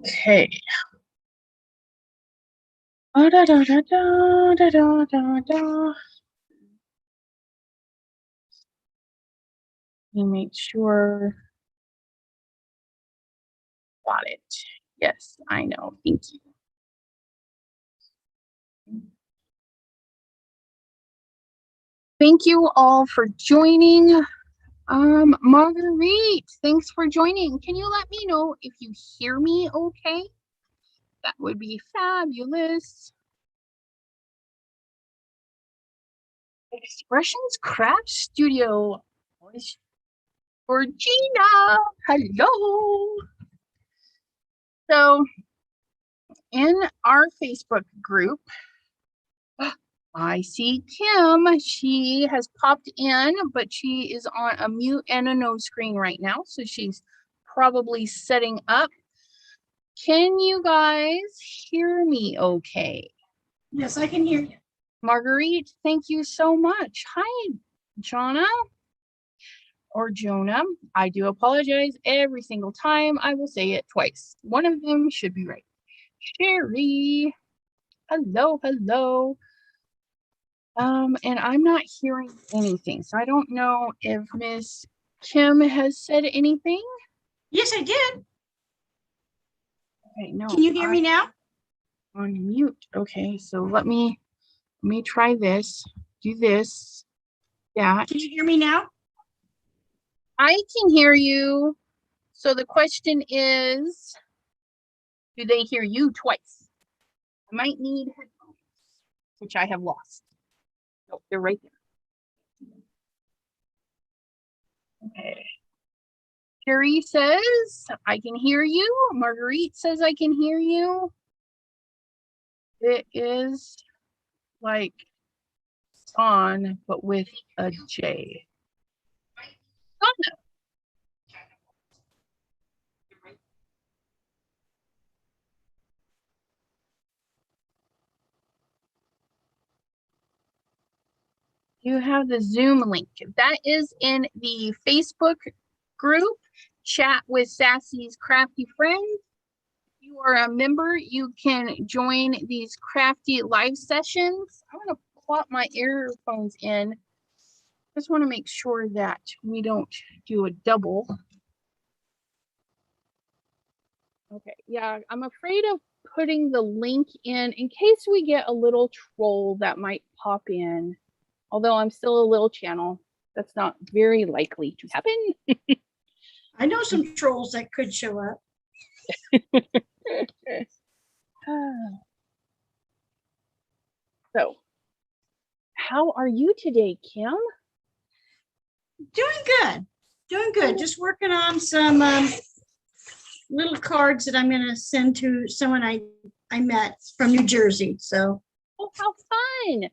Okay. Da, da, da, da, da, da, da, da. Let me make sure. Got it. Yes, I know. Thank you. Thank you all for joining. Marguerite, thanks for joining. Can you let me know if you hear me okay? That would be fabulous. Expressions Craft Studio. For Gina. Hello. So, in our Facebook group, I see Kim. She has popped in, but she is on a mute and a no screen right now. So she's probably setting up. Can you guys hear me okay? Yes, I can hear you. Marguerite, thank you so much. Hi, Jonna or Jonah. I do apologize every single time. I will say it twice. One of them should be right. Sherry, hello, hello. And I'm not hearing anything, so I don't know if Miss Kim has said anything. Yes, I did. Okay, no. Can you hear me now? On mute. Okay, so let me try this. Do this. Yeah. Can you hear me now? I can hear you. So the question is, do they hear you twice? I might need headphones, which I have lost. Oh, they're right there. Okay. Carrie says, I can hear you. Marguerite says, I can hear you. It is like on, but with a J. Oh, you have the Zoom link. That is in the Facebook group, Chat with Sassy's Crafty Friends. If you are a member, you can join these crafty live sessions. I'm going to plop my earphones in. Just want to make sure that we don't do a double. Okay, yeah, I'm afraid of putting the link in case we get a little troll that might pop in. Although I'm still a little channel, that's not very likely to happen. I know some trolls that could show up. So, how are you today, Kim? Doing good. Doing good. Just working on some little cards that I'm going to send to someone I met from New Jersey. So, oh, how fun!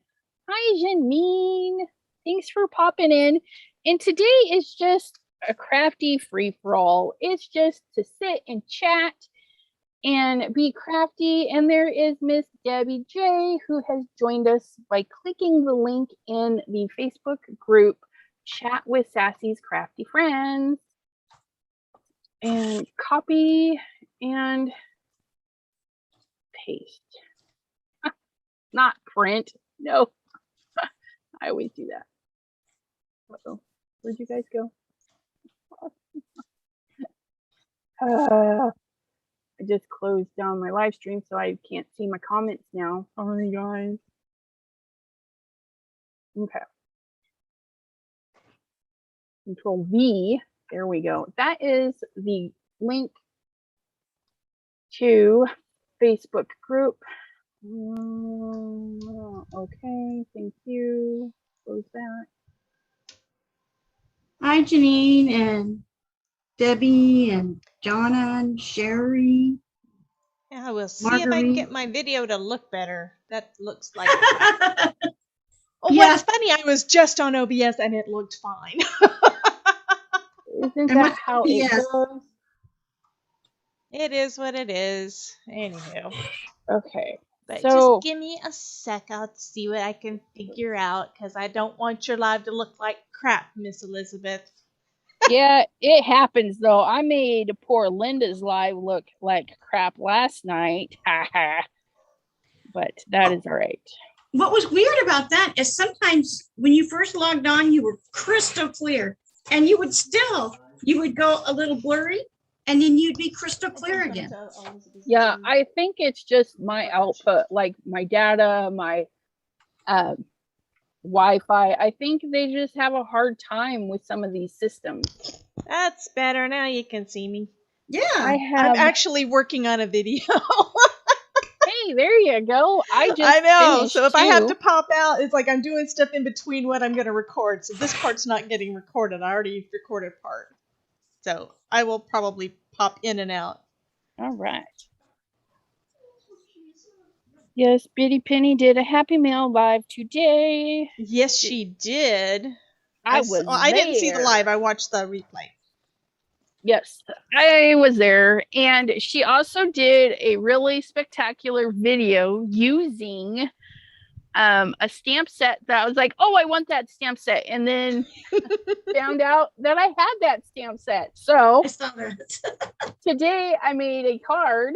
Hi, Janine. Thanks for popping in. And today is just a crafty free for all. It's just to sit and chat and be crafty. And there is Miss Debbie J, who has joined us by clicking the link in the Facebook group Chat with Sassy's Crafty Friends. And copy and paste. Not print. No. I always do that. Uh-oh. Where'd you guys go? I just closed down my live stream, so I can't see my comments now. Sorry, guys. Okay. Control V. There we go. That is the link to Facebook group. Okay, thank you. Close that. hi, Janine and Debbie and Jonna and Sherry. Yeah, we'll see Marguerite. if I can get my video to look better. That looks like. Oh, Yeah. what's funny? I was just on OBS and it looked fine. Isn't that how it goes? It is what it is. Anywho. Okay. But so, just give me a sec. I'll see what I can figure out because I don't want your live to look like crap, Miss Elizabeth. Yeah, it happens though. I made poor Linda's live look like crap last night. But that is all right. What was weird about that is sometimes when you first logged on, you were crystal clear, and you would go a little blurry, and then you'd be crystal clear again. Yeah, I think it's just my output, like my data, my Wi-Fi. I think they just have a hard time with some of these systems. That's better. Now you can see me. Yeah. I'm actually working on a video. Hey, there you go. I know. So if I have to two. pop out, it's like I'm doing stuff in between what I'm going to record. So this part's not getting recorded. I already recorded part. So I will probably pop in and out. All right. Yes, Bitty Penny did a Happy Meal live today. Yes, she did. I didn't see the live. I watched the replay. Yes, I was there. And she also did a really spectacular video using a stamp set that I was like, oh, I want that stamp set. And then found out that I had that stamp set. So I saw that. today I made a card.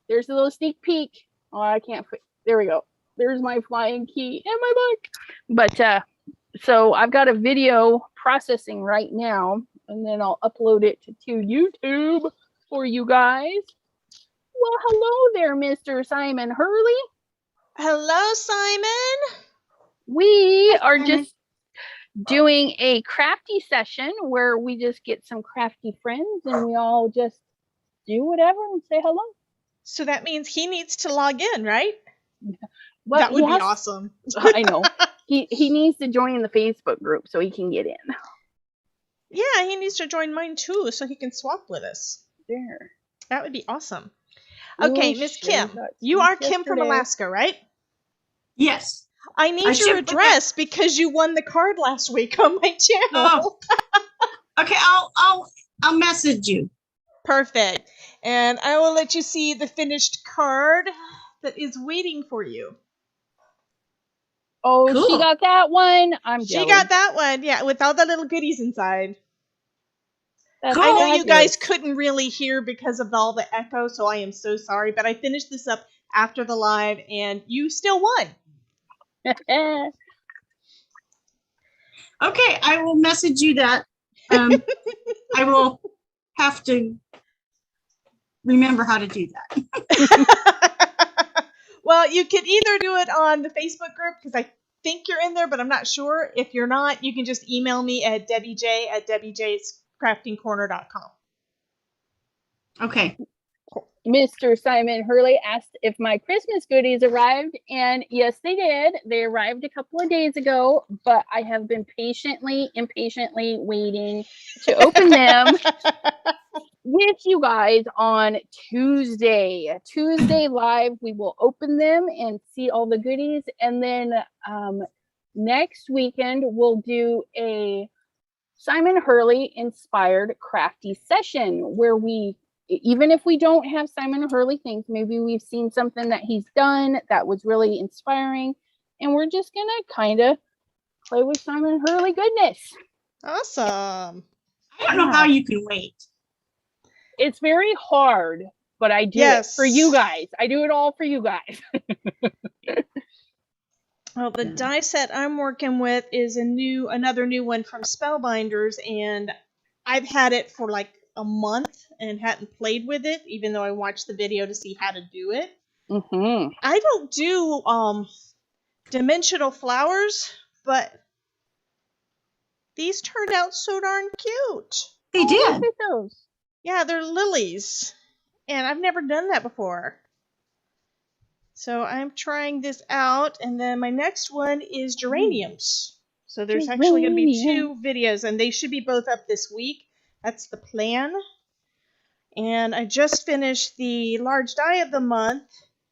There's a little sneak peek. Oh, I can't. There we go. There's my flying key and my book. But so I've got a video processing right now, and then I'll upload it to YouTube for you guys. Well, hello there, Mr. Simon Hurley. Hello, Simon. We are just doing a crafty session where we just get some crafty friends and we all just do whatever and say hello. So that means he needs to log in, right? Well, that would be awesome. I know. He needs to join the Facebook group so he can get in. Yeah, he needs to join mine too so he can swap with us. There. That would be awesome. Okay, Miss Kim, you are Kim from Alaska, right? Yes. I need your address because you won the card last week on my channel. Okay, I'll message you. Perfect. And I will let you see the finished card that is waiting for you. Oh, cool. She got that one. She got that one, yeah, with all the little goodies inside. Cool. I know you guys couldn't really hear because of all the echo, so I am so sorry. But I finished this up after the live, and you still won. Okay, I will message you that. I will have to remember how to do that. Well, you can either do it on the Facebook group, because I think you're in there, but I'm not sure. If you're not, you can just email me at debbiej@debbiejscraftingcorner.com. Okay. Mr. Simon Hurley asked if my Christmas goodies arrived, and yes, they did. They arrived a couple of days ago, but I have been impatiently waiting to open them with you guys on Tuesday. Tuesday live, we will open them and see all the goodies, and then next weekend we'll do a Simon Hurley inspired crafty session where we, even if we don't have Simon Hurley things, maybe we've seen something that he's done that was really inspiring, and we're just gonna kind of play with Simon Hurley goodness. Awesome. I don't know how you can wait. It's very hard, but I do it for you guys. I do it all for you guys. Well, the die set I'm working with is another new one from Spellbinders, and I've had it for like a month and hadn't played with it, even though I watched the video to see how to do it. Mm-hmm. I don't do dimensional flowers, but these turned out so darn cute. They did. Look at those. Yeah, they're lilies, and I've never done that before. So I'm trying this out, and then my next one is geraniums. So there's actually going to be 2 videos, and they should be both up this week. That's the plan. And I just finished the large die of the month,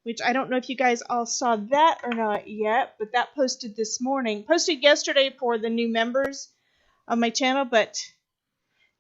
which I don't know if you guys all saw that or not yet, but that posted this morning. Posted yesterday for the new members of my channel, but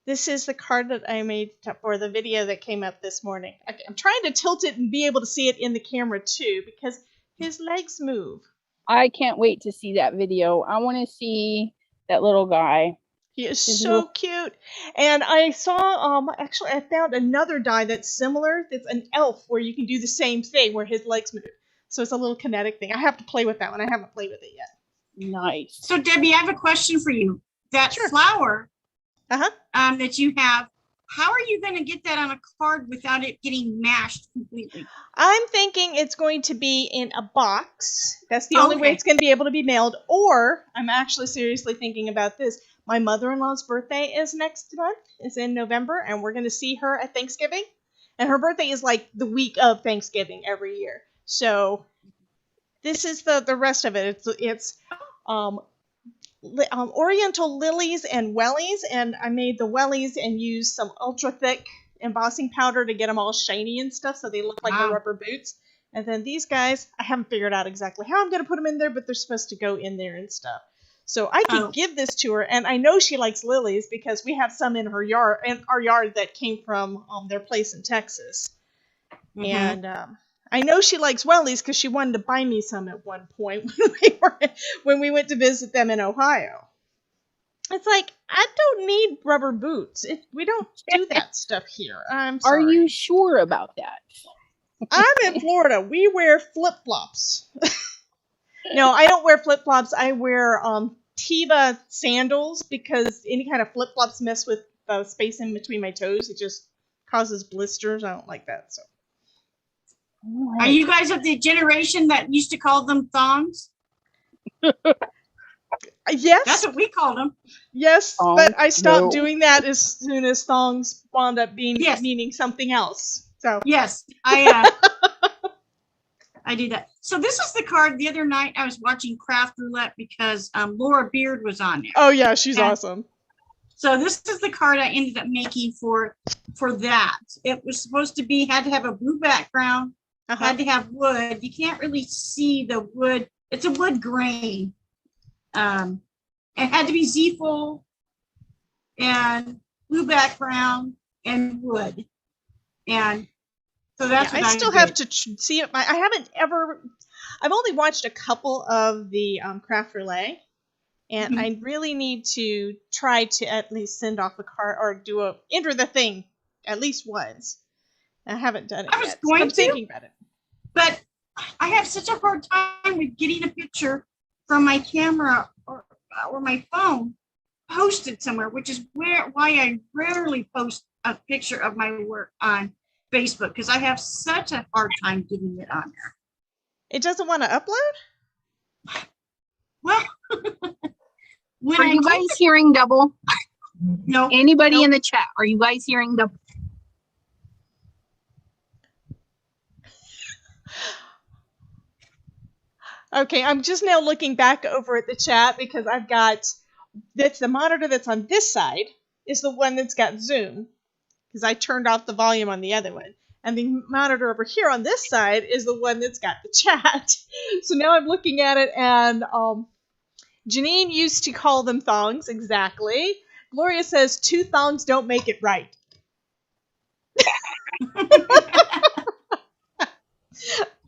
this is the card that I made for the video that came up this morning. I'm trying to tilt it and be able to see it in the camera too, because his legs move. I can't wait to see that video. I want to see that little guy. He is His so little- cute. And I saw, actually, I found another die that's similar. That's an elf where you can do the same thing where his legs move. So it's a little kinetic thing. I have to play with that one. I haven't played with it yet. Nice. So Debbie, I have a question for you. That Sure. flower Uh-huh. that you have, how are you going to get that on a card without it getting mashed completely? I'm thinking it's going to be in a box. That's the only way Okay. it's going to be able to be mailed. Or I'm actually seriously thinking about this. My mother-in-law's birthday is next month. It's in November, and we're going to see her at Thanksgiving. And her birthday is like the week of Thanksgiving every year. So this is the rest of it. It's Oriental lilies and wellies, and I made the wellies and used some ultra thick embossing powder to get them all shiny and stuff so they look like the Wow. rubber boots. And then these guys, I haven't figured out exactly how I'm going to put them in there, but they're supposed to go in there and stuff. So I could give this to her, and I know she likes lilies because we have some in our yard that came from their place in Texas. Mhm. And I know she likes wellies because she wanted to buy me some at one point when we went to visit them in Ohio. It's like, I don't need rubber boots. We don't do that stuff here. I'm sorry. Are you sure about that? I'm in Florida. We wear flip-flops. No, I don't wear flip-flops. I wear Teva sandals because any kind of flip-flops mess with the space in between my toes. It just causes blisters. I don't like that. So. Are you guys of the generation that used to call them thongs? Yes. That's what we called them. Yes, Thongs? but I stopped No. doing that as soon as thongs wound up Yes. meaning something else. So Yes, I do that. So this is the card. The other night I was watching Craft Roulette because Laura Beard was on there. oh yeah, she's And awesome. So this is the card I ended up making for that. It was supposed to be, had to have a blue background, Uh-huh. had to have wood. You can't really see the wood. It's a wood grain. It had to be Z-fold and blue background and wood. And so that's Yeah, what I still did. have to see it. I've only watched a couple of the Craft Relay, and Mhm. I really need to try to at least send off a card or enter the thing at least once. I haven't done it I was yet. going I'm to. thinking about it. But I have such a hard time with getting a picture from my camera or my phone posted somewhere, which is why I rarely post a picture of my work on Facebook because I have such a hard time getting it on there. It doesn't want to upload? Well, when Are I you do, guys hearing double? no, Anybody Nope. in the chat? Are you guys hearing double? Okay, I'm just now looking back over at the chat because that's the monitor that's on this side is the one that's got Zoom because I turned off the volume on the other one. And the monitor over here on this side is the one that's got the chat. So now I'm looking at it, and Janine used to call them thongs, exactly. Gloria says 2 thongs don't make it right.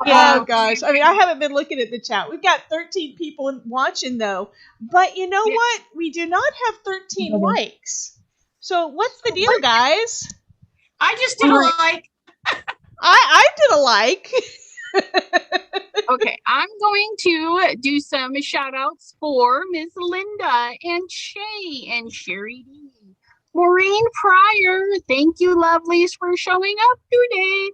Yeah. Oh gosh, I mean, I haven't been looking at the chat. We've got 13 people watching though, but you know Yeah. what? We do not have 13 Mhm. likes. So what's the deal, guys? I just did a like. I did a like. Okay, I'm going to do some shout outs for Miss Linda and Shay and Sherry D. Maureen Pryor, thank you, lovelies, for showing up today.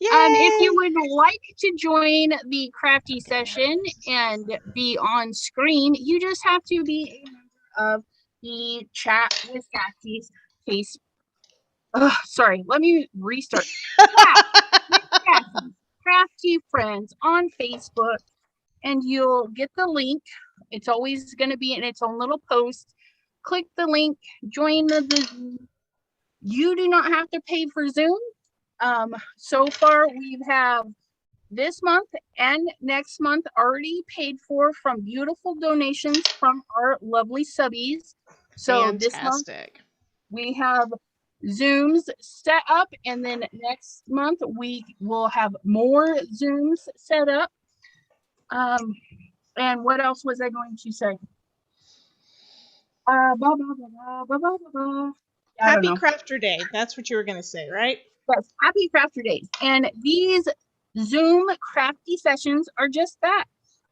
Yay! If you would like to join the crafty session and be on screen, you just have to be a member of the Chat with Crafty's case. Sorry, let me restart. Crafty Friends on Facebook, and you'll get the link. It's always going to be in its own little post. Click the link, join the Zoom. You do not have to pay for Zoom. So far we have this month and next month already paid for from beautiful donations from our lovely subbies. So this month Fantastic. we have Zooms set up, and then next month we will have more Zooms set up. And what else was I going to say? Blah, blah, blah, blah, blah, blah, blah, blah. I don't Happy know. Crafter Day. That's what you were going to say, right? Yes, happy crafter days. And these Zoom crafty sessions are just that.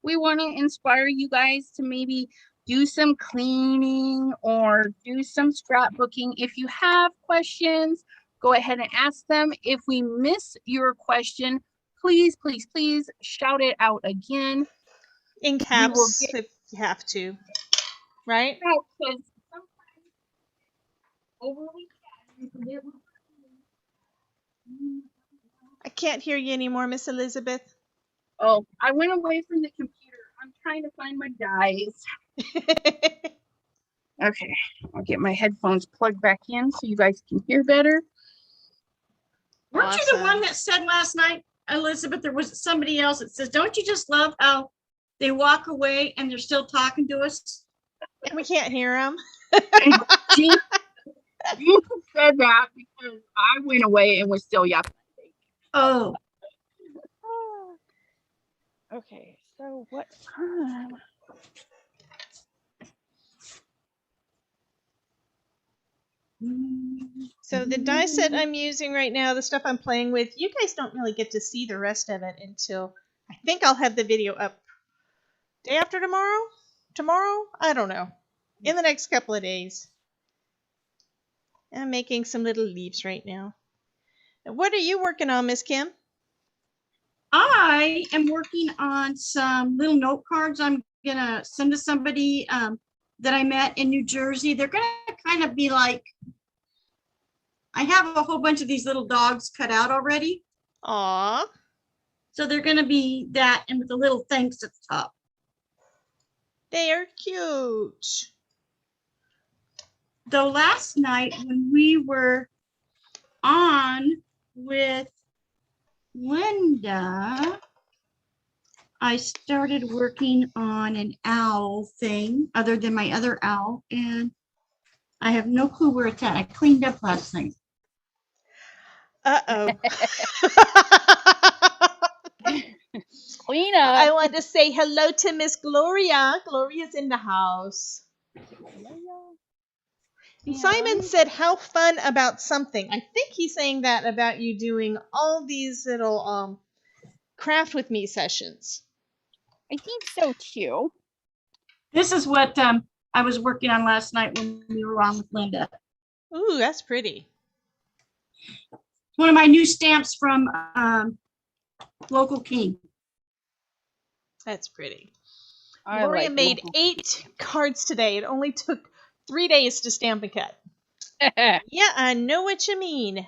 We want to inspire you guys to maybe do some cleaning or do some scrapbooking. If you have questions, go ahead and ask them. If we miss your question, please, please, please shout it out again. In We will caps, get if you have to, right? out because sometimes overly chatty, you forget what. I can't hear you anymore, Miss Elizabeth. Oh, I went away from the computer. I'm trying to find my dies. Okay, I'll get my headphones plugged back in so you guys can hear better. Weren't you the Awesome. one that said last night, Elizabeth, there was somebody else that says, don't you just love how they walk away and they're still talking to us? And we can't hear them. She, you said that because I went away and was still yapping. Oh, Okay, so what time? So the die set I'm using right now, the stuff I'm playing with, you guys don't really get to see the rest of it until I think I'll have the video up day after tomorrow? Tomorrow? I don't know. In the next couple of days. I'm making some little leaves right now. What are you working on, Miss Kim? I am working on some little note cards I'm going to send to somebody that I met in New Jersey. They're going to kind of be like, I have a whole bunch of these little dogs cut out already. Aw. So they're going to be that and with a little thanks at the top. They are cute. Though last night when we were on with Linda, I started working on an owl thing other than my other owl, and I have no clue where it's at. I cleaned up last night. Uh-oh. Clean up. I want to say hello to Miss Gloria. Gloria's in the house. And Simon said, how fun about something. I think he's saying that about you doing all these little craft with me sessions. I think so too. This is what I was working on last night when we were on with Linda. Ooh, that's pretty. One of my new stamps from Local King. That's pretty. I Gloria like made local. 8 cards today. It only took 3 days to stamp and cut. Yeah, I know what you mean.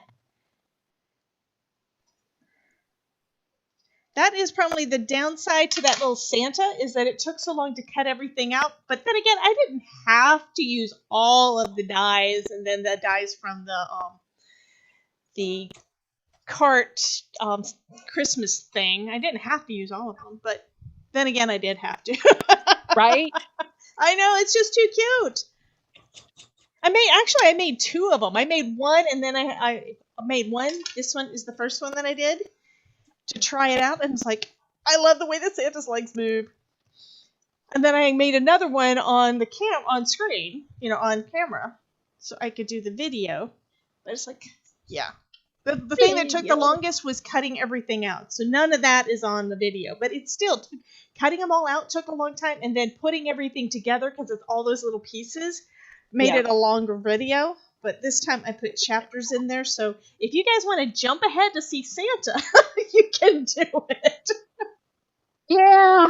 That is probably the downside to that little Santa, is that it took so long to cut everything out. But then again, I didn't have to use all of the dies and then the dies from the cart Christmas thing. I didn't have to use all of them, but then again, I did have to. Right? I know, it's just too cute. I made 2 of them. I made one, and then I made one. This one is the first one that I did to try it out, and it's like, I love the way the Santa's legs move. And then I made another one on on screen, on camera, so I could do the video. But it's like, yeah. The thing that took the longest was cutting everything out. So none of that is on the video, but it's still cutting them all out took a long time, and then putting everything together because it's all those little pieces made it a longer video. But this time I put chapters in there, so if you guys want to jump ahead to see Santa, you can do it. Yeah.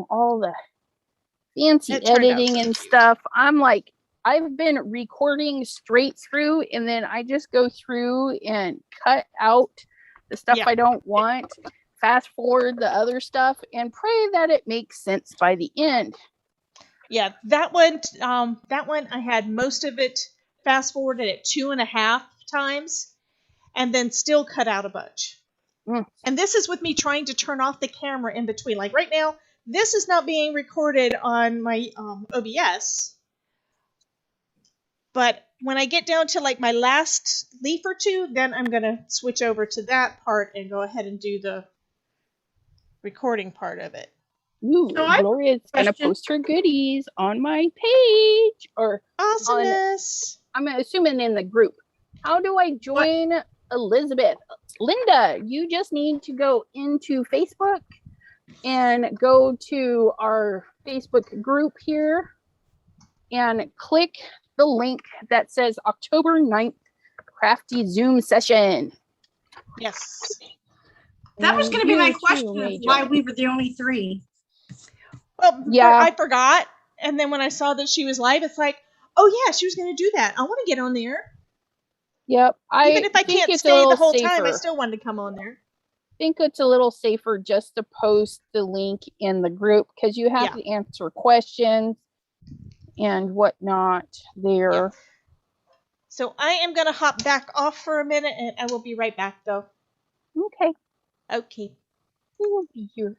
All the fancy It turned out editing so and cute. stuff. I'm like, I've been recording straight through, and then I just go through and cut out the stuff I don't want, fast forward the other stuff, and pray that it makes sense by the end. Yeah, that one I had most of it fast forwarded at 2.5 times, and then still cut out a bunch. And this is with me trying to turn off the camera in between. Like right now, this is not being recorded on my OBS. But when I get down to like my last leaf or two, then I'm going to switch over to that part and go ahead and do the recording part of it. Ooh, So I have a Gloria's gonna question. post her goodies on my page, or Awesomeness. I'm assuming in the group. How do I join Elizabeth? Linda, you just need to go into Facebook and go to our Facebook group here and click the link that says October 9th Crafty Zoom session. Yes. That was going to be my question of why join. we were the only three. Well, Yeah. I forgot. And then when I saw that she was live, it's like, oh yeah, she was going to do that. I want to get on there. Yep. Even if I think can't it's stay a the little whole time, I safer. still wanted to come on there. I think it's a little safer just to post the link in the group because you have to answer questions and whatnot there. Yeah. So I am going to hop back off for a minute, and I will be right back, though. Okay. Okay. We will be here.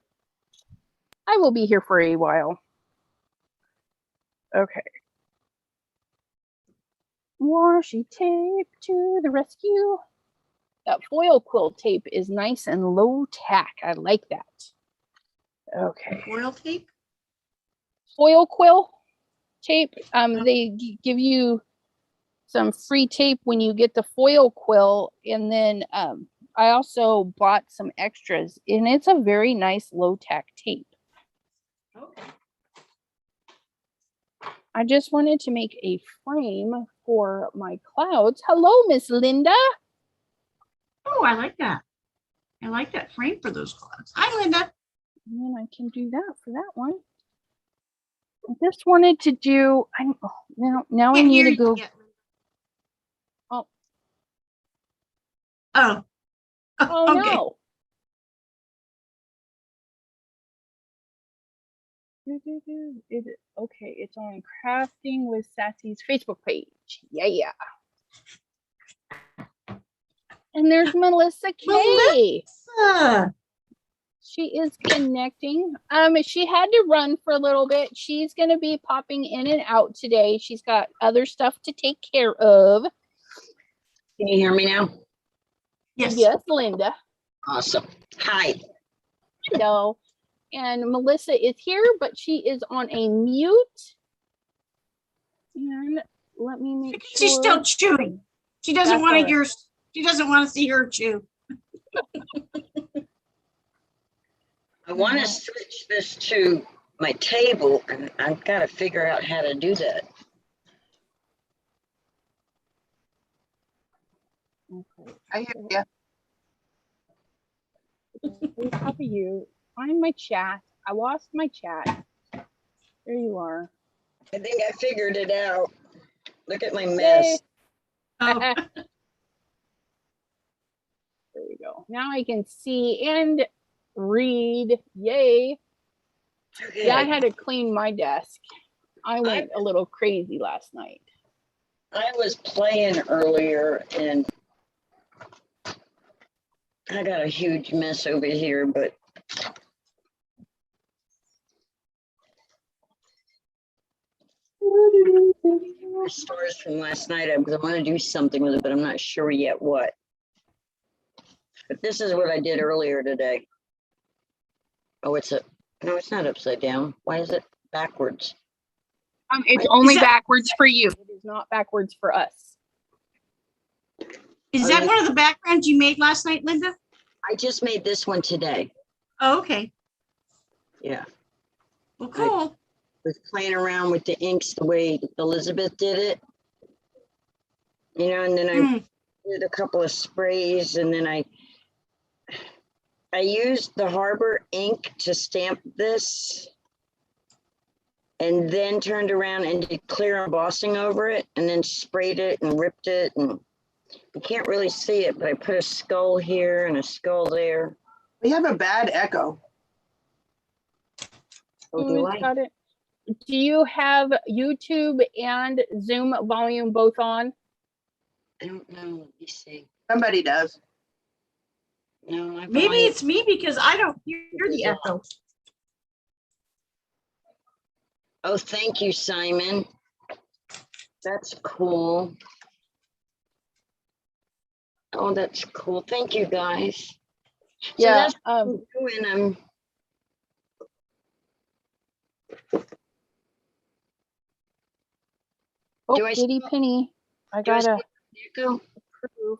I will be here for a while. Okay. Washi tape to the rescue. That foil quill tape is nice and low tack. I like that. Okay. Foil tape? Foil quill tape. They give you some free tape when you get the foil quill, and then I also bought some extras, and it's a very nice low tack tape. Okay. I just wanted to make a frame for my clouds. Hello, Miss Linda. Oh, I like that. I like that frame for those clouds. Hi, Linda. And then I can do that for that one. I just wanted to do. Now I need to go. Oh. Oh. Oh Okay. no. Okay, it's on Crafting with Sassy's Facebook page. Yeah. And there's Melissa K. Melissa. She is connecting. She had to run for a little bit. She's gonna be popping in and out today. She's got other stuff to take care of. Can you hear me now? Yes. Yes, Linda. Awesome. Hi. Hello. And Melissa is here, but she is on a mute. And let me make sure. She's still chewing. She doesn't want to hear. She doesn't want to see her chew. I want to switch this to my table, and I've got to figure out how to do that. Okay. I hear you. How are you? Find my chat. I lost my chat. There you are. I think I figured it out. Look at my mess. Oh. There we go. Now I can see and read. Yay. Okay. Yeah, I had to clean my desk. I went a little crazy last night. I was playing earlier, and I got a huge mess over here, but the stores from last night, I want to do something with it, but I'm not sure yet what. But this is what I did earlier today. Oh, no, it's not upside down. Why is it backwards? It's only backwards for you. It is not backwards for us. Is that one of the backgrounds you made last night, Linda? I just made this one today. Oh, okay. Yeah. Well, cool. Was playing around with the inks the way Elizabeth did it. You know, and then I did a couple of sprays, and then I used the Harbor ink to stamp this, and then turned around and did clear embossing over it, and then sprayed it and ripped it, and you can't really see it, but I put a skull here and a skull there. We have a bad echo. Oh, do I? Got it. Do you have YouTube and Zoom volume both on? I don't know. Let me see. Somebody does. No, Maybe it's me because I don't hear the echo. Oh, thank you, Simon. That's cool. Oh, that's cool. Thank you, guys. So Yeah. that's what I'm doing. Oh, Do I Bitty still- Penny. I Do I gotta still- approve.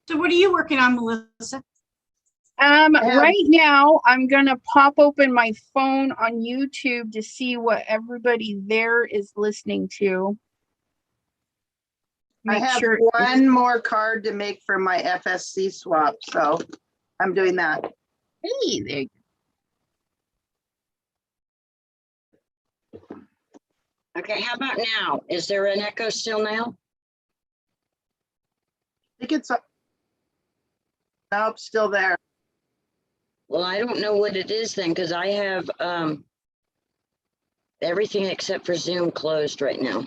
So what are you working on, Melissa? Right now, I'm gonna pop open my phone on YouTube to see what everybody there is listening to. I Make have sure one more card to make for my FSC swap, so I'm doing that. Hey, there. Okay, how about now? Is there an echo still now? I think it's, nope, still there. Well, I don't know what it is then, because I have everything except for Zoom closed right now.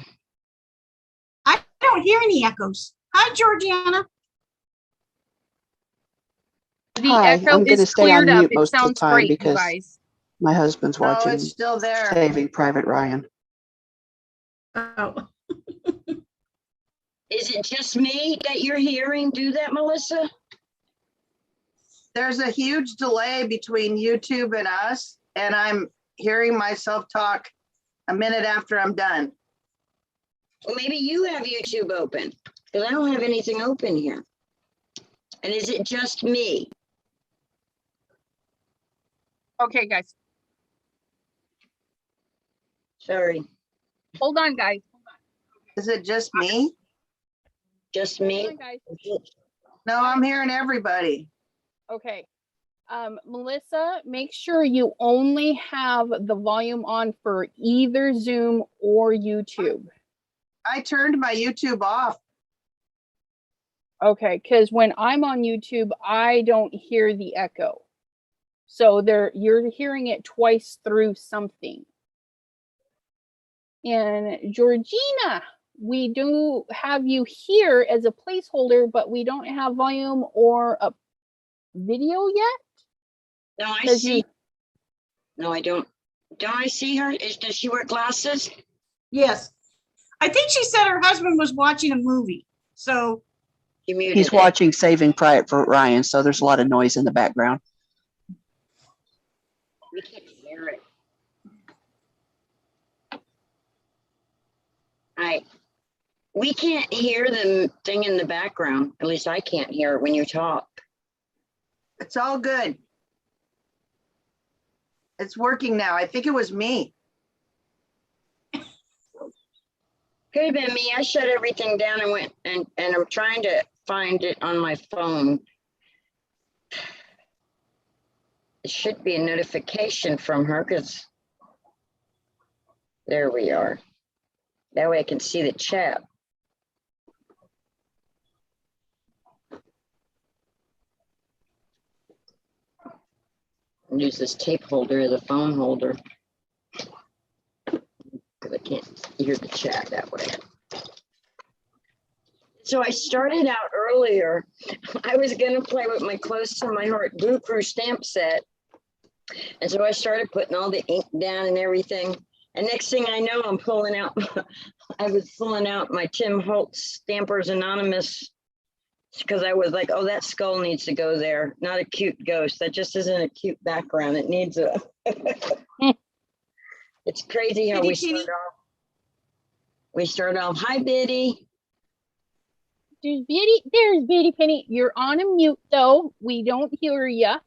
I don't hear any echoes. Hi, Georgiana. The Hi, echo I'm gonna is stay on cleared up. mute It most of the sounds time great, you because guys. my husband's No, watching it's still there. Saving Private Ryan. Oh, Is it just me that you're hearing do that, Melissa? There's a huge delay between YouTube and us, and I'm hearing myself talk a minute after I'm done. Well, maybe you have YouTube open, because I don't have anything open here. And is it just me? Okay, guys. Sorry, Hold on, guys. Is it just me? just Hold me? on, guys. No, I'm hearing everybody. Okay. Melissa, make sure you only have the volume on for either Zoom or YouTube. I turned my YouTube off. Okay, because when I'm on YouTube, I don't hear the echo. So you're hearing it twice through something. And Georgina, we do have you here as a placeholder, but we don't have volume or a video yet. No, I 'Cause see. you- No, I don't. Don't I see her? Does she wear glasses? yes. I think she said her husband was watching a movie. So You muted He's it. watching Saving Private Ryan, so there's a lot of noise in the background. We can't hear it. We can't hear the thing in the background. At least I can't hear it when you talk. It's all good. It's working now. I think it was me. Could have been me. I shut everything down and went and I'm trying to find it on my phone. It should be a notification from her because there we are. That way I can see the chat. Use this tape holder as a phone holder because I can't hear the chat that way. So I started out earlier. I was going to play with my close to my heart Boo Crew stamp set. And so I started putting all the ink down and everything. And next thing I know, I'm pulling out, I was pulling out my Tim Holtz Stampers Anonymous because I was like, oh, that skull needs to go there. Not a cute ghost. That just isn't a cute background. It needs a, it's crazy how we start off. We start off, hi, Biddy. There's Bitty Penny. You're on a mute though. We don't hear ya.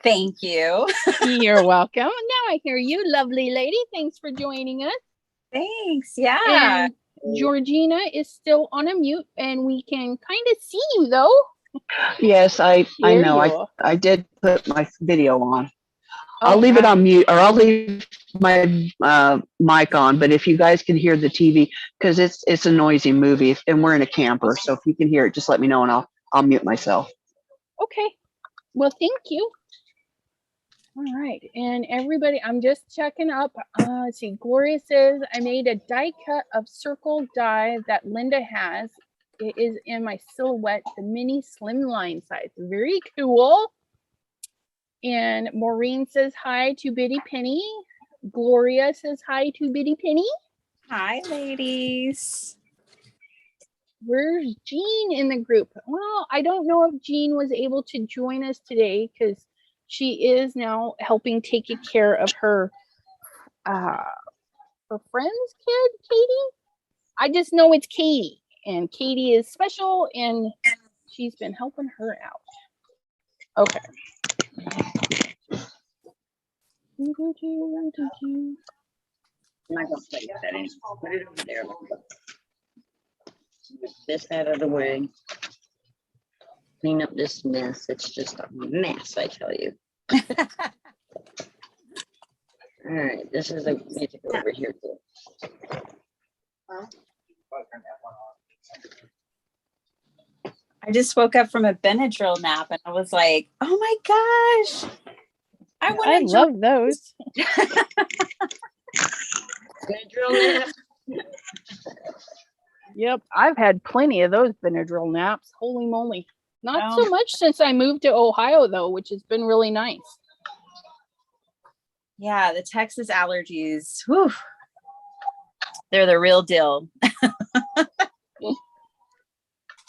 Thank you. You're welcome. Now I hear you, lovely lady. Thanks for joining us. Thanks. Yeah. And Georgina is still on a mute, and we can kind of see you though. Yes, I There know. you are. I did put my video on. Oh, I'll leave it on mute, or I'll leave my mic on. But if you guys can hear the TV, because it's a noisy movie, and we're in a camper, so if you can hear it, just let me know, and I'll mute myself. Okay. Well, thank you. All right, and everybody, I'm just checking up. Let's see. Gloria says I made a die cut of circle die that Linda has. It is in my silhouette, the mini slimline size. Very cool. And Maureen says hi to Bitty Penny. Gloria says hi to Bitty Penny. Hi, ladies. Where's Jean in the group? Well, I don't know if Jean was able to join us today because she is now helping take care of her friend's kid, Katie. I just know it's Katie, and Katie is special, and she's been helping her out. Okay. I'm not gonna play with that anymore. Put it over there. Get this out of the way. Clean up this mess. It's just a mess, I tell you. All right, this is a need to go over here too. I just woke up from a Benadryl nap and I was like, oh my gosh. I love those. Benadryl nap. Yep, I've had plenty of those Benadryl naps. Holy moly. Not so much since I moved to Ohio, though, which has been really nice. Yeah, the Texas allergies, whew, they're the real deal.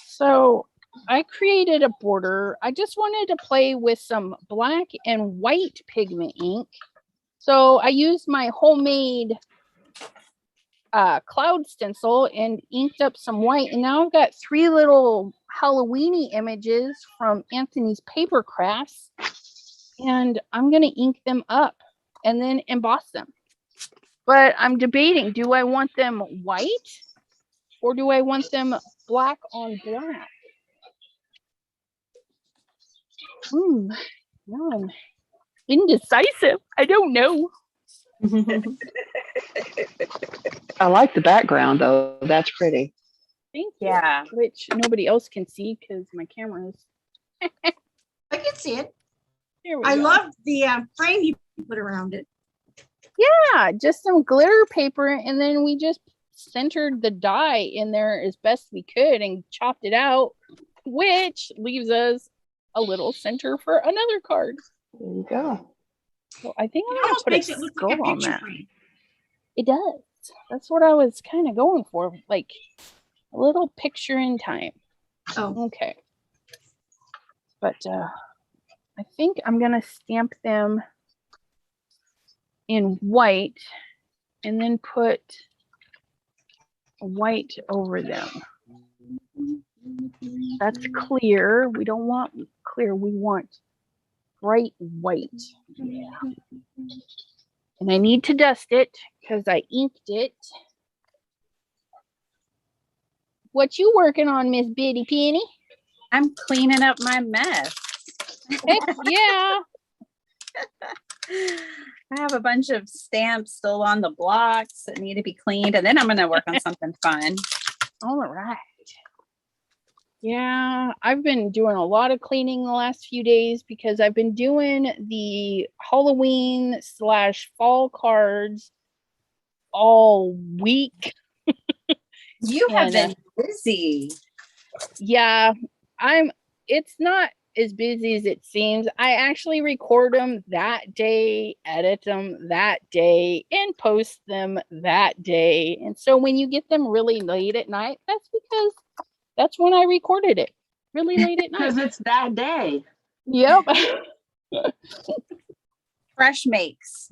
So I created a border. I just wanted to play with some black and white pigment ink. So I used my homemade cloud stencil and inked up some white. And now I've got 3 little Halloweeny images from Anthony's Paper Crafts. And I'm going to ink them up and then emboss them. But I'm debating, do I want them white or do I want them black on black? Now I'm indecisive. I don't know. I like the background though. That's pretty. Thank you. Yeah. Which nobody else can see because my camera is. I can see it. There we I go. love the frame you put around it. Yeah, just some glitter paper, and then we just centered the die in there as best we could and chopped it out, which leaves us a little center for another card. There you go. So I think It I'm gonna almost put makes a it look skull like a on picture that. frame. It does. That's what I was kind of going for, like a little picture in time. Oh, Okay. But I think I'm gonna stamp them in white and then put white over them. That's clear. We don't want clear. We want bright white. Yeah. And I need to dust it because I inked it. What you working on, Miss Bitty Penny? I'm cleaning up my mess. Heck yeah. I have a bunch of stamps still on the blocks that need to be cleaned, and then I'm going to work on something fun. All right. Yeah, I've been doing a lot of cleaning the last few days because I've been doing the Halloween / fall cards all week. You have And, been busy. Yeah, it's not as busy as it seems. I actually record them that day, edit them that day, and post them that day. And so when you get them really late at night, that's because that's when I recorded it. Really late at night. Because it's that day. Yep. Fresh makes.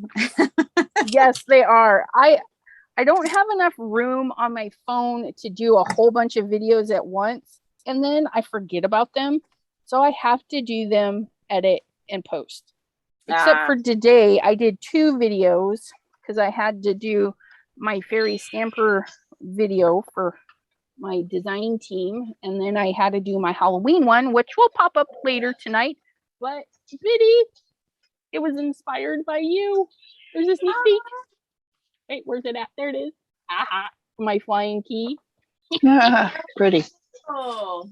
Yes, they are. I don't have enough room on my phone to do a whole bunch of videos at once, and then I forget about them. So I have to do them, edit, and post. Except for today, I did 2 videos because I had to do my fairy stamper video for my design team, and then I had to do my Halloween one, which will pop up later tonight. But Biddy, it was inspired by you. There's a sneak peek. Wait, where's it at? There it is. Aha, my flying key. Pretty. Oh.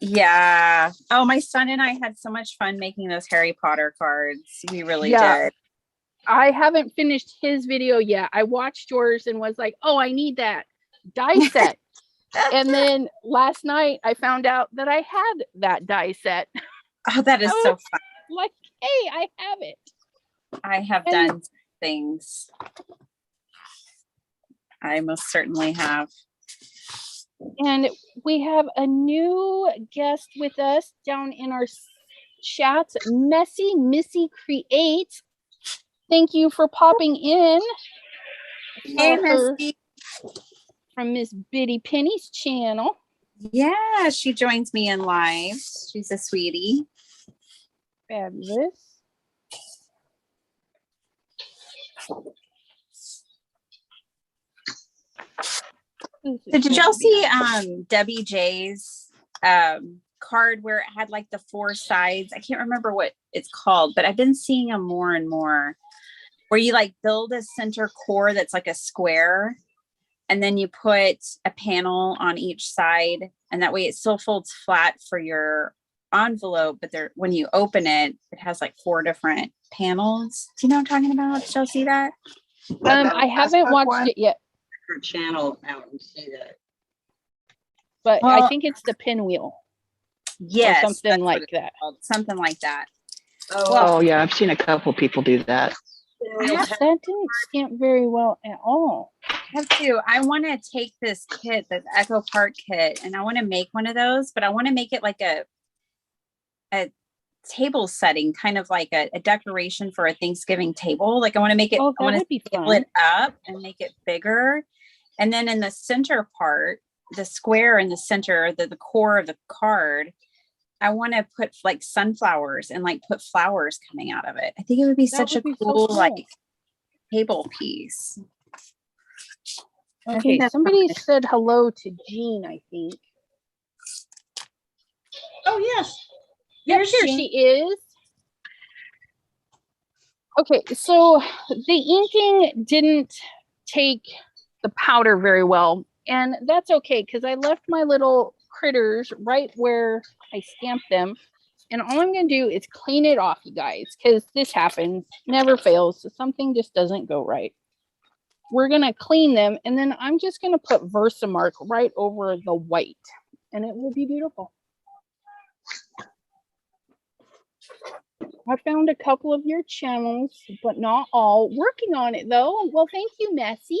Yeah. Oh, my son and I had so much fun making those Harry Potter cards. We really did. I haven't finished his video yet. I watched yours and was like, oh, I need that die set. And then last night I found out that I had that die set. Oh, that is so fun. Like, hey, I have it. I have done things. I most certainly have. And we have a new guest with us down in our chats. Missy Creates. Thank you for popping in. Hey, Missy. From Miss Biddy Penny's channel. Yeah, she joins me in live. She's a sweetie. Fabulous. So did y'all see Debbie J's card where it had like the 4 sides? I can't remember what it's called, but I've been seeing them more and more where you like build a center core that's like a square, and then you put a panel on each side, and that way it still folds flat for your envelope, but there when you open it, it has like 4 different panels. Do you know what I'm talking about? Did y'all see that? I haven't watched it yet. Her channel out and see that. But I think it's the pinwheel. Yes. Or something like that. Something like that. Oh, yeah. I've seen a couple people do that. That didn't stamp very well at all. I have to. I want to take this kit, this Echo Park kit, and I want to make one of those, but I want to make it like a table setting, kind of like a decoration for a Thanksgiving table. Like I want to make it, I want to scale it up and make it bigger. And then in the center part, the square in the center, the core of the card, I want to put like sunflowers and like put flowers coming out of it. I think it would be such a cool like table piece. Okay, somebody said hello to Jean, I think. Oh, yes. Here she is. Okay, so the inking didn't take the powder very well, and that's okay because I left my little critters right where I stamped them, and all I'm going to do is clean it off, you guys, because this happens, never fails, so something just doesn't go right. We're going to clean them, and then I'm just going to put Versamark right over the white, and it will be beautiful. I found a couple of your channels, but not all. Working on it, though. Well, thank you, Messy.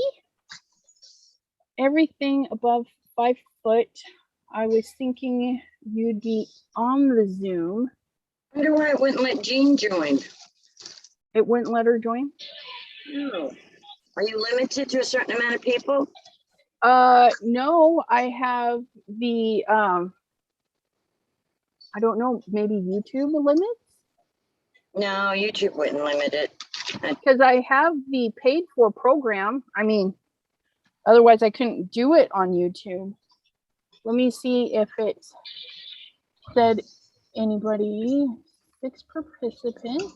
Everything above 5 foot. I was thinking you'd be on the Zoom. I wonder why it wouldn't let Jean join. It wouldn't let her join? No. Are you limited to a certain amount of people? No, I have the, I don't know, maybe YouTube limits? No, YouTube wouldn't limit it. Because I have the paid for program. I mean, otherwise I couldn't do it on YouTube. Let me see if it said anybody. 6 participants.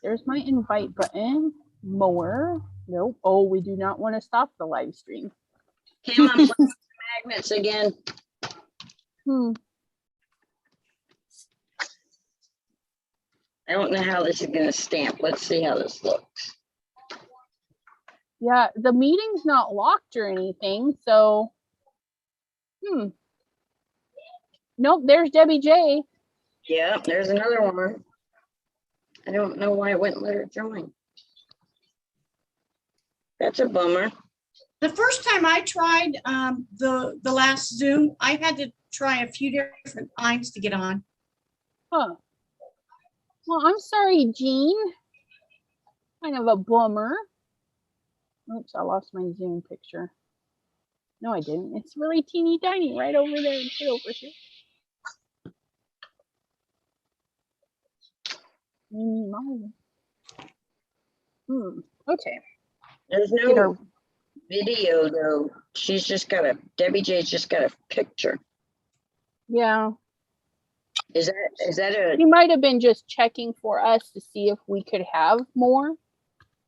There's my invite button. More. Nope. Oh, we do not want to stop the live stream. Kim, I'm playing magnets again. I don't know how this is going to stamp. Let's see how this looks. Yeah, the meeting's not locked or anything, so. Nope, there's Debbie J. Yeah, there's another one. I don't know why it wouldn't let her join. That's a bummer. The first time I tried the last Zoom, I had to try a few different lines to get on. Huh. Well, I'm sorry, Jean. Kind of a bummer. Oops, I lost my Zoom picture. No, I didn't. It's really teeny tiny right over there. Get over here. Okay. There's no video though. She's just got Debbie J's just got a picture. Yeah. Is that a? He might have been just checking for us to see if we could have more.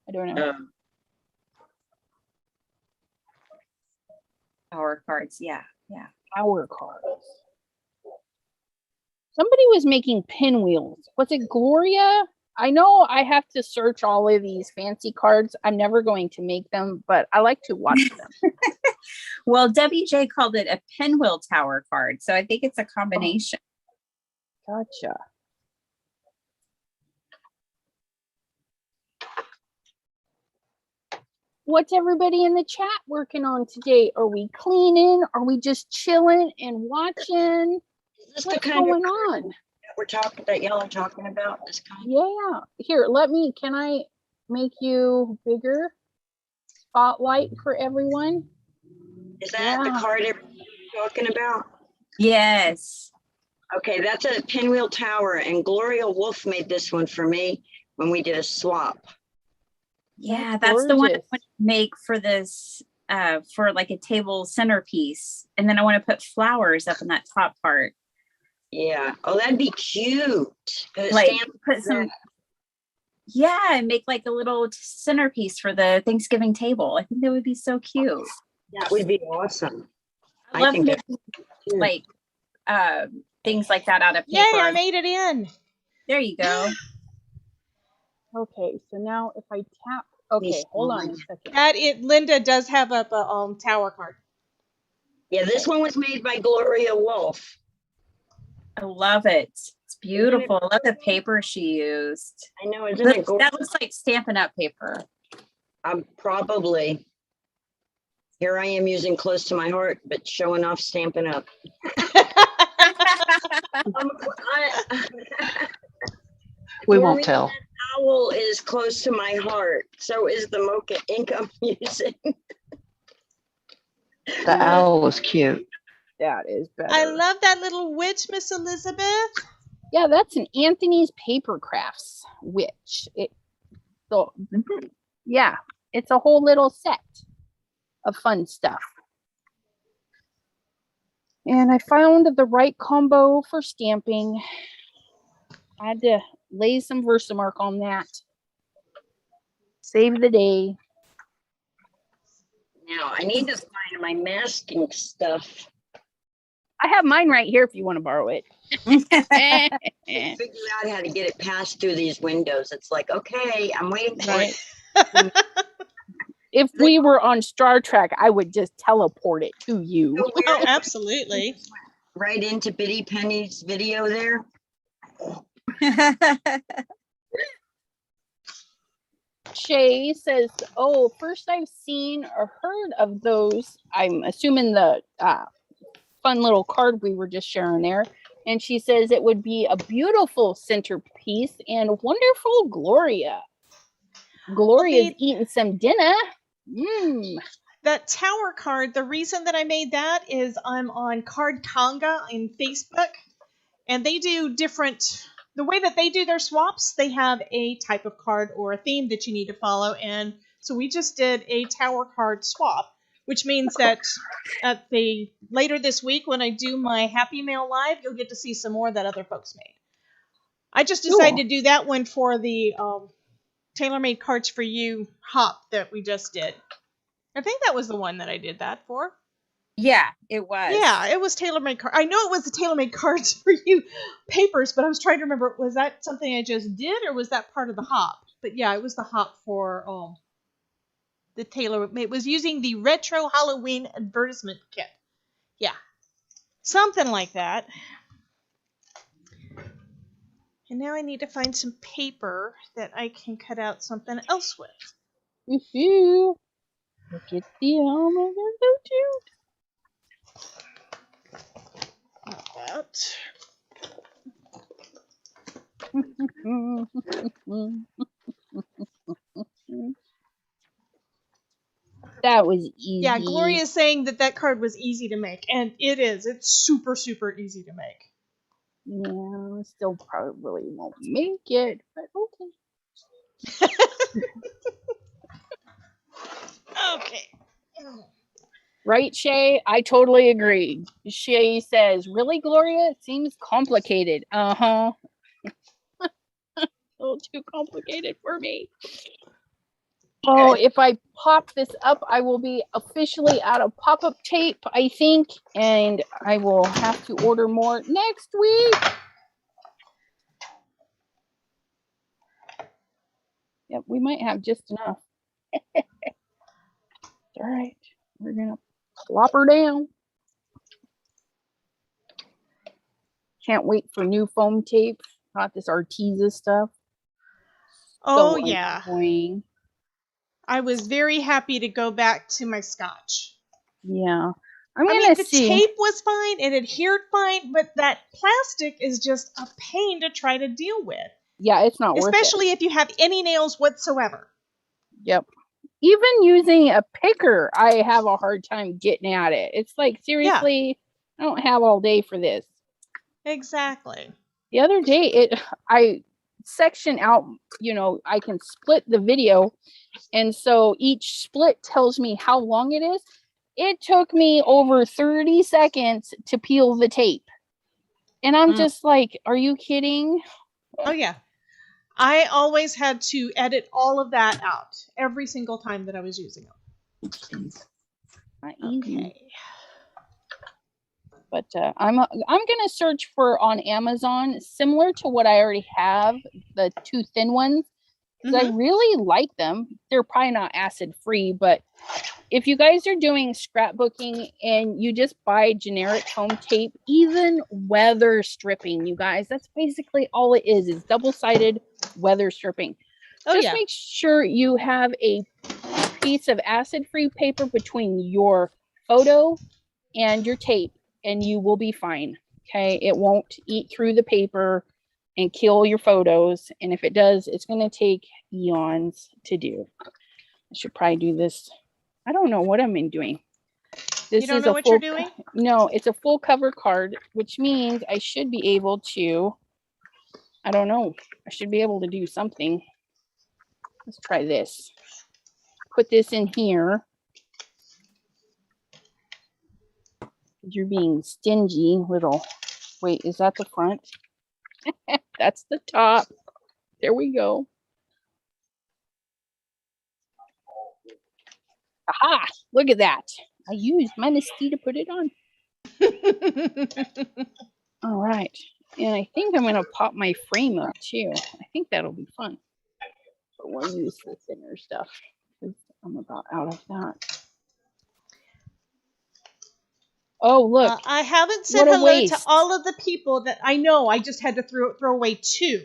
I don't know. Power cards, yeah. Power cards. Somebody was making pinwheels. Was it Gloria? I know I have to search all of these fancy cards. I'm never going to make them, but I like to watch them. Well, Debbie J called it a pinwheel tower card, so I think it's a combination. Gotcha. What's everybody in the chat working on today? Are we cleaning? Are we just chilling and watching? Is this the What's kind of going on? that y'all are talking about? This kind? Yeah. Here, can I make you bigger? Spotlight for everyone. Is that the card you're talking about? Yes. Okay, that's a pinwheel tower, and Gloria Wolf made this one for me when we did a swap. Yeah, that's the one I want to make for this, for like a table centerpiece. And then I want to put flowers up in that top part. Yeah. Oh, that'd be cute. Like put some, yeah, and make like a little centerpiece for the Thanksgiving table. I think that would be so cute. That would be awesome. I love making like things like that out of paper. Yay, I made it in. There you go. Okay, so now if I tap, okay, hold on a second. Linda does have up a tower card. Yeah, this one was made by Gloria Wolf. I love it. It's beautiful. I love the paper she used. I know, isn't it gorgeous? That looks like Stampin' Up! Paper. Probably. Here I am using Close to My Heart, but showing off Stampin' Up! We won't tell. Owl is close to my heart. So is the mocha ink I'm using. The owl is cute. That is better. I love that little witch, Miss Elizabeth. Yeah, that's an Anthony's Paper Crafts witch. Yeah, it's a whole little set of fun stuff. And I found the right combo for stamping. I had to lay some Versamark on that. Save the day. Now I need to find my masking stuff. I have mine right here if you want to borrow it. Figure out how to get it passed through these windows. It's like, okay, I'm waiting for it. If we were on Star Trek, I would just teleport it to you. Oh, absolutely. Right into Biddy Penny's video there. Shay says, oh, first I've seen or heard of those. I'm assuming the fun little card we were just sharing there. And she says it would be a beautiful centerpiece and wonderful Gloria. Gloria's eating some dinner. That tower card, the reason that I made that is I'm on Card Conga in Facebook, and they do the way that they do their swaps, they have a type of card or a theme that you need to follow, and so we just did a tower card swap, which means that later this week when I do my Happy Mail Live, you'll get to see some more that other folks made. I just decided to do that one for the Tailor-Made Cards for You hop that we just did. I think that was the one that I did that for. Yeah, it was. Yeah, it was Tailor-Made Cards. I know it was the Tailor-Made Cards for You papers, but I was trying to remember, was that something I just did, or was that part of the hop? But yeah, it was the hop for the Tailor. It was using the Retro Halloween Advertisement Kit. Yeah, something like that. And now I need to find some paper that I can cut out something else with. Look at the oh that was easy. Yeah, Gloria is saying that card was easy to make, and it is. It's super, super easy to make. Yeah, still probably won't make it, but okay. Okay. Right, Shay? I totally agree. Shay says, really, Gloria? It seems complicated. Uh-huh. A little too complicated for me. Oh, if I pop this up, I will be officially out of pop-up tape, I think, and I will have to order more next week. Yep, we might have just enough. All right, we're gonna plop her down. Can't wait for new foam tape. Not this Arteza stuff. Oh, So yeah. annoying. I was very happy to go back to my Scotch. Yeah. The tape was fine. It adhered fine, but that plastic is just a pain to try to deal with. Yeah, it's not worth it. Especially if you have any nails whatsoever. Yep. Even using a picker, I have a hard time getting at it. It's like, seriously, I don't have all day for this. Exactly. The other day, I section out, I can split the video. And so each split tells me how long it is. It took me over 30 seconds to peel the tape. And I'm just like, are you kidding? Oh, yeah. I always had to edit all of that out every single time that I was using them. Not easy. Okay. But I'm gonna search for on Amazon similar to what I already have, the 2 thin ones. Because I really like them. They're probably not acid free, but if you guys are doing scrapbooking and you just buy generic foam tape, even weather stripping, you guys, that's basically all it is double-sided weather stripping. Just make sure you have a piece of acid-free paper between your photo and your tape, and you will be fine. Okay, it won't eat through the paper and kill your photos, and if it does, it's going to take eons to do. I should probably do this. I don't know what I'm doing. This you don't know what you're doing? No, it's a full cover card, which means I should be able to, I don't know, I should be able to do something. Let's try this. Put this in here. You're being stingy, little. Wait, is that the front? That's the top. There we go. Aha! Look at that. I used my Missy to put it on. All right. And I think I'm going to pop my frame up too. I think that'll be fun. But we'll use the thinner stuff because I'm about out of that. Oh, look. I haven't said hello to all of the people that I know. I just had to throw away 2.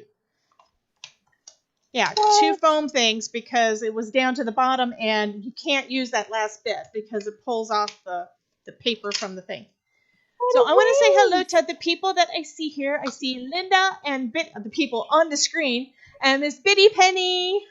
Yeah, 2 foam things because it was down to the bottom and you can't use that last bit because it pulls off the paper from the thing. So I want to say hello to the people that I see here. I see Linda and the people on the screen and Miss Bitty Penny.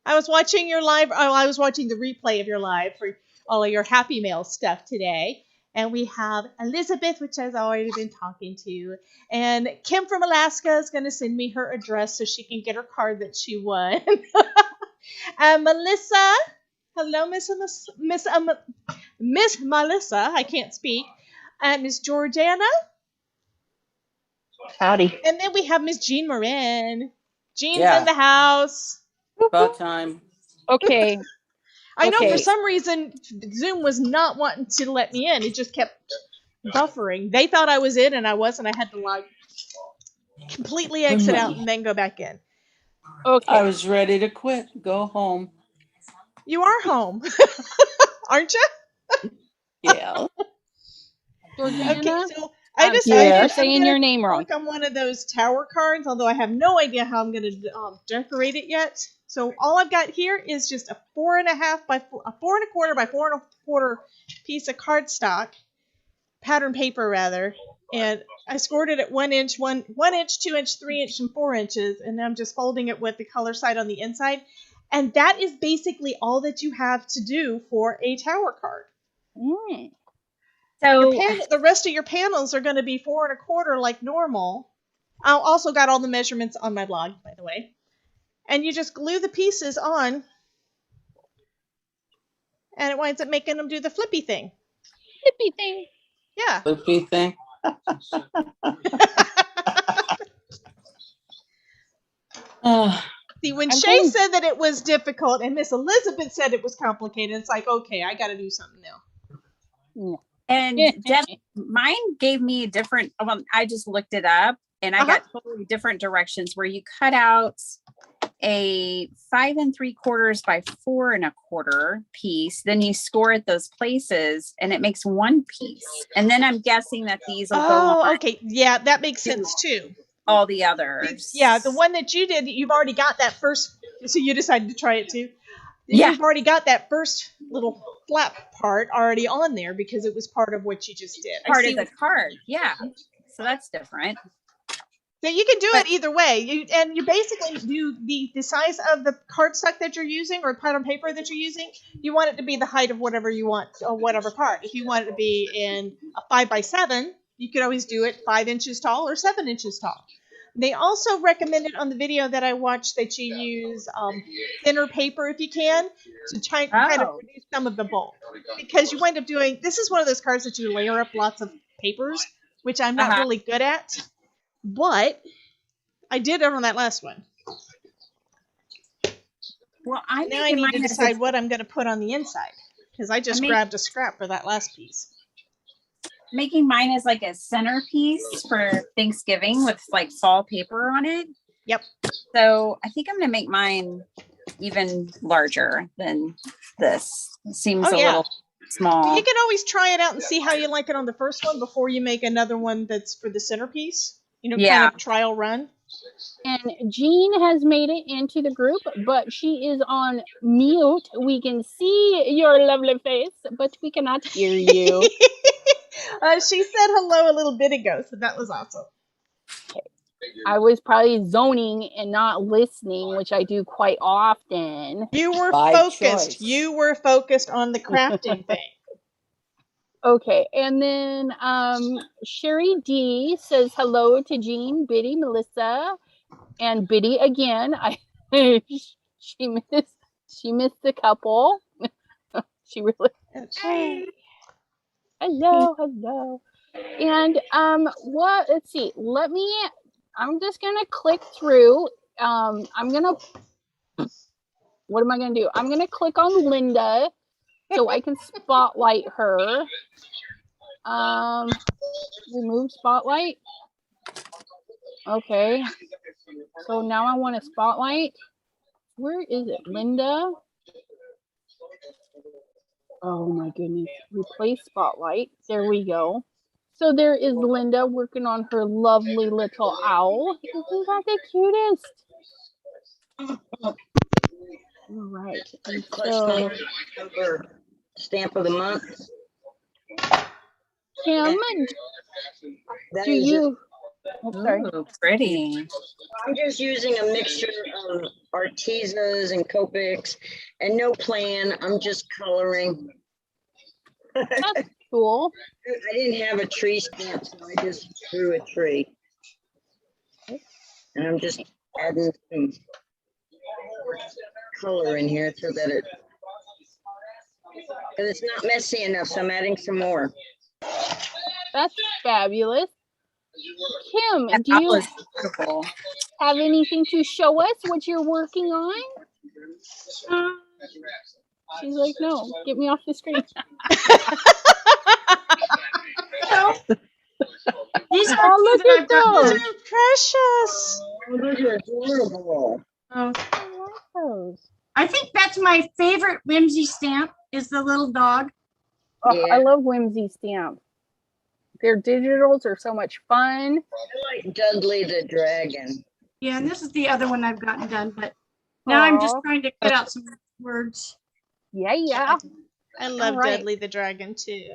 I was watching your live. Oh, I was watching the replay of your live for all of your Happy Mail stuff today. And we have Elizabeth, which I've already been talking to. And Kim from Alaska is going to send me her address so she can get her card that she won. And Melissa. Hello, Miss Melissa. I can't speak. And Miss Georgiana. Howdy. And then we have Miss Jean Morin. Jean's in the house. About time. Okay. I know for some reason Zoom was not wanting to let me in. It just kept buffering. They thought I was in and I wasn't. I had to completely exit out and then go back in. Okay. I was ready to quit. Go home. You are home. Aren't you? Yeah. Okay, so I decided you're saying your name wrong. I'm one of those tower cards, although I have no idea how I'm going to decorate it yet. So all I've got here is just a 4.25 by 4.25 by 4.25 piece of cardstock, pattern paper rather, and I scored it at 1 inch, 1 inch, 2 inch, 3 inch, and 4 inches, and I'm just folding it with the color side on the inside, and that is basically all that you have to do for a tower card. So the rest of your panels are going to be 4.25 like normal. I also got all the measurements on my blog, by the way. And you just glue the pieces on, and it winds up making them do the flippy thing. Flippy thing. Yeah. Flippy thing. See, when Shay said that it was difficult and Miss Elizabeth said it was complicated, it's like, okay, I got to do something now. And mine gave me a different, I just looked it up and I got totally different directions where you cut out a 5 3/4 by 4.25 piece. Then you score at those places and it makes one piece. And then I'm guessing that these will go on. Okay. Yeah, that makes sense too. All the others. Yeah, the one that you did, you've already got that first, so you decided to try it too. Yeah. You've already got that first little flap part already on there because it was part of what you just did. Part of the card. Yeah. So that's different. So you can do But- it either way. You basically do the size of the cardstock that you're using or pattern paper that you're using. You want it to be the height of whatever you want, or whatever part. If you want it to be in a 5x7, you could always do it 5 inches tall or 7 inches tall. They also recommended on the video that I watched that you use thinner paper if you can to try kind of reduce some of the bulk. Because you wind up doing, this is one of those cards that you layer up lots of papers, which I'm not really good at, but I did it on that last one. Well, Now I need to decide what I'm going to put on the inside because I just grabbed a scrap for that last piece. Making mine as like a centerpiece for Thanksgiving with like fall paper on it. Yep. So I think I'm going to make mine even larger than this. It seems a little small. You can always try it out and see how you like it on the first one before you make another one that's for the centerpiece. You know, kind of trial run. And Jean has made it into the group, but she is on mute. We can see your lovely face, but we cannot hear you. She said hello a little bit ago, so that was awesome. Okay. I was probably zoning and not listening, which I do quite often. You were focused. You were focused on the crafting thing. Okay, and then Sherry D says hello to Jean, Biddy, Melissa, and Biddy again. She missed a couple. She really. Okay. Hello. And let's see. I'm just gonna click through. What am I gonna do? I'm gonna click on Linda so I can spotlight her. Remove spotlight. Okay. So now I want a spotlight. Where is it? Linda? Oh my goodness. Replace spotlight. There we go. So there is Linda working on her lovely little owl. Isn't that the cutest? All right. And so, stamp of the month. Kim, do you? Oh, sorry. Ooh, pretty. I'm just using a mixture of Artesas and Copics and no plan. I'm just coloring. That's cool. I didn't have a tree stamp, so I just drew a tree. And I'm just adding some color in here so that because it's not messy enough, so I'm adding some more. That's fabulous. Kim, do you have anything to show us what you're working on? She's like, no, get me off the screen. These are look at those. They're precious. Those are adorable. I like those. I think that's my favorite whimsy stamp is the little dog. Oh, Yeah. I love whimsy stamps. Their digitals are so much fun. I like Dudley the Dragon. Yeah, and this is the other one I've gotten done, but now I'm just trying to cut out some words. Yeah. I love All right. Dudley the Dragon too.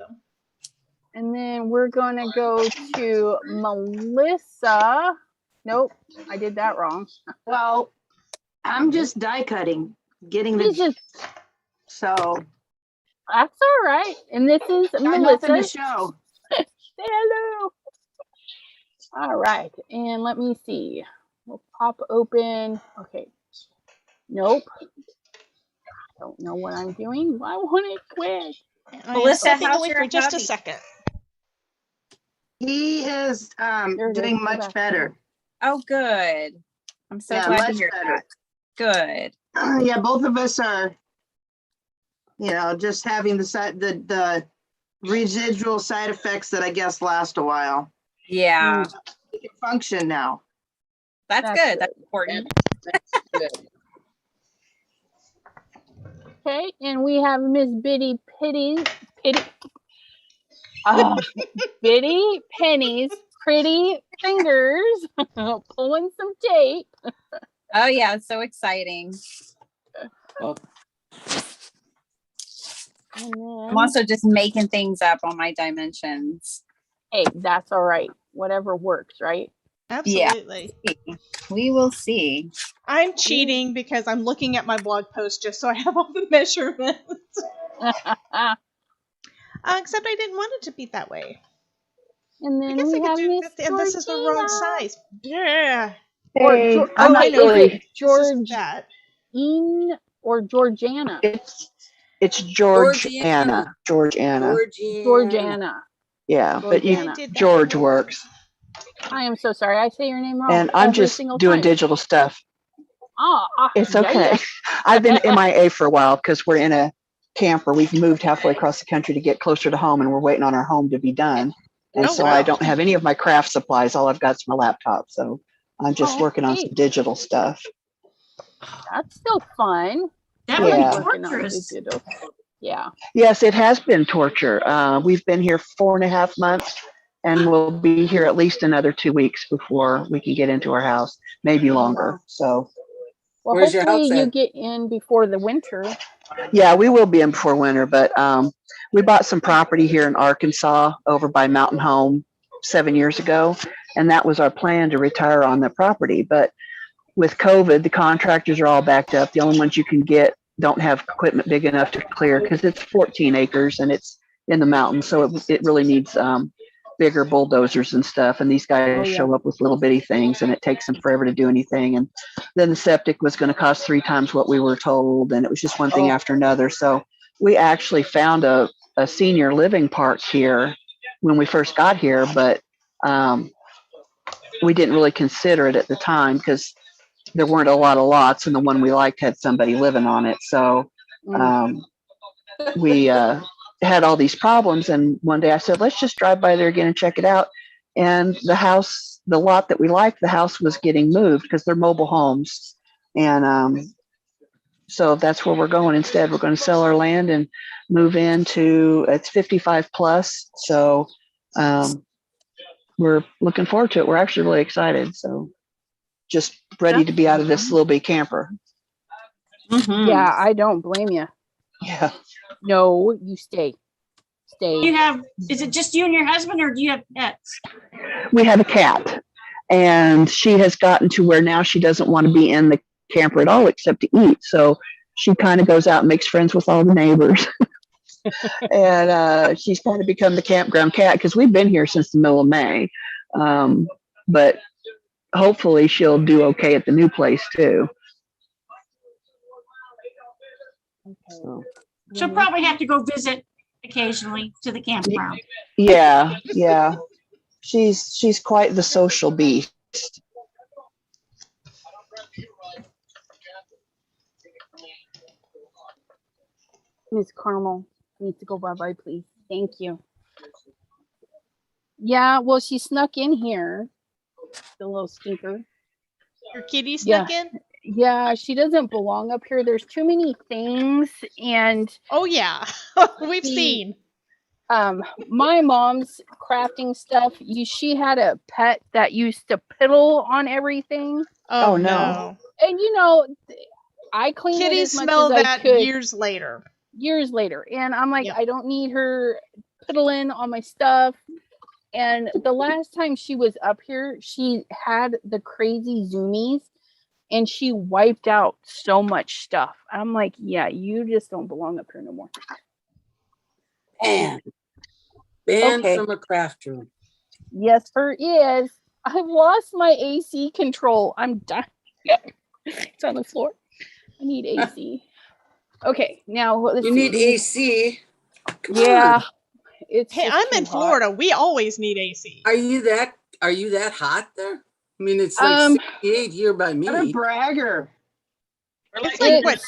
And then we're going to go to Melissa. Nope, I did that wrong. Well, I'm just die cutting, getting This the, is, so that's all right. And this is got nothing to Melissa. show. Say hello. All right, and let me see. We'll pop open. Okay. Nope. I don't know what I'm doing. I want it quick. Melissa, Take a how's look your for just a hubby? second. He is There it doing is. much better. Oh, good. I'm so Yeah, glad to much hear better. that. Good. Yeah, both of us are, just having the residual side effects that I guess last a while. Yeah, He can function now. that's That's good. That's important. That's good. Okay, and we have Miss Biddy Penny's pretty fingers pulling some tape. Oh yeah, it's so exciting. Well, And I'm then, also just making things up on my dimensions. hey, that's all right. Whatever works, right? Absolutely. We will see. I'm cheating because I'm looking at my blog post just so I have all the measurements. Except I didn't want it to be that way. And I then guess we I could have do Miss this, and this is the wrong Georgina. size. Yeah. Or Hey, Geor- I'm okay, not really. This is George that. or Georgiana? It's George Anna. George Anna. Georgiana. Yeah, but I Georgiana. did that George wrong. works. I am so sorry. I say your name wrong And I'm every just single doing time. digital stuff. It's Yeah, okay. yeah. I've been MIA for a while because we're in a camper. We've moved halfway across the country to get closer to home, and we're waiting on our home to be done. And Oh, so wow. I don't have any of my craft supplies. All I've got is my laptop. So I'm just working on Okay. some digital stuff. That's still fun. That I would Yeah. be like working on torturous. digital. Yeah. Yes, it has been torture. We've been here 4.5 months, and we'll be here at least another 2 weeks before we can get into our house, maybe longer. So, Well, Where's your hopefully house you at? get in before the winter. yeah, we will be in before winter, but we bought some property here in Arkansas over by Mountain Home 7 years ago, and that was our plan to retire on the property. But with COVID, the contractors are all backed up. The only ones you can get don't have equipment big enough to clear because it's 14 acres and it's in the mountains, so it really needs bigger bulldozers and stuff. And these guys show up with little bitty things, and it takes them forever to do anything. And then the septic was going to cost 3 times what we were told, and it was just one thing after another. So we actually found a senior living park here when we first got here, but we didn't really consider it at the time because there weren't a lot of lots, and the one we liked had somebody living on it. So we had all these problems, and one day I said, let's just drive by there again and check it out. And the lot that we liked, the house was getting moved because they're mobile homes. And so that's where we're going instead. We're going to sell our land and move into, it's 55 plus. So we're looking forward to it. We're actually really excited. So just ready to be out of this little bitty camper. Mm-hmm. Yeah, I don't blame you. Yeah. No, you stay. Is it just you and your husband, or do you have pets? We have a cat, and she has gotten to where now she doesn't want to be in the camper at all except to eat. So she kind of goes out and makes friends with all the neighbors. And she's kind of become the campground cat because we've been here since the middle of May. But hopefully she'll do okay at the new place too. So. She'll probably have to go visit occasionally to the campground. Yeah. She's quite the social beast. Miss Carmel needs to go bye-bye, please. Thank you. Yeah, well, she snuck in here. The little stinker. Your kitty snuck in? Yeah, she doesn't belong up here. There's too many things, and oh yeah, we've seen. My mom's crafting stuff. She had a pet that used to piddle on everything. Oh no! And I cleaned it as much smell as that I could. Years later, and I'm like, I don't need her piddling on my stuff. And the last time she was up here, she had the crazy zoomies. And she wiped out so much stuff. I'm like, yeah, you just don't belong up here no more. Banned from a craft room. Yes, her is. I've lost my AC control. I'm dying. It's on the floor. I need AC. Okay, now let's You see. need AC. Come yeah. on. Hey, I'm in Florida. We always need AC. Are you that hot there? I mean, it's like 68 here by me. What a bragger. It's like what?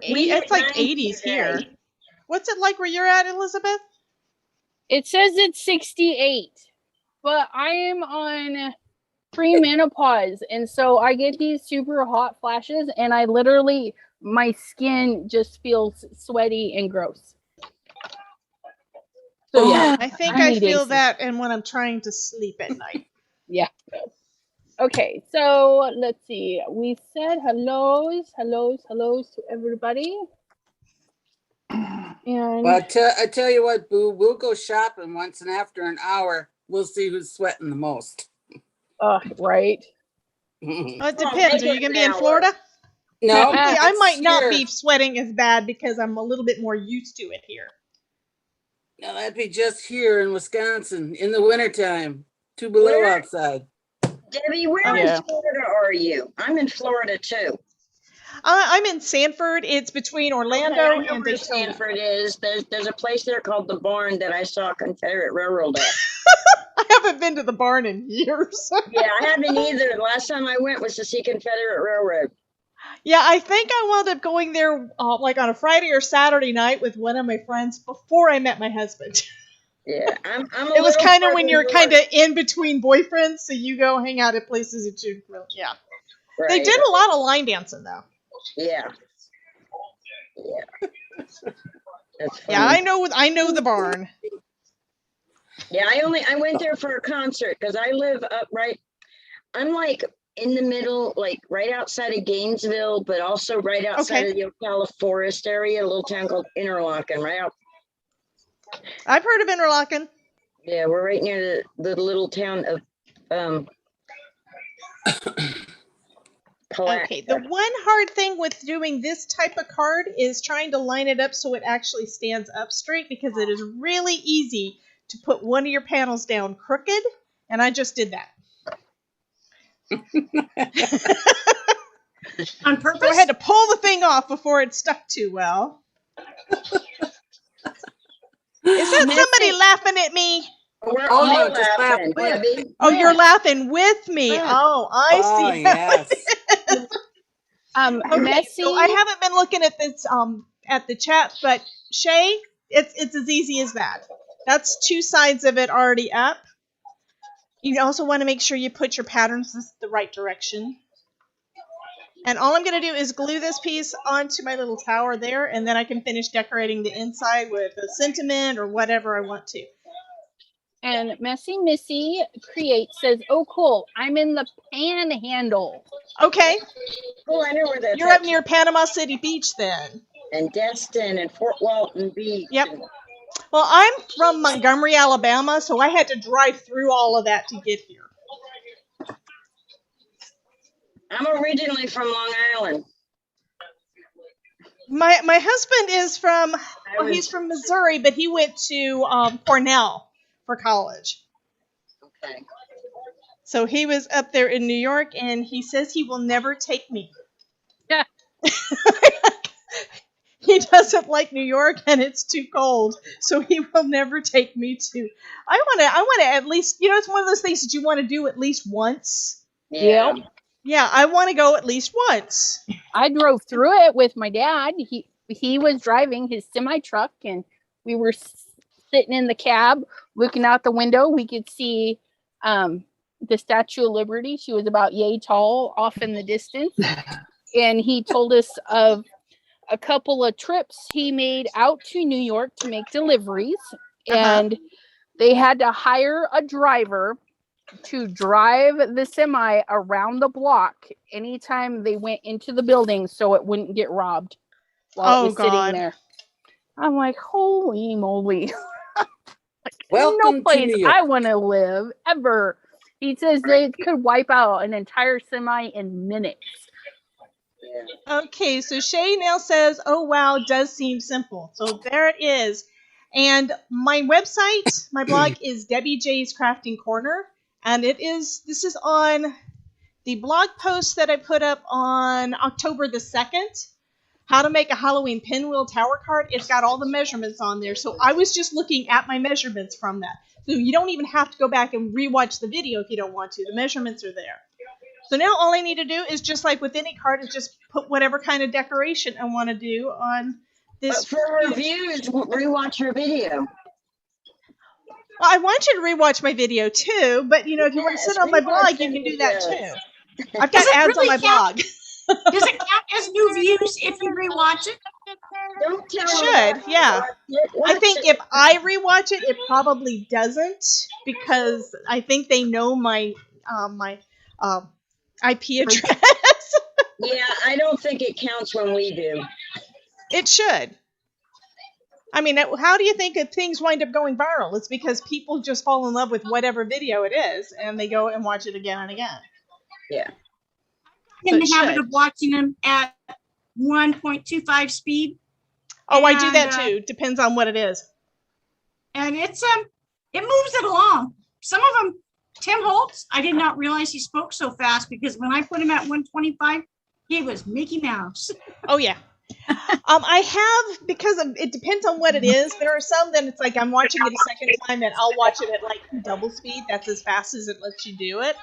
It's like 80s here. What's it like where you're at, Elizabeth? It says it's 68, but I am on premenopause, and so I get these super hot flashes, and I literally, my skin just feels sweaty and gross. So yeah, I think I feel that, and when I'm trying to sleep at night. Yeah. Okay, so let's see. We said hellos to everybody. And But I tell you what, Boo, we'll go shopping once, and after an hour, we'll see who's sweating the most. right. Well, it depends. Are you going to be in Florida? No, Yeah, I might not here. be sweating as bad because I'm a little bit more used to it here. No, that'd be just here in Wisconsin in the wintertime. 2 below Where? outside. Debbie, where Yeah. in Florida are you? I'm in Florida too. I'm in Sanford. It's between Orlando Okay, I know and where Daytona. Stanford is. There's a place there called the Barn that I saw Confederate Railroad at. I haven't been to the barn in years. Yeah, I haven't either. The last time I went was to see Confederate Railroad. Yeah, I think I wound up going there like on a Friday or Saturday night with one of my friends before I met my husband. Yeah, I'm It was kind of further when you're north. kind of in between boyfriends, so you go hang out at places that you really, yeah. Right. They did a lot of line dancing though. Yeah. Yeah. That's funny. Yeah, I know the barn. Yeah, I went there for a concert because I live up right. I'm like in the middle, like right outside of Gainesville, but also right outside of the Ocala Forest area, a little town called Interlaken, right out. I've heard of Interlaken. Yeah, we're right near the little town of Palatka. Okay, the one hard thing with doing this type of card is trying to line it up so it actually stands up straight, because it is really easy to put one of your panels down crooked, and I just did that. On purpose? So I had to pull the thing off before it stuck too well. Is that somebody laughing at me? We're Oh, all no, just laughing, laugh. Debbie. Oh, you're laughing with me. Yeah. Oh, I Oh, see. yes. Okay, Messy. so I haven't been looking at this at the chat, but Shay, it's as easy as that. That's 2 sides of it already up. You also want to make sure you put your patterns the right direction. And all I'm going to do is glue this piece onto my little tower there, and then I can finish decorating the inside with a sentiment or whatever I want to. And Messy Missy Create says, "Oh, cool! I'm in the Panhandle." Okay, Oh, I know where that's you're at. up near Panama City Beach then. And Destin and Fort Walton Beach. Yep. and- Well, I'm from Montgomery, Alabama, so I had to drive through all of that to get here. I'm originally from Long Island. My husband is from, he's from Missouri, but he went to Cornell for college. Okay. So he was up there in New York, and he says he will never take me. Yeah. He doesn't like New York, and it's too cold, so he will never take me to. I want to at least, it's one of those things that you want to do at least once. Yeah. Yeah, I want to go at least once. I drove through it with my dad. He was driving his semi truck, and we were sitting in the cab, looking out the window. We could see the Statue of Liberty. She was about yay tall off in the distance, and he told us of a couple of trips he made out to New York to make deliveries, and they had to hire a driver to drive the semi around the block anytime they went into the building so it wouldn't get robbed while it was sitting there. I'm like, holy moly. Welcome no place to New York. I want to live ever. He says they could wipe out an entire semi in minutes. Okay, so Shay now says, "Oh wow, does seem simple." So there it is. And my website, my blog is Debbie J's Crafting Corner, and this is on the blog post that I put up on October the 2nd. How to make a Halloween pinwheel tower card. It's got all the measurements on there. So I was just looking at my measurements from that. So you don't even have to go back and rewatch the video if you don't want to. The measurements are there. So now all I need to do is, just like with any card, is just put whatever kind of decoration I want to do on this. But for reviews, rewatch your video. Well, I want you to rewatch my video too, but if you want to sit on my blog, you can do that too. I've got ads on my blog. Does it count as new views if you rewatch it? Don't tell It should, them yeah. watch I think it. if I rewatch it, it probably doesn't, because I think they know my IP address. Yeah, I don't think it counts when we do. It should. I mean, how do you think that things wind up going viral? It's because people just fall in love with whatever video it is, and they go and watch it again and again. Yeah. In the So it habit should. of watching them at 1.25 speed. Oh, I do that And, too. Depends on what it is. And it moves it along. Some of them, Tim Holtz, I did not realize he spoke so fast, because when I put him at 125, he was Mickey Mouse. Oh yeah. I have, because it depends on what it is. There are some that it's like I'm watching it a second time and I'll watch it at like double speed. That's as fast as it lets you do it.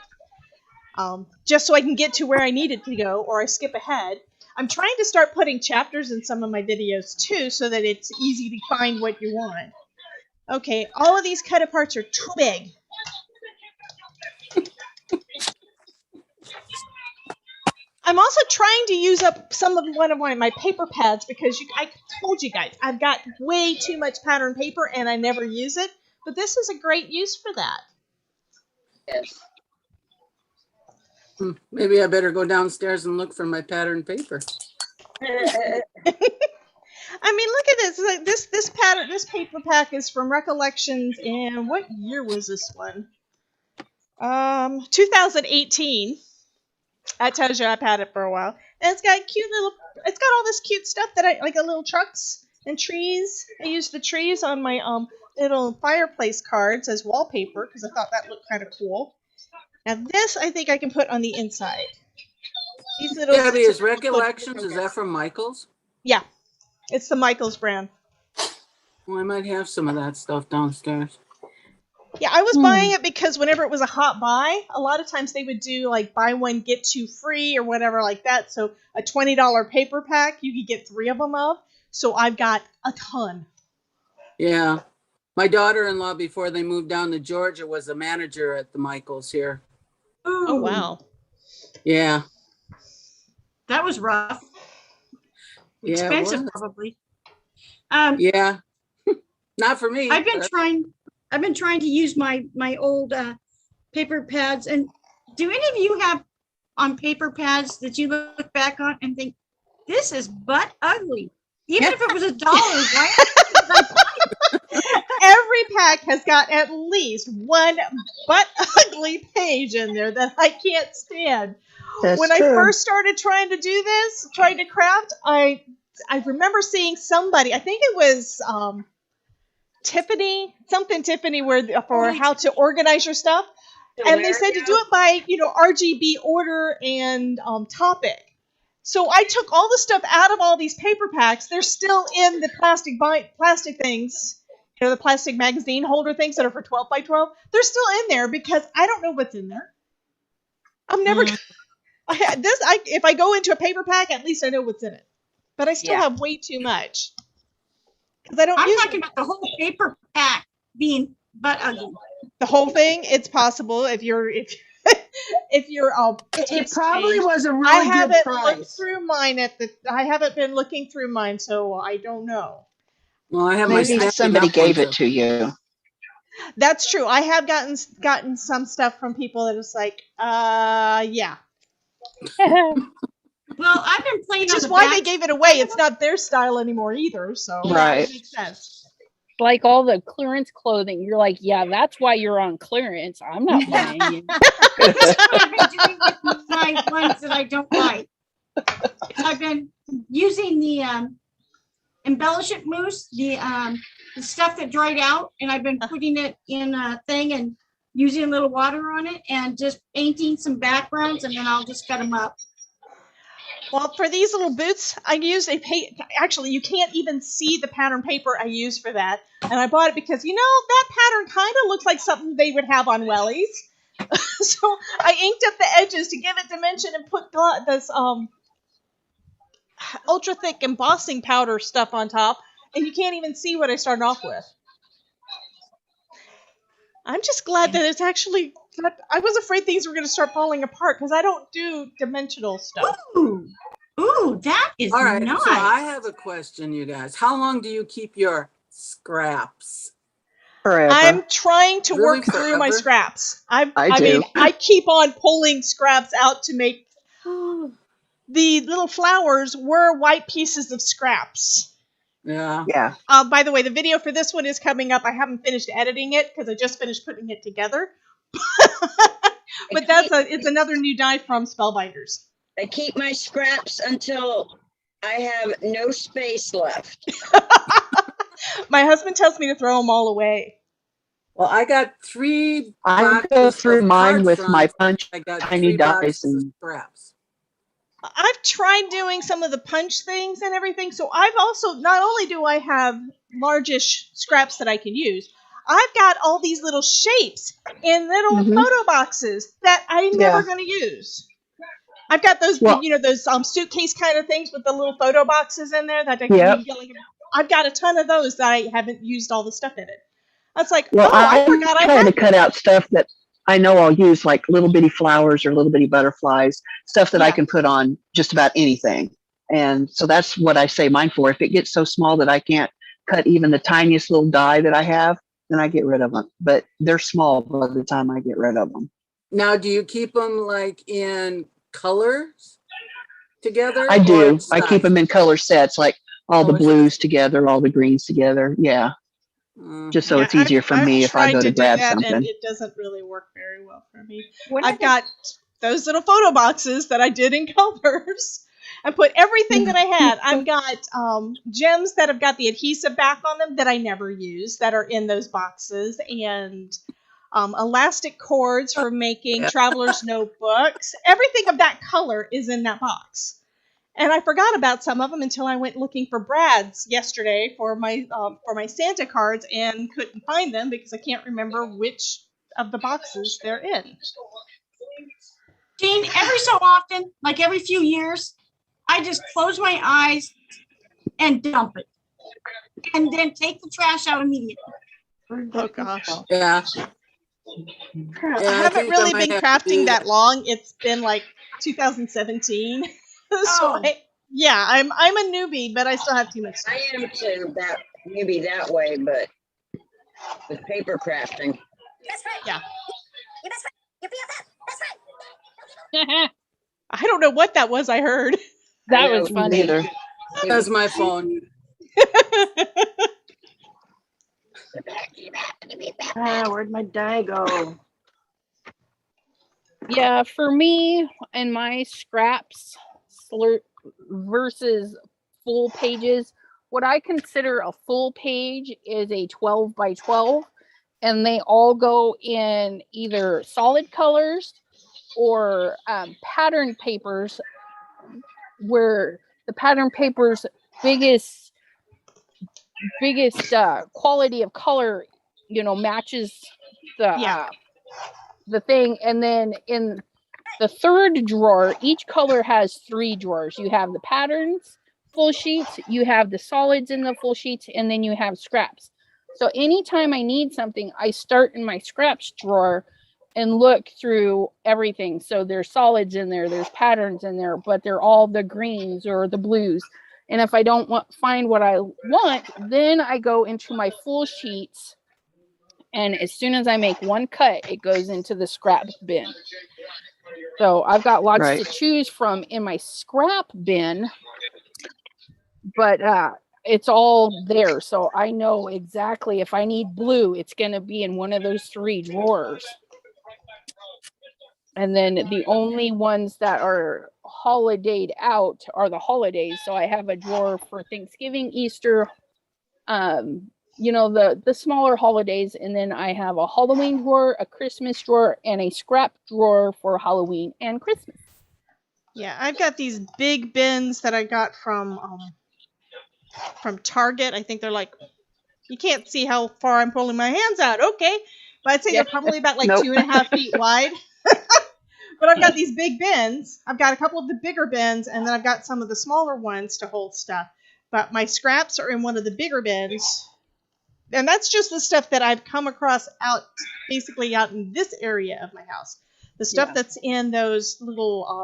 Just so I can get to where I need it to go, or I skip ahead. I'm trying to start putting chapters in some of my videos too, so that it's easy to find what you want. Okay, all of these cut aparts are too big. I'm also trying to use up one of my paper pads, because I told you guys I've got way too much pattern paper and I never use it. But this is a great use for that. Yes. Maybe I better go downstairs and look for my pattern paper. I mean, look at this. Like this paper pack is from Recollections. And what year was this one? 2018. That tells you I've had it for a while. And it's got all this cute stuff that I like, little trucks and trees. I used the trees on my little fireplace cards as wallpaper, because I thought that looked kind of cool. Now this I think I can put on the inside. These little Gabby, is Recollections, is that from Michael's? Yeah, it's the Michael's brand. Well, I might have some of that stuff downstairs. Yeah, I was buying it because whenever it was a hot buy, a lot of times they would do like buy one, get two free or whatever like that. So a $20 paper pack, you could get 3 of them of. So I've got a ton. Yeah. My daughter-in-law, before they moved down to Georgia, was a manager at the Michaels here. Oh, wow. Yeah. That was rough. Yeah, Expensive, probably. Yeah. Not for me. I've been trying to use my old paper pads. And do any of you have on paper pads that you look back on and think, this is butt ugly? Even if it was $1, right? Every pack has got at least one butt ugly page in there that I can't stand. That's when true. I first started trying to craft, I remember seeing somebody, I think it was Tiffany, for how to organize your stuff. And they said to do it by, RGB order and topic. So I took all the stuff out of all these paper packs. They're still in the plastic things, the plastic magazine holder things that are for 12 by 12. They're still in there because I don't know what's in there. I'm never if I go into a paper pack, at least I know what's in it. But I still have way too much. Because I'm talking about the whole paper pack being butt ugly. The whole thing, it's possible if you're It probably was a really I good haven't price. looked through mine I haven't been looking through mine, so I don't know. Well, I have Maybe my somebody gave it to you. That's true. I have gotten some stuff from people that is like, yeah. Well, I've been playing Which is why they gave it away. It's not their style anymore either, so Right. It makes sense. Like all the clearance clothing. You're like, yeah, that's why you're on clearance. I'm not buying you. That's what I've been doing with my ones that I don't like. I've been using the embellishment mousse, the stuff that dried out, and I've been putting it in a thing and using a little water on it and just painting some backgrounds, and then I'll just cut them up. Well, for these little boots, I used actually, you can't even see the pattern paper I used for that. And I bought it because, that pattern kind of looks like something they would have on wellies. So I inked up the edges to give it dimension and put this ultra thick embossing powder stuff on top. And you can't even see what I started off with. I'm just glad that it's actually... I was afraid things were going to start falling apart because I don't do dimensional stuff. Ooh, that is all right, nice. So I have a question, you guys. How long do you keep your scraps? Forever. I'm trying to Really, work through my forever? scraps. I do. mean, I keep on pulling scraps out to make... The little flowers were white pieces of scraps. Yeah. Yeah. By the way, the video for this one is coming up. I haven't finished editing it because I just finished putting it together. But it's another new die from Spellbinders. I keep my scraps until I have no space left. My husband tells me to throw them all away. Well, I got 3 I boxes go through of mine card with my fronts. punch I got tiny 3 dice boxes of and scraps. I've tried doing some of the punch things and everything, so I've also, not only do I have largish scraps that I can use, I've got all these little shapes in little photo boxes that I'm never going to use. I've got those, those suitcase kind of things with the little photo boxes in there that I can I've got a ton of those that I haven't used all the stuff in it. I was like, I forgot I try had to cut out stuff that I know I'll use, like little bitty flowers or little bitty butterflies, stuff that I can put on just about anything. And so that's what I say mine for. If it gets so small that I can't cut even the tiniest little die that I have, then I get rid of them. But they're small by the time I get rid of them. Now, do you keep them like in colors together? I do. I keep them in color sets, like all the blues together, all the greens together. Yeah. Just so it's easier for me if I go to grab something. And it doesn't really work very well for me. I've got those little photo boxes that I did in colors. I put everything that I had. I've got gems that have got the adhesive back on them that I never use that are in those boxes, and elastic cords for making traveler's notebooks. Everything of that color is in that box. And I forgot about some of them until I went looking for Brad's yesterday for my Santa cards and couldn't find them because I can't remember which of the boxes they're in. Jean, every so often, like every few years, I just close my eyes and dump it. And then take the trash out immediately. Oh, gosh. Yeah. I haven't really been crafting that long. It's been like 2017. So I'm a newbie, but I still have too much stuff. I am too, maybe that way, but with paper crafting. Yeah. I don't know what that was I heard. That was funny. That's my phone. Where'd my die go? Yeah, for me and my scraps versus full pages, what I consider a full page is a 12 by 12, and they all go in either solid colors or pattern papers, where the pattern paper's biggest quality of color, matches the thing. And then in the third drawer, each color has 3 drawers. You have the patterns full sheets, you have the solids in the full sheets, and then you have scraps. So anytime I need something, I start in my scraps drawer and look through everything. So there's solids in there, there's patterns in there, but they're all the greens or the blues. And if I don't find what I want, then I go into my full sheets. And as soon as I make one cut, it goes into the scrap bin. So I've got lots to choose from in my scrap bin, but it's all there. So I know exactly if I need blue, it's going to be in one of those 3 drawers. And then the only ones that are holidayed out are the holidays. So I have a drawer for Thanksgiving, Easter, the smaller holidays. And then I have a Halloween drawer, a Christmas drawer, and a scrap drawer for Halloween and Christmas. Yeah, I've got these big bins that I got from Target. I think they're like, you can't see how far I'm pulling my hands out. Okay. But I'd say they're probably about 2.5 feet wide. But I've got these big bins. I've got a couple of the bigger bins, and then I've got some of the smaller ones to hold stuff. But my scraps are in one of the bigger bins. And that's just the stuff that I've come across basically out in this area of my house. The stuff that's in those little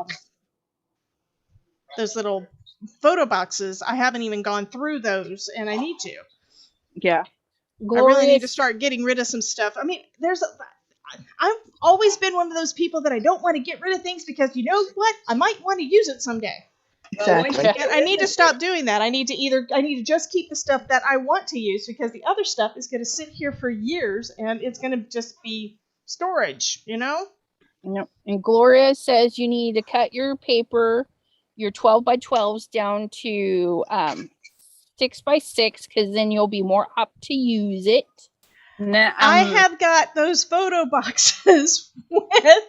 photo boxes, I haven't even gone through those, and I need to. Yeah. I really need to start getting rid of some stuff. I mean, I've always been one of those people that I don't want to get rid of things because you know what? I might want to use it someday. Exactly. And I need to stop doing that. I need to just keep the stuff that I want to use, because the other stuff is going to sit here for years and it's going to just be storage, Yep. And Gloria says you need to cut your paper, your 12 by 12s down to 6 by 6, because then you'll be more apt to use it. No, I have got those photo boxes with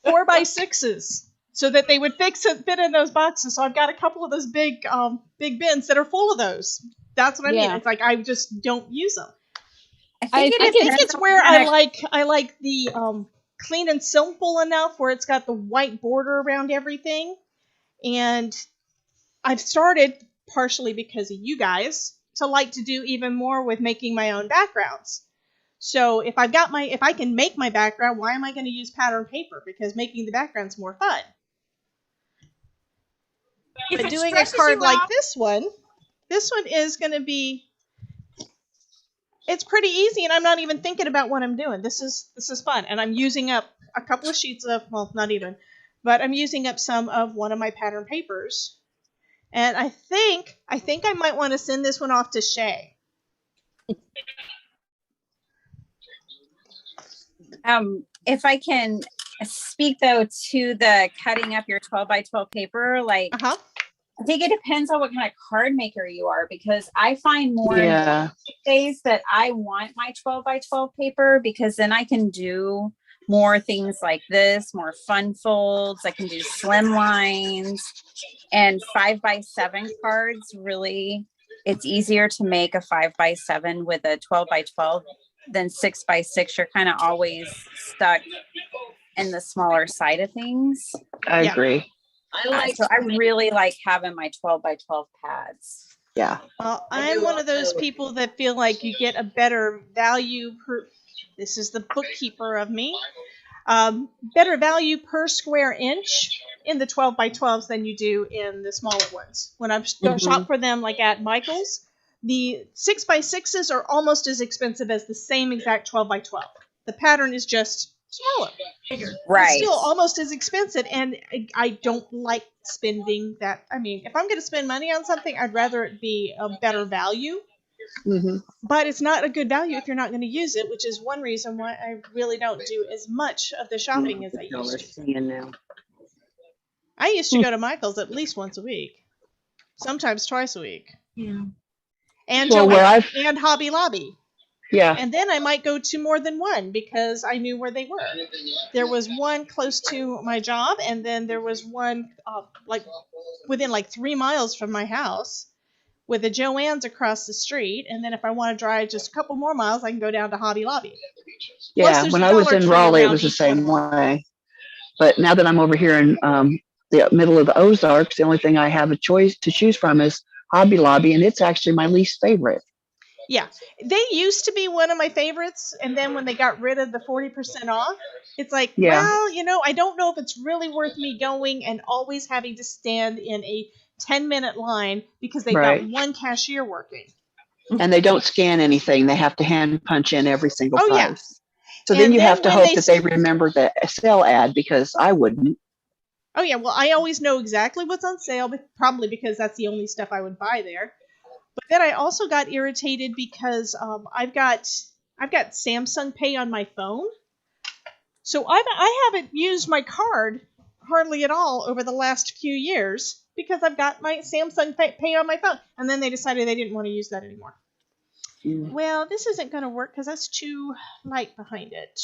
4 by 6s so that they would fit in those boxes. So I've got a couple of those big bins that are full of those. That's what I mean. It's like I just don't use them. I I think it's where I like the clean and simple enough where it's got the white border around everything. And I've started, partially because of you guys, to like to do even more with making my own backgrounds. So if I can make my background, why am I going to use pattern paper? Because making the background's more fun. But doing a card like this one is going to be, it's pretty easy, and I'm not even thinking about what I'm doing. This is fun, and I'm using up a couple of sheets of, well, not even, but I'm using up some of one of my pattern papers. And I think I might want to send this one off to Shay. If I can speak though to the cutting up your 12 by 12 paper, like I think it depends on what kind of card maker you are, because I find more days that I want my 12 by 12 paper, because then I can do more things like this, more fun folds. I can do slim lines, and 5 by 7 cards. Really, it's easier to make a 5 by 7 with a 12 by 12 than 6 by 6. You're kind of always stuck in the smaller side of things. I agree. So I really like having my 12 by 12 pads. Yeah. Well, I'm one of those people that feel like you get a better value per, this is the bookkeeper of me, better value per square inch in the 12 by 12s than you do in the smaller ones. When I've shop for them, like at Michael's, the 6 by 6s are almost as expensive as the same exact 12 by 12. The pattern is just smaller. Right. It's still almost as expensive, and I don't like spending that. I mean, if I'm going to spend money on something, I'd rather it be a better value. But it's not a good value if you're not going to use it, which is one reason why I really don't do as much of the shopping as I used to. I used to go to Michael's at least once a week, sometimes twice a week. Yeah. And and Hobby Lobby. Yeah. And then I might go to more than one because I knew where they were. There was one close to my job, and then there was one within 3 miles from my house with a Joann's across the street. And then if I want to drive just a couple more miles, I can go down to Hobby Lobby. Yeah, when I was in Raleigh, it was the same way. But now that I'm over here in the middle of the Ozarks, the only thing I have a choice to choose from is Hobby Lobby, and it's actually my least favorite. Yeah, they used to be one of my favorites, and then when they got rid of the 40% off, it's like, well, I don't know if it's really worth me going and always having to stand in a 10-minute line because they've got one cashier working. And they don't scan anything. They have to hand punch in every single price. Yeah. So then you have to hope that they remember the sale ad, because I wouldn't. Oh, yeah, well, I always know exactly what's on sale, but probably because that's the only stuff I would buy there. But then I also got irritated because I've got Samsung Pay on my phone, so I haven't used my card hardly at all over the last few years because I've got my Samsung Pay on my phone, and then they decided they didn't want to use that anymore. Well, this isn't going to work because that's too light behind it.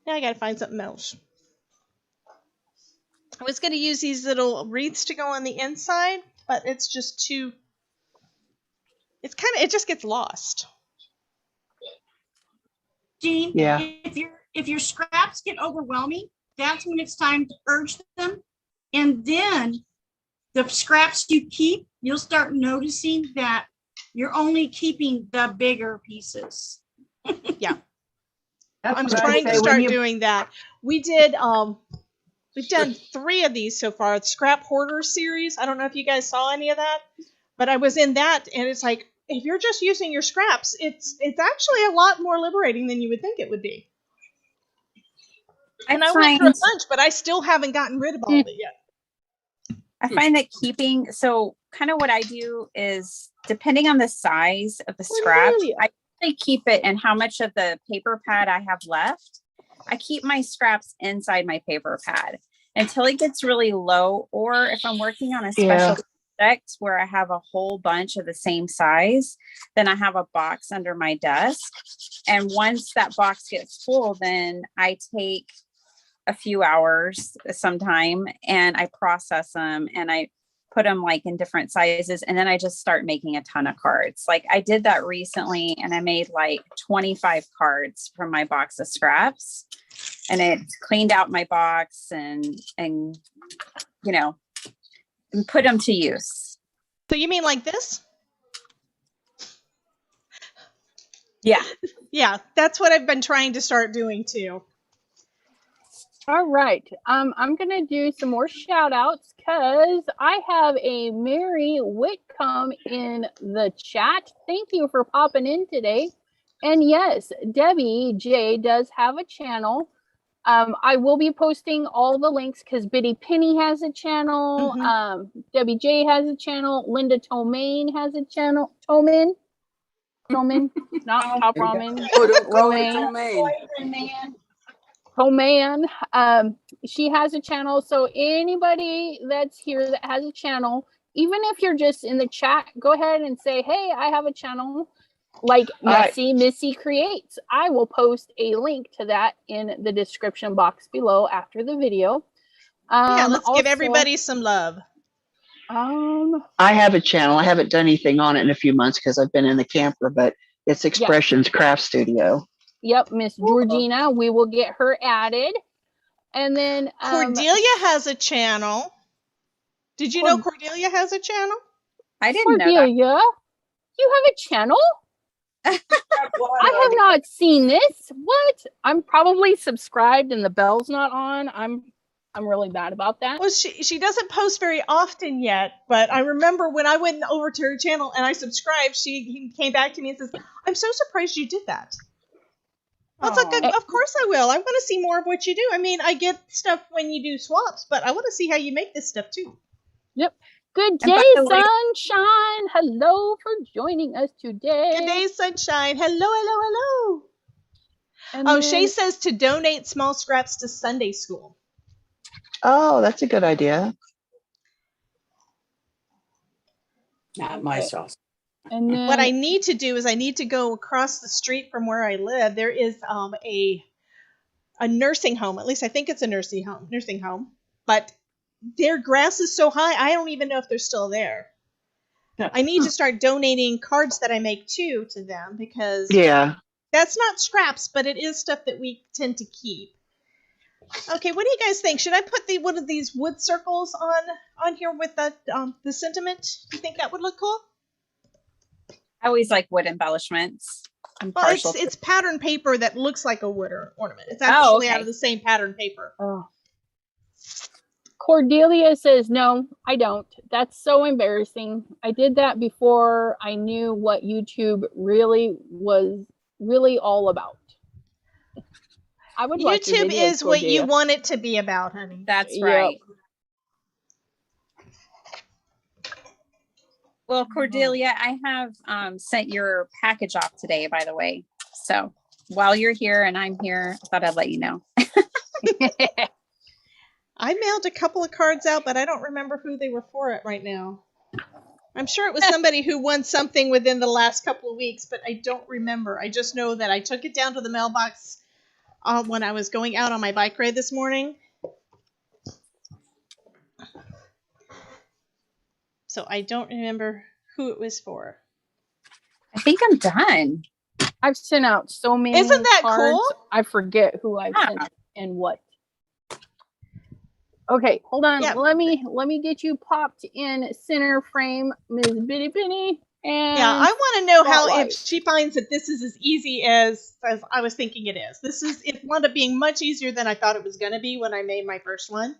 Now I got to find something else. I was going to use these little wreaths to go on the inside, but it's just too. It just gets lost. Jean, if your scraps get overwhelming, that's when it's time to purge them. And then the scraps you keep, you'll start noticing that you're only keeping the bigger pieces. Yeah. I'm trying to start doing that. We did we've done 3 of these so far. The Scrap Hoarder series. I don't know if you guys saw any of that, but I was in that, and it's like, if you're just using your scraps, it's actually a lot more liberating than you would think it would be. And I went through a bunch, but I still haven't gotten rid of all of it yet. I find that so kind of what I do is depending on the size of the scrap, Cordelia. I usually keep it and how much of the paper pad I have left. I keep my scraps inside my paper pad until it gets really low, or if I'm working on a special project where I have a whole bunch of the same size, then I have a box under my desk. And once that box gets full, then I take a few hours sometime and I process them and I put them like in different sizes. And then I just start making a ton of cards. Like I did that recently and I made like 25 cards from my box of scraps, and it cleaned out my box and you know, and put them to use. So you mean like this? Yeah. Yeah, that's what I've been trying to start doing too. All right. I'm going to do some more shout outs because I have a Mary Whitcomb in the chat. Thank you for popping in today. And yes, Debbie J does have a channel. I will be posting all the links because Biddy Penny has a channel. Debbie J has a channel. Linda Toman has a channel. Toman, not Top Ramen. Toman. She has a channel. So anybody that's here that has a channel, even if you're just in the chat, go ahead and say, hey, I have a channel. Like Missy Creates. I will post a link to that in the description box below after the video. Yeah, let's give everybody some love. I have a channel. I haven't done anything on it in a few months because I've been in the camper, but it's Expressions Craft Studio. Yep, Miss Georgina. We will get her added. And then Cordelia has a channel. Did you know Cordelia has a channel? I didn't know that. Cordelia, you have a channel? I have not seen this. What? I'm probably subscribed and the bell's not on. I'm really bad about that. Well, she doesn't post very often yet, but I remember when I went over to her channel and I subscribed, he came back to me and says, I'm so surprised you did that. I was like, of course I will. I want to see more of what you do. I mean, I get stuff when you do swaps, but I want to see how you make this stuff too. Yep. Good day, Sunshine. Hello for joining us today. Good day, Sunshine. Hello. And Shay says to donate small scraps to Sunday school. Oh, that's a good idea. Not my sauce. And then, what I need to do is I need to go across the street from where I live. There is a nursing home. At least I think it's a nursing home. But their grass is so high, I don't even know if they're still there. I need to start donating cards that I make too to them because that's not scraps, but it is stuff that we tend to keep. Okay, what do you guys think? Should I put one of these wood circles on here with the sentiment? Do you think that would look cool? I always like wood embellishments. It's pattern paper that looks like a wood ornament. It's actually out of the same pattern paper. Oh. Cordelia says, no, I don't. That's so embarrassing. I did that before I knew what YouTube really was all about. I would watch YouTube is what you want it to be about, honey. That's right. Yep. Well, Cordelia, I have sent your package off today, by the way. So while you're here and I'm here, I thought I'd let you know. I mailed a couple of cards out, but I don't remember who they were for it right now. I'm sure it was somebody who won something within the last couple of weeks, but I don't remember. I just know that I took it down to the mailbox when I was going out on my bike ride this morning. So I don't remember who it was for. I think I'm done. I've sent out so many Isn't that cards, cool? I forget who I've sent and what. Okay, hold on. Yep. Let me get you popped in center frame, Ms. Bitty Penny. And yeah, I want to know how if she finds that this is as easy as I was thinking it is. It wound up being much easier than I thought it was going to be when I made my first one.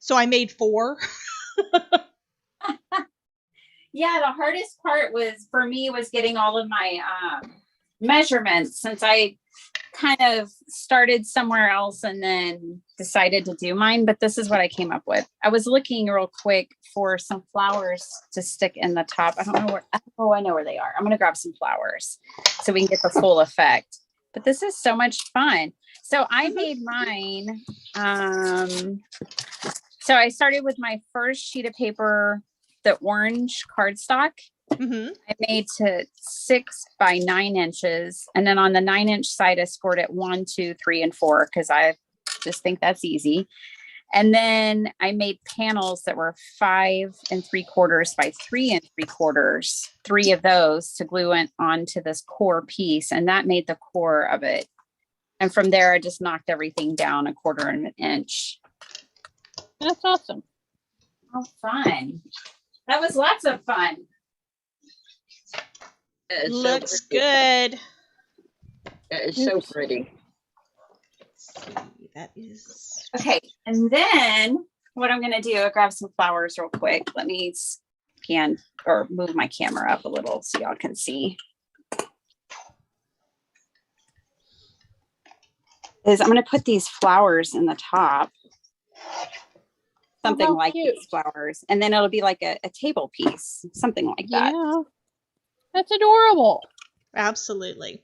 So I made 4. Yeah, the hardest part was for me was getting all of my measurements since I kind of started somewhere else and then decided to do mine, but this is what I came up with. I was looking real quick for some flowers to stick in the top. I don't know where, oh, I know where they are. I'm going to grab some flowers so we can get the full effect. But this is so much fun. So I made mine. So I started with my first sheet of paper, the orange cardstock. Mm-hmm. I made to 6 by 9 inches. And then on the 9-inch side, I scored it 1, 2, 3, and 4 because I just think that's easy. And then I made panels that were 5 3/4 by 3 3/4, 3 of those to glue onto this core piece. And that made the core of it. And from there, I just knocked everything down 1/4 of an inch. That's awesome. Oh, fun. That was lots of fun. It's Looks so pretty. good. It's so pretty. Let's see, that is Okay, and then what I'm gonna do, I'll grab some flowers real quick. Let me scan or move my camera up a little so y'all can see. Is I'm gonna put these flowers in the top. Something how like cute. these flowers. And then it'll be like a table piece, something like that. Yeah. That's adorable. absolutely.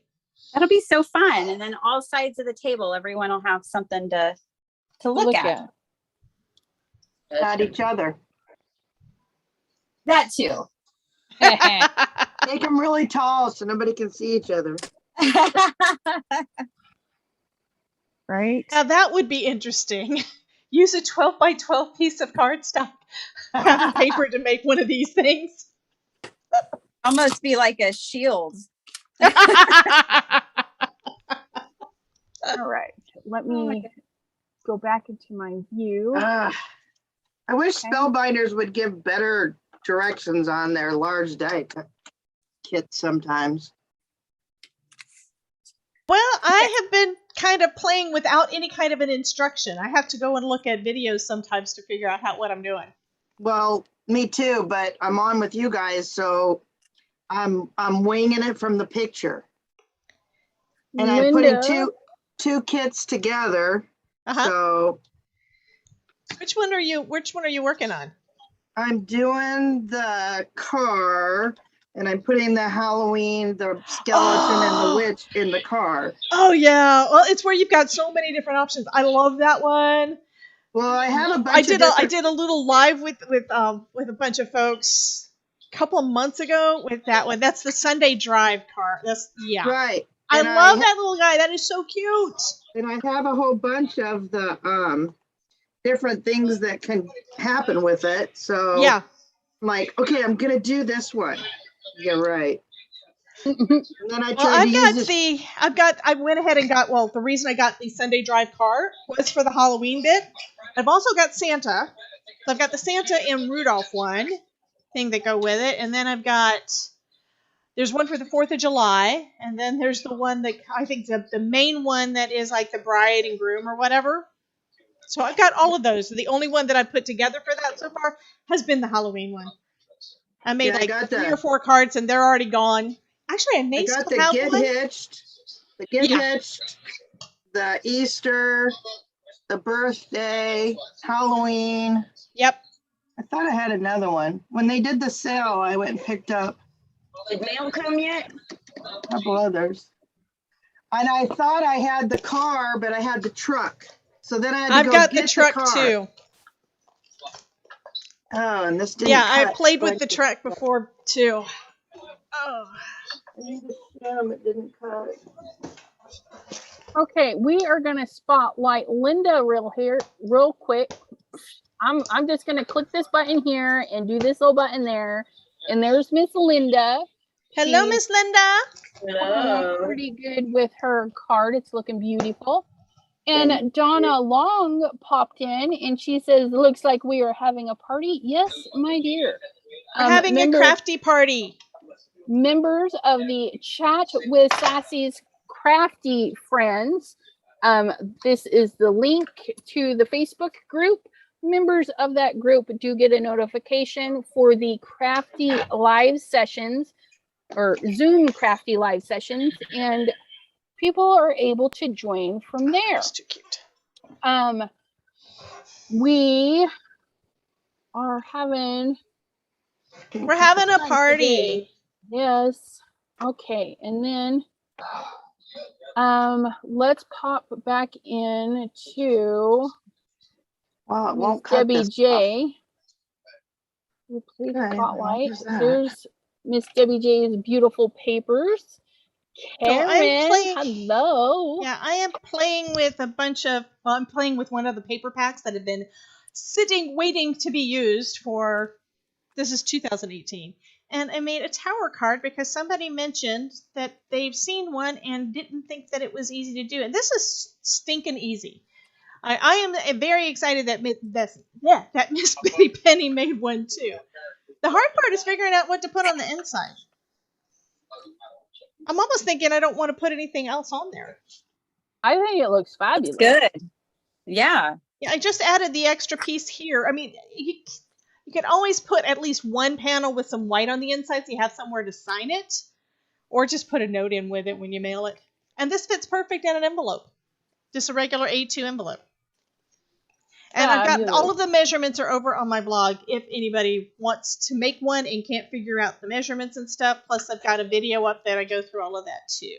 That'll be so fun. And then all sides of the table, everyone will have something to look at. At each other. That too. Make them really tall so nobody can see each other. Right? Now that would be interesting. Use a 12 by 12 piece of cardstock craft paper to make one of these things. Almost be like a shield. All right. Let me go back into my view. I wish Spellbinders would give better directions on their large die kits sometimes. Well, I have been kind of playing without any kind of an instruction. I have to go and look at videos sometimes to figure out what I'm doing. Well, me too, but I'm on with you guys, so I'm winging it from the picture. And I'm putting two kits together. Uh-huh. So Which one are you working on? I'm doing the car, and I'm putting the Halloween, the skeleton, and the witch in the car. Oh yeah. Well, it's where you've got so many different options. I love that one. Well, I have a bunch of I did a little live with a bunch of folks a couple of months ago with that one. That's the Sunday Drive car. Right. I And love that little guy. That is so cute. And I have a whole bunch of the different things that can happen with it. So Yeah. I'm like, okay, I'm gonna do this one. Yeah, right. And then I Well, tried to use this. I went ahead and got, well, the reason I got the Sunday Drive car was for the Halloween bit. I've also got Santa. So I've got the Santa and Rudolph one thing that go with it. And then there's one for the 4th of July. And then there's the one that I think the main one that is like the bride and groom or whatever. So I've got all of those. The only one that I've put together for that so far has been the Halloween one. I made got 3 or 4 cards and they're already gone. Actually, I may I got still the have Get one. Hitched, the Easter, the birthday, Halloween. Yep. I thought I had another one. When they did the sale, I went and picked up Did mail come yet? a couple others. And I thought I had the car, but I had the truck. So then I had to I've go got get the truck car. too. Oh, and this didn't Yeah, I cut, played so with the truck before too. Oh. I need to show it didn't cut. Okay, we are gonna spotlight Linda real quick. I'm just gonna click this button here and do this little button there. And there's Miss Linda. Hello, She's Miss Linda. Hello. pretty good with her card. It's looking beautiful. And Donna Long popped in and she says, looks like we are having a party. Yes, my dear. We're having a crafty party. Members of the Chat with Sassy's Crafty friends. This is the link to the Facebook group. Members of that group do get a notification for the Crafty live sessions or Zoom Crafty live sessions, and people are able to join from there. That's too cute. We are having. We're having a party. Yes. Okay, and then let's pop back in to Well, it won't cut Debbie this J. Please Okay, spotlight. there's that. There's Miss Debbie J's beautiful papers. Karen, hello. Yeah, I am playing with I'm playing with one of the paper packs that have been sitting, waiting to be used for, this is 2018. And I made a tower card because somebody mentioned that they've seen one and didn't think that it was easy to do. And this is stinking easy. I am very excited that Miss Betty Penny made one too. The hard part is figuring out what to put on the inside. I'm almost thinking I don't want to put anything else on there. I think it looks fabulous. Good. Yeah. Yeah, I just added the extra piece here. I mean, you can always put at least one panel with some white on the inside so you have somewhere to sign it. Or just put a note in with it when you mail it. And this fits perfect in an envelope. Just a regular A2 envelope. And I've got all of the measurements are over on my blog if anybody wants to make one and can't figure out the measurements and stuff. Plus, I've got a video up there. I go through all of that too.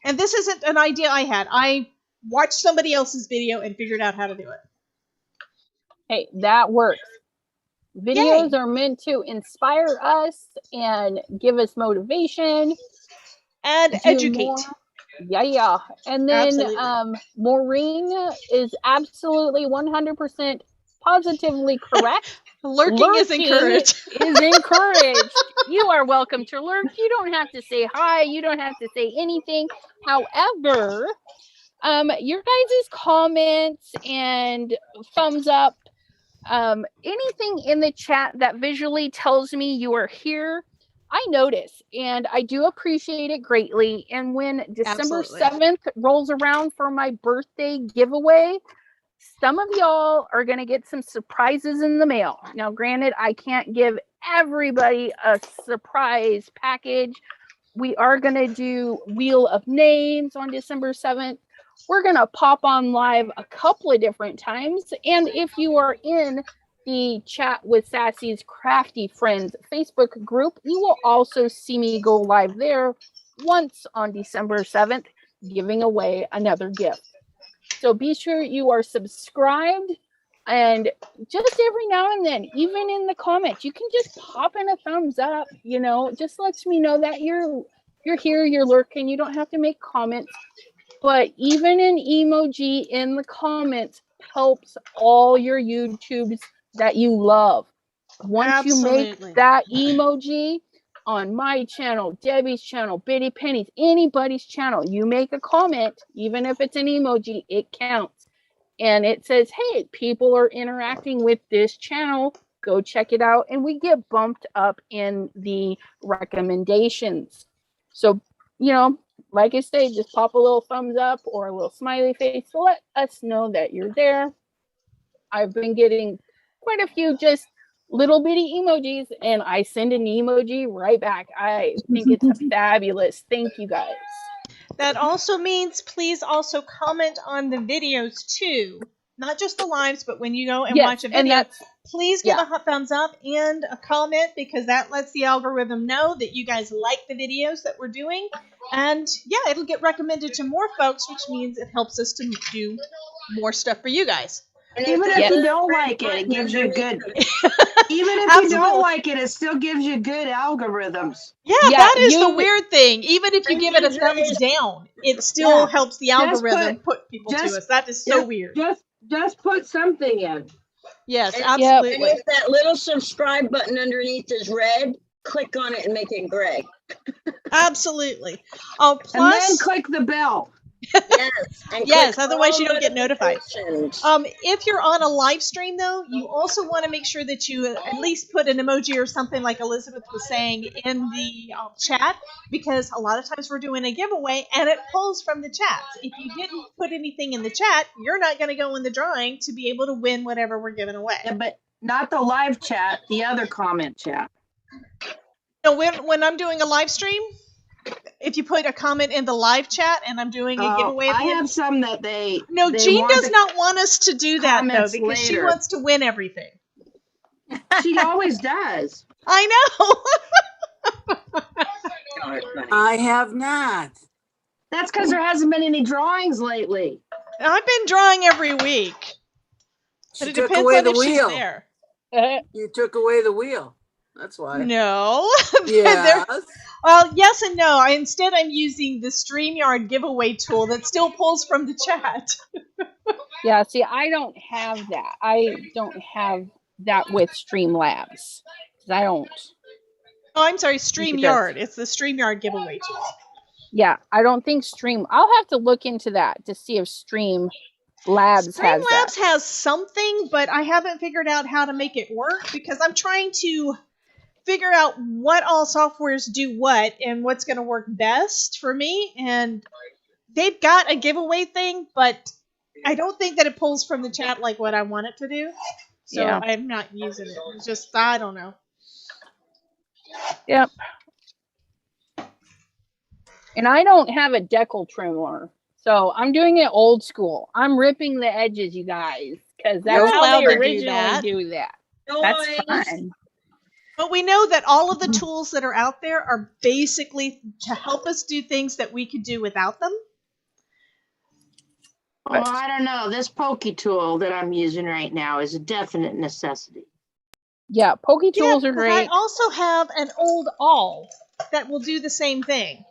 And this isn't an idea I had. I watched somebody else's video and figured out how to do it. Hey, that works. Videos are meant to inspire us and give us motivation. And educate. More. Yeah. And then Maureen is absolutely 100% positively correct. Lurking is encouraged. Is encouraged. You are welcome to lurk. You don't have to say hi. You don't have to say anything. However, your guys' comments and thumbs up, anything in the chat that visually tells me you are here, I notice, and I do appreciate it greatly. And when December 7th rolls around for my birthday giveaway, some of y'all are going to get some surprises in the mail. Now, granted, I can't give everybody a surprise package. We are going to do Wheel of Names on December 7th. We're going to pop on live a couple of different times. And if you are in the Chat with Sassy's Crafty Friends Facebook group, you will also see me go live there once on December 7th, giving away another gift. So be sure you are subscribed, and just every now and then, even in the comments, you can just pop in a thumbs up, just lets me know that you're here, you're lurking. You don't have to make comments, but even an emoji in the comments helps all your YouTubes that you love. Once you make that emoji on my channel, Debbie's channel, Bitty Penny's, anybody's channel, you make a comment, even if it's an emoji, it counts. And it says, hey, people are interacting with this channel. Go check it out. And we get bumped up in the recommendations. So, like I say, just pop a little thumbs up or a little smiley face to let us know that you're there. I've been getting quite a few just little bitty emojis, and I send an emoji right back. I think it's fabulous. Thank you guys. That also means please also comment on the videos too. Not just the lives, but when you go and watch a video, please give a thumbs up and a comment, because that lets the algorithm know that you guys like the videos that we're doing. And it'll get recommended to more folks, which means it helps us to do more stuff for you guys. Even if you don't like it, it gives you good. Even if you don't like it, it still gives you good algorithms. Yeah, that is the weird thing. Even if you give it a thumbs down, it still helps the algorithm put people to us. That is so weird. Just put something in. Yes, absolutely. And if that little subscribe button underneath is red, click on it and make it gray. Absolutely. Oh, plus, and then click the bell. Yes, otherwise you don't get notified. If you're on a live stream, though, you also want to make sure that you at least put an emoji or something like Elizabeth was saying in the chat, because a lot of times we're doing a giveaway and it pulls from the chats. If you didn't put anything in the chat, you're not going to go in the drawing to be able to win whatever we're giving away. Yeah, but not the live chat, the other comment chat. No, when I'm doing a live stream, if you put a comment in the live chat and I'm doing a giveaway at I the end. have some that they. No, they Jean want does the not want us to do that though, comments because she later. wants to win everything. She always does. I know. I have not. That's because there hasn't been any drawings lately. I've been drawing every week, but She it took depends away on the if she's wheel. there. You took away the wheel. That's why. No. Yes. Well, yes and no. Instead, I'm using the StreamYard giveaway tool that still pulls from the chat. Yeah, see, I don't have that. I don't have that with Streamlabs. I don't. Oh, I'm sorry, think it StreamYard. It's the StreamYard giveaway tool. Yeah, I don't think I'll have to look into that to see if Streamlabs has that. Streamlabs has something, but I haven't figured out how to make it work because I'm trying to figure out what all softwares do what and what's going to work best for me. And they've got a giveaway thing, but I don't think that it pulls from the chat like what I want it to do. So Yeah. I'm not using it. It's just, I don't know. Yep. And I don't have a decal trimmer, so I'm doing it old school. I'm ripping the edges, you guys, because that's You're how allowed they to do originally that. do that. That's fun. But we know that all of the tools that are out there are basically to help us do things that we could do without them. Oh, I don't know. This pokey tool that I'm using right now is a definite necessity. Yeah, pokey tools are but great. I also have an old awl that will do the same thing.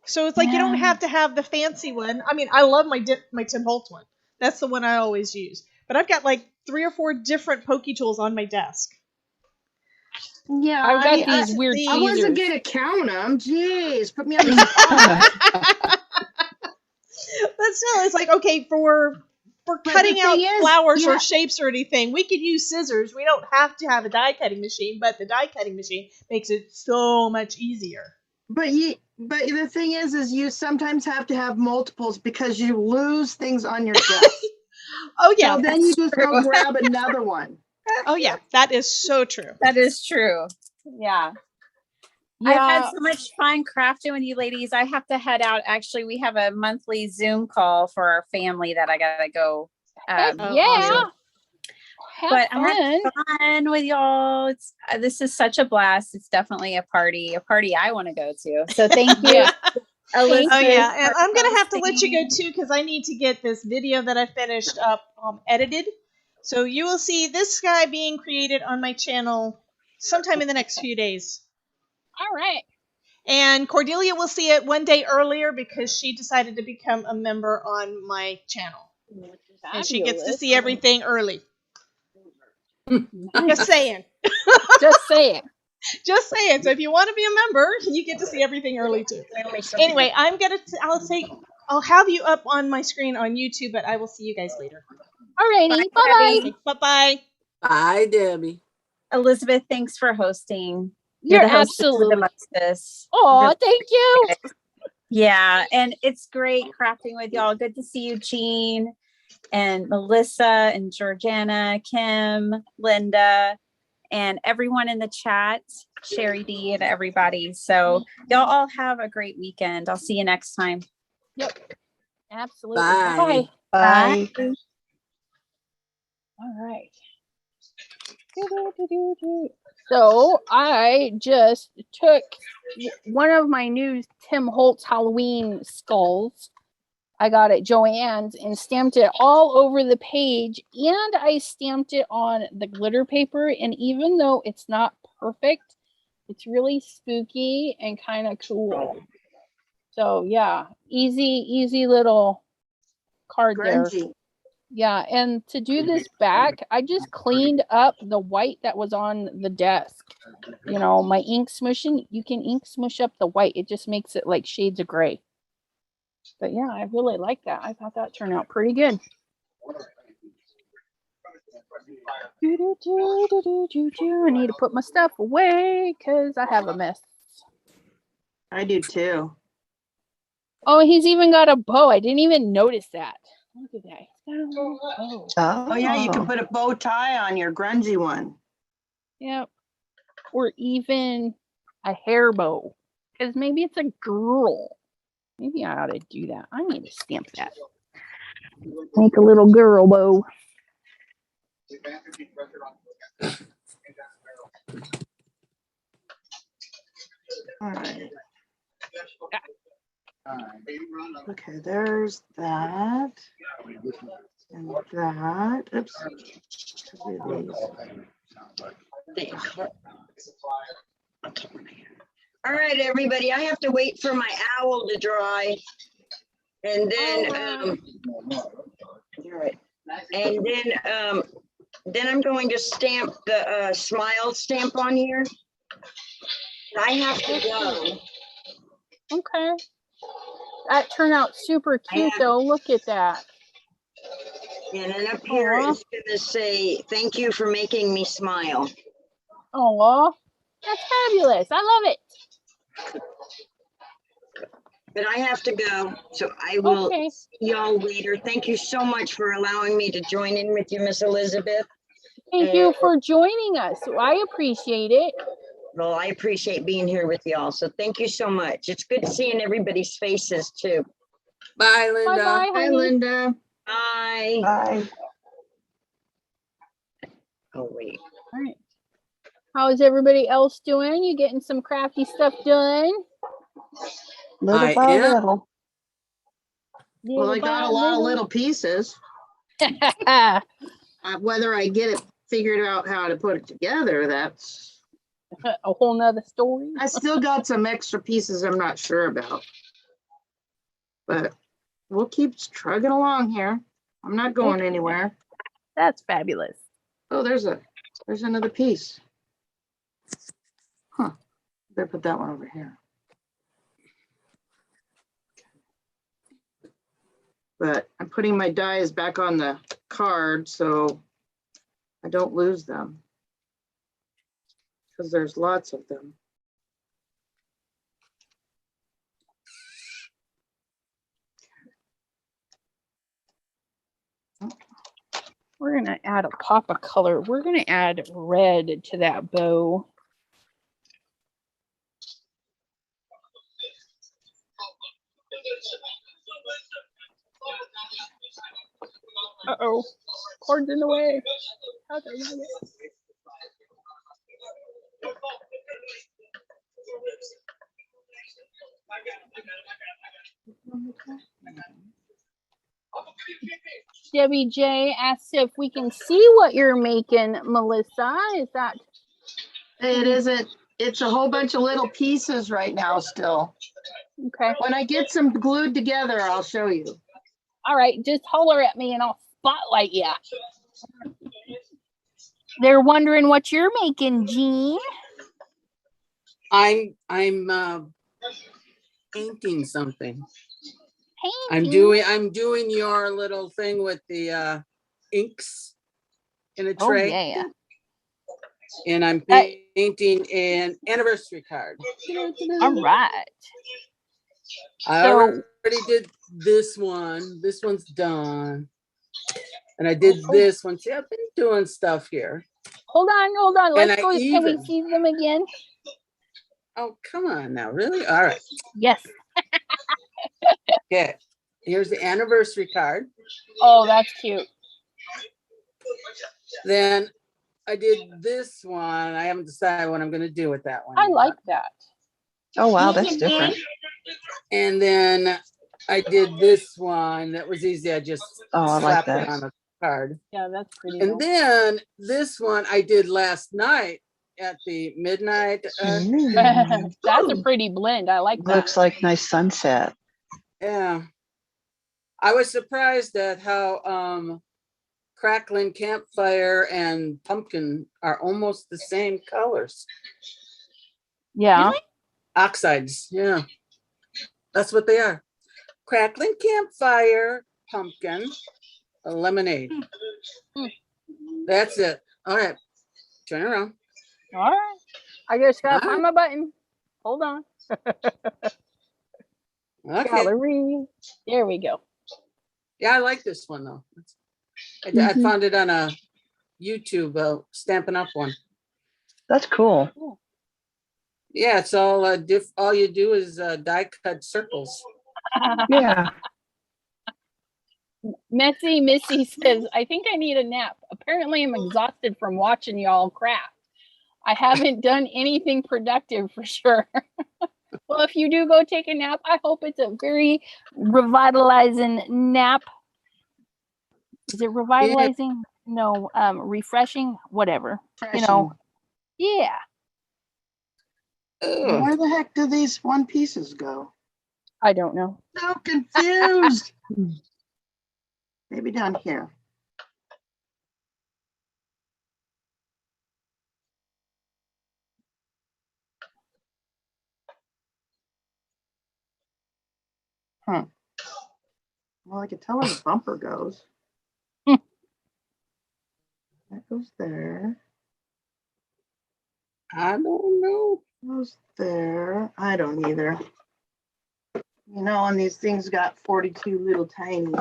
So it's like you don't have to have the fancy one. I mean, I love my Tim Holtz one. That's the one I always use. But I've got like 3 or 4 different pokey tools on my desk. Yeah, I've got I these weird I wasn't tweezers. gonna count them. Jeez, put me on the spot. But still, it's like, okay, for But cutting the out thing is, flowers yeah. or shapes or anything, we could use scissors. We don't have to have a die cutting machine, but the die cutting machine makes it so much easier. But the thing is you sometimes have to have multiples because you lose things on your desk. Oh yeah, So then you just go grab another one. oh yeah, that is so true. That is true. Yeah. I've had so much fun crafting with you ladies. I have to head out. Actually, we have a monthly Zoom call for our family that I gotta go. Yeah. Awesome. But I'm having fun with y'all. It's this is such a blast. It's definitely a party I want to go to. So thank you. Elizabeth, Oh yeah, and for I'm gonna have to let you go hosting. too because I need to get this video that I finished up edited. So you will see this guy being created on my channel sometime in the next few days. All right. And Cordelia will see it one day earlier because she decided to become a member on my channel. And she gets to see everything early. Just saying. Just saying. Just saying. So if you want to be a member, you get to see everything early too. Anyway, I'll have you up on my screen on YouTube, but I will see you guys later. Alrighty. Bye-bye. Bye-bye. Bye, Debbie. Elizabeth, thanks for hosting. You're the hostess with absolutely. the mostest. Oh, Really thank you. Yeah, and it's great crafting with y'all. Good to see you, Jean and Melissa and Georgiana, Kim, Linda, and everyone in the chat, Sherry D and everybody. So y'all all have a great weekend. I'll see you next time. Yep. Absolutely. Bye. Bye. Bye. All right. So I just took one of my new Tim Holtz Halloween skulls I got at Joann's and stamped it all over the page, and I stamped it on the glitter paper. And even though it's not perfect, it's really spooky and kind of cool. So yeah, easy little card there. Grungy. Yeah, and to do this back, I just cleaned up the white that was on the desk. You know, my ink smushing, you can ink smush up the white. It just makes it like shades of gray. But yeah, I really like that. I thought that turned out pretty good. I need to put my stuff away because I have a mess. I do too. Oh, he's even got a bow. I didn't even notice that. Look at that. He's got a little bow. Oh yeah, you can put a bow tie on your grungy one. Yep. Or even a hair bow. Because maybe it's a girl. Maybe I ought to do that. I need to stamp that. Make a little girl bow. All right. Okay, there's that. And that. Oops. All right, everybody, I have to wait for my owl to dry. And then, you're right. And then I'm going to stamp the smile stamp on here. I have to go. Okay. That turned out super cute, though. Look at that. And then up here it's going to say, thank you for making me smile. Oh, that's fabulous. I love it. But I have to go, so I will see y'all later. Thank you so much for allowing me to join in with you, Miss Elizabeth. Thank you for joining us. I appreciate it. Well, I appreciate being here with y'all, so thank you so much. It's good seeing everybody's faces too. Bye, Linda. Bye, Hi, Linda. Bye. Bye. Oh, wait. All right. How's everybody else doing? You getting some crafty stuff done? Little by little. Well, I got a lot of little pieces. Whether I get it figured out how to put it together, that's a whole nother story. I still got some extra pieces I'm not sure about. But we'll keep trudging along here. I'm not going anywhere. That's fabulous. Oh, there's another piece. Huh. Better put that one over here. But I'm putting my dies back on the card so I don't lose them. Because there's lots of them. We're going to add a pop of color. We're going to add red to that bow. Uh-oh. Cord's in the way. How's that going? Debbie J asks if we can see what you're making, Melissa. Is that? It isn't. It's a whole bunch of little pieces right now still. Okay. When I get some glued together, I'll show you. All right. Just holler at me and I'll spotlight you. They're wondering what you're making, Jean. I'm painting something. Painting? I'm doing your little thing with the inks in a tray. Oh, yeah. And I'm painting an anniversary card. All right. I already did this one. This one's done. And I did this one. See, I've been doing stuff here. Hold on. Let's go. Can we see them again? Oh, come on now. Really? All right. Yes. Okay. Here's the anniversary card. Oh, that's cute. Then I did this one. I haven't decided what I'm going to do with that one. I like that. Oh, wow. That's different. And then I did this one. That was easy. I just slapped it on a card. Yeah, that's pretty. And then this one I did last night at the midnight. That's a pretty blend. I like that. Looks like nice sunset. Yeah. I was surprised at how crackling campfire and pumpkin are almost the same colors. Yeah. Really? Oxides. Yeah. That's what they are. Crackling campfire, pumpkin, a lemonade. That's it. All right. Turn around. All right. I just got to find my button. Hold on. Okay. Gallery. There we go. Yeah, I like this one though. I found it on a YouTube Stampin' Up! one. That's cool. Yeah, it's all all you do is die cut circles. Yeah. Missy says, I think I need a nap. Apparently, I'm exhausted from watching y'all craft. I haven't done anything productive for sure. Well, if you do go take a nap, I hope it's a very revitalizing nap. Is it revitalizing? No, refreshing, whatever. You know, yeah. Where the heck do these one pieces go? I don't know. So confused. Maybe down here. Well, I can tell where the bumper goes. That goes there. I don't know. Goes there. I don't either. You know, and these things got 42 little tiny.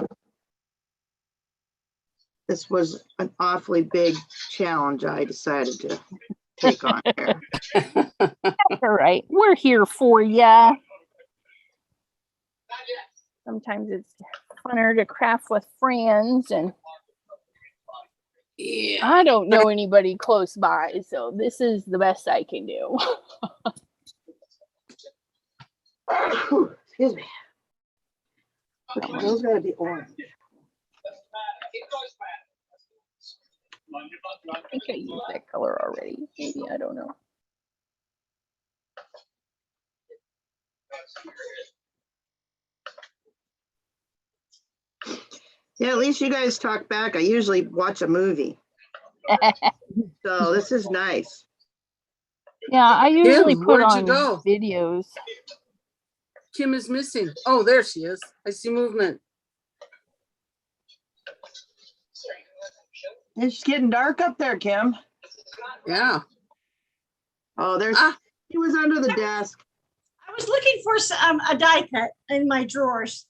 This was an awfully big challenge I decided to take on here. All right, we're here for ya. Sometimes it's funner to craft with friends, and Yeah. I don't know anybody close by, so this is the best I can do. Excuse me. Okay, those gotta be orange. I think I used that color already. Maybe, I don't know. Yeah, at least you guys talk back. I usually watch a movie. So this is nice. Yeah, I usually Kim, put where'd you on go? videos. Kim is missing. Oh, there she is. I see movement. It's getting dark up there, Kim. Yeah. Oh, there's, Ah. he was under the desk. I was looking for a die cut in my drawers.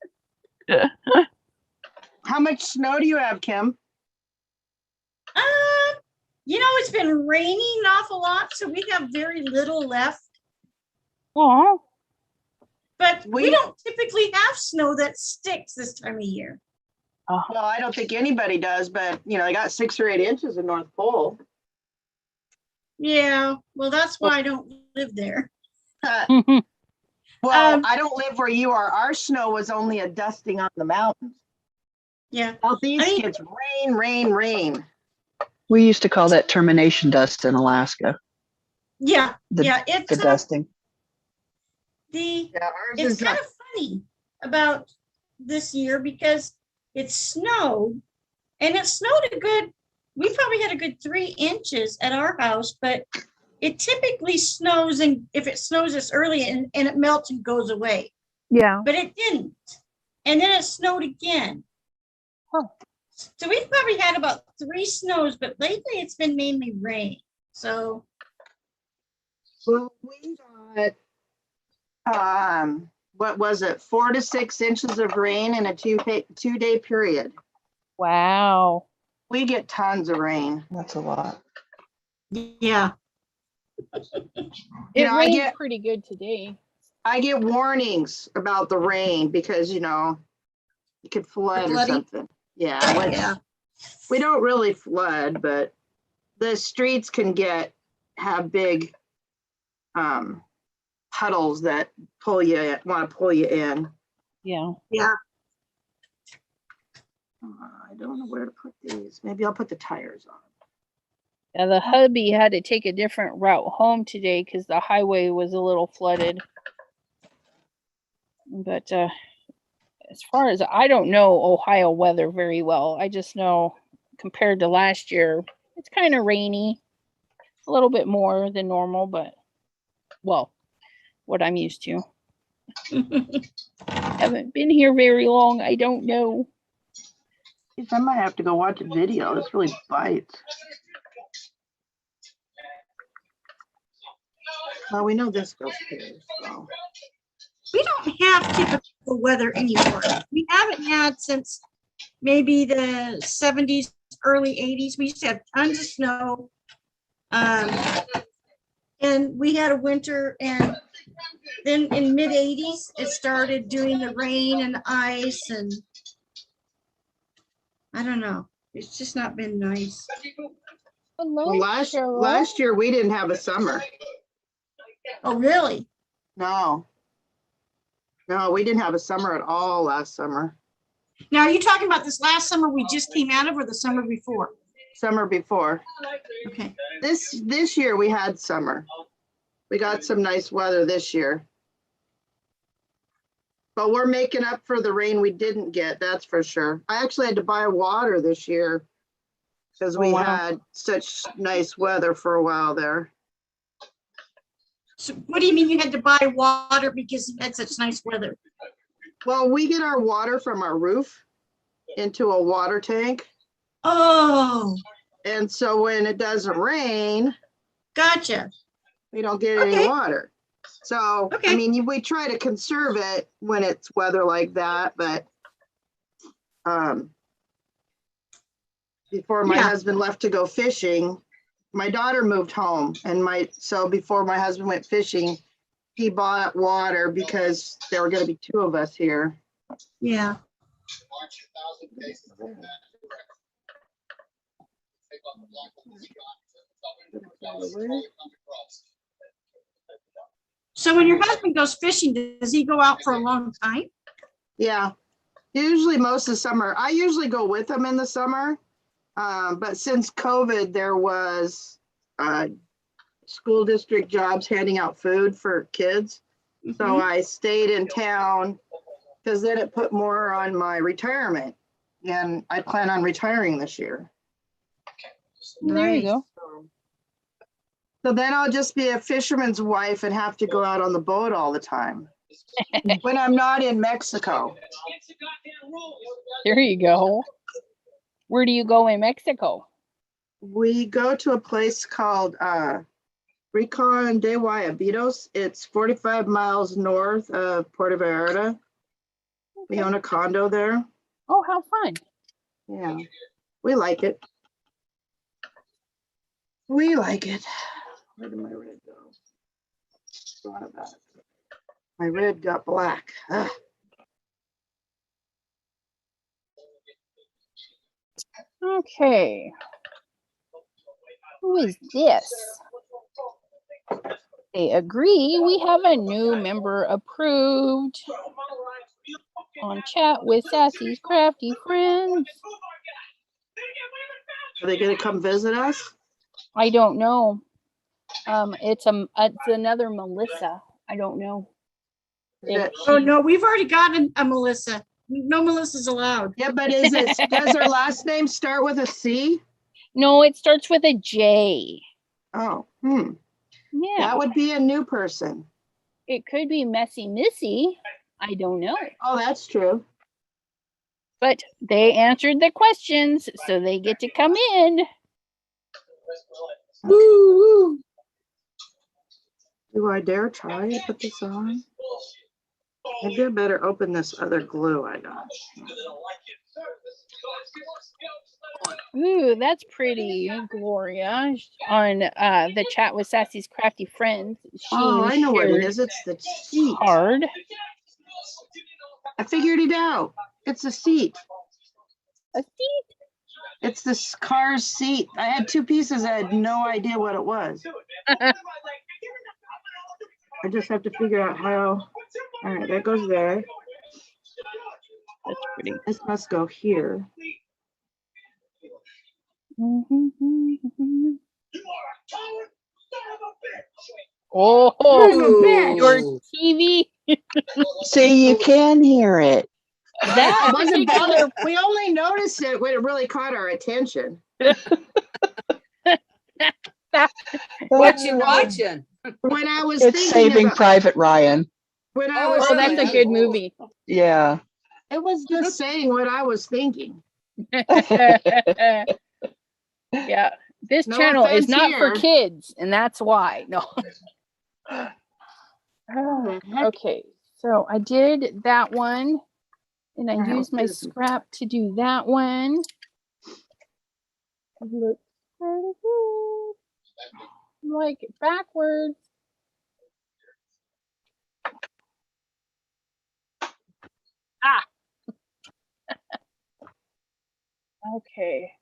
How much snow do you have, Kim? You know, it's been raining an awful lot, so we have very little left. Oh, But we don't typically have snow that sticks this time of year. Well, I don't think anybody does, but you know, they got 6 or 8 inches in North Pole. Yeah, well, that's why I don't live there. Well, I don't live where you are. Our snow was only a dusting on the mountains. Yeah. Southeast gets rain, rain, rain. We used to call that termination dust in Alaska. Yeah, The it's dusting. It's kind of funny about this year because it snowed, and it snowed we probably had a good 3 inches at our house, but it typically snows, and if it snows this early and it melts and goes away. yeah. But it didn't. And then it snowed again. Huh. So we've probably had about 3 snows, but lately it's been mainly rain. So Well, we got what was it, 4 to 6 inches of rain in a 2-day period. Wow. We get tons of rain. That's a lot. yeah. It know, rained pretty good today. I get warnings about the rain because, you know, it could flood or something. Yeah. We don't really flood, but the streets can have big puddles that want to pull you in. Yeah. Yeah. I don't know where to put these. Maybe I'll put the tires on. Yeah, the hubby had to take a different route home today because the highway was a little flooded. But as far as I don't know Ohio weather very well. I just know compared to last year, it's kind of rainy, a little bit more than normal, but well, what I'm used to. Haven't been here very long. I don't know. I might have to go watch a video. This really bites. Well, we know this goes here. So. We don't have typical weather anymore. We haven't had since maybe the 70s, early 80s. We used to have tons of snow. And and we had a winter, and then in mid-80s, it started doing the rain and ice, and I don't know. It's just not been nice. Hello, Well, Cheryl. last year we didn't have a summer. Oh, really? No. No, we didn't have a summer at all last summer. Now, are you talking about this last summer we just came out of, or the summer before? Summer before. Okay. This year we had summer. We got some nice weather this year. But we're making up for the rain we didn't get, that's for sure. I actually had to buy water this year because we had such nice weather for a while there. So what do you mean you had to buy water because you had such nice weather? Well, we get our water from our roof into a water tank. Oh, And so when it doesn't rain, gotcha. we don't get any water. So, I mean, we try to conserve it when it's weather like that, but before my husband left to go fishing, my daughter moved home, and so before my husband went fishing, he bought water because there were going to be 2 of us here. Yeah. So when your husband goes fishing, does he go out for a long time? Yeah, usually most of the summer. I usually go with him in the summer, but since COVID, there was school district jobs handing out food for kids. So I stayed in town because then it put more on my retirement, and I plan on retiring this year. There you go. So then I'll just be a fisherman's wife and have to go out on the boat all the time when I'm not in Mexico. There you go. Where do you go in Mexico? We go to a place called Rincon de Guayabitos. It's 45 miles north of Puerto Vallarta. We own a condo there. Oh, how fun. Yeah, we like it. We like it. Where did my red go? Thought about it. My red got black. Ugh. Okay. Who is this? They agree. We have a new member approved on chat with Sassy's Crafty Friends. Are they going to come visit us? I don't know. It's another Melissa. I don't know. Oh no, we've already gotten a Melissa. No Melissa's allowed. Yeah, but does her last name start with a C? No, it starts with a J. Oh, Yeah. That would be a new person. It could be Missy. I don't know. Oh, that's true. But they answered the questions, so they get to come in. Woo! Do I dare try to put this on? Maybe I better open this other glue I got. Ooh, that's pretty, Gloria. On the chat with Sassy's Crafty Friends. I know what it is. It's the seat. Card. I figured it out. It's a seat. A seat? It's this car's seat. I had 2 pieces. I had no idea what it was. I just have to figure out how. All right, that goes there. That's pretty. This must go here. Oh, your TV. See, you can hear it. That wasn't particular. we only noticed it when it really caught our attention. What you watching? When I was It's thinking Saving about, Private Ryan. when I was That's a thinking- good movie. Yeah. It was just saying what I was thinking. Yeah, this No channel is offense not for here. kids, and that's why. No. Okay, so I did that one, and I Wow, used my busy. scrap to do that one. Looks pretty good. like backwards. Ah. Okay.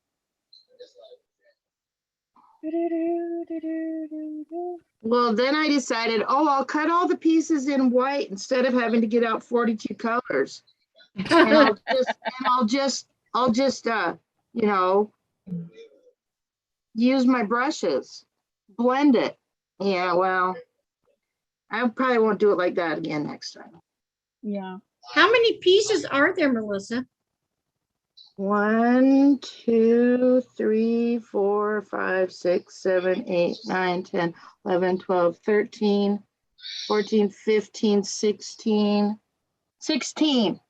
Well, then I decided, oh, I'll cut all the pieces in white instead of having to get out 42 colors. And I'll just you know, use my brushes, blend it. Yeah, well, I probably won't do it like that again next time. Yeah. How many pieces are there, Melissa? 1, 2, 3, 4, 5, 6, 7, 8, 9, 10, 11, 12, 13, 14, 15, 16. 16.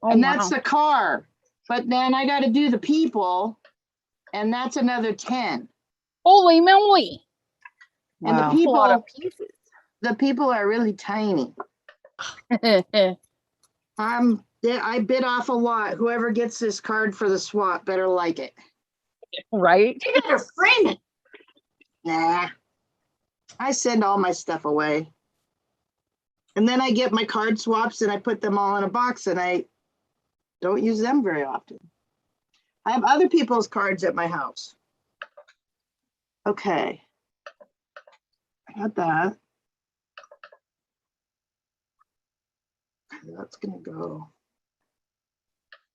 Oh, And that's wow. the car. But then I got to do the people, and that's another 10. Holy moly. And Wow. A lot of pieces. the people are really tiny. I bit off a lot. Whoever gets this card for the swap better like it. Right? You better frame it. Nah. I send all my stuff away. And then I get my card swaps and I put them all in a box and I don't use them very often. I have other people's cards at my house. Okay. I got that. That's gonna go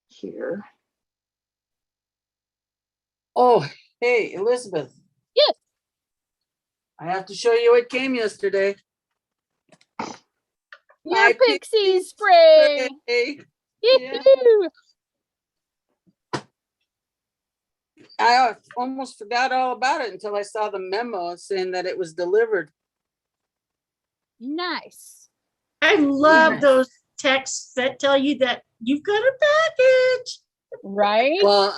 here. Oh, hey, Elizabeth. Yes. I have to show you what came yesterday. Your My pixie spray. Hey, Yoo-hoo. I almost forgot all about it until I saw the memo saying that it was delivered. Nice. I love Yes. those texts that tell you that you've got a package. Right? Well,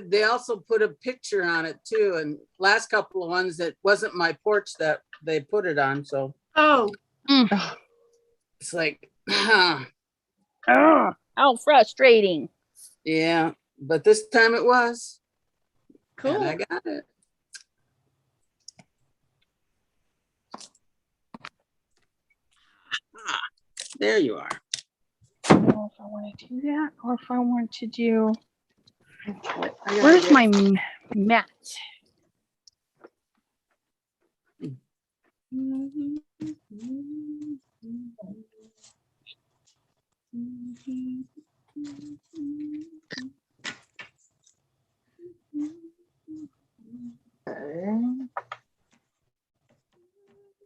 they also put a picture on it too, and last couple of ones that wasn't my porch that they put it on, so Oh, it's like, Ugh, how frustrating. yeah, but this time it was. cool. And I got it. There you are. I don't know if I want to do that or if I want to do. Okay. Where's my mat? Okay.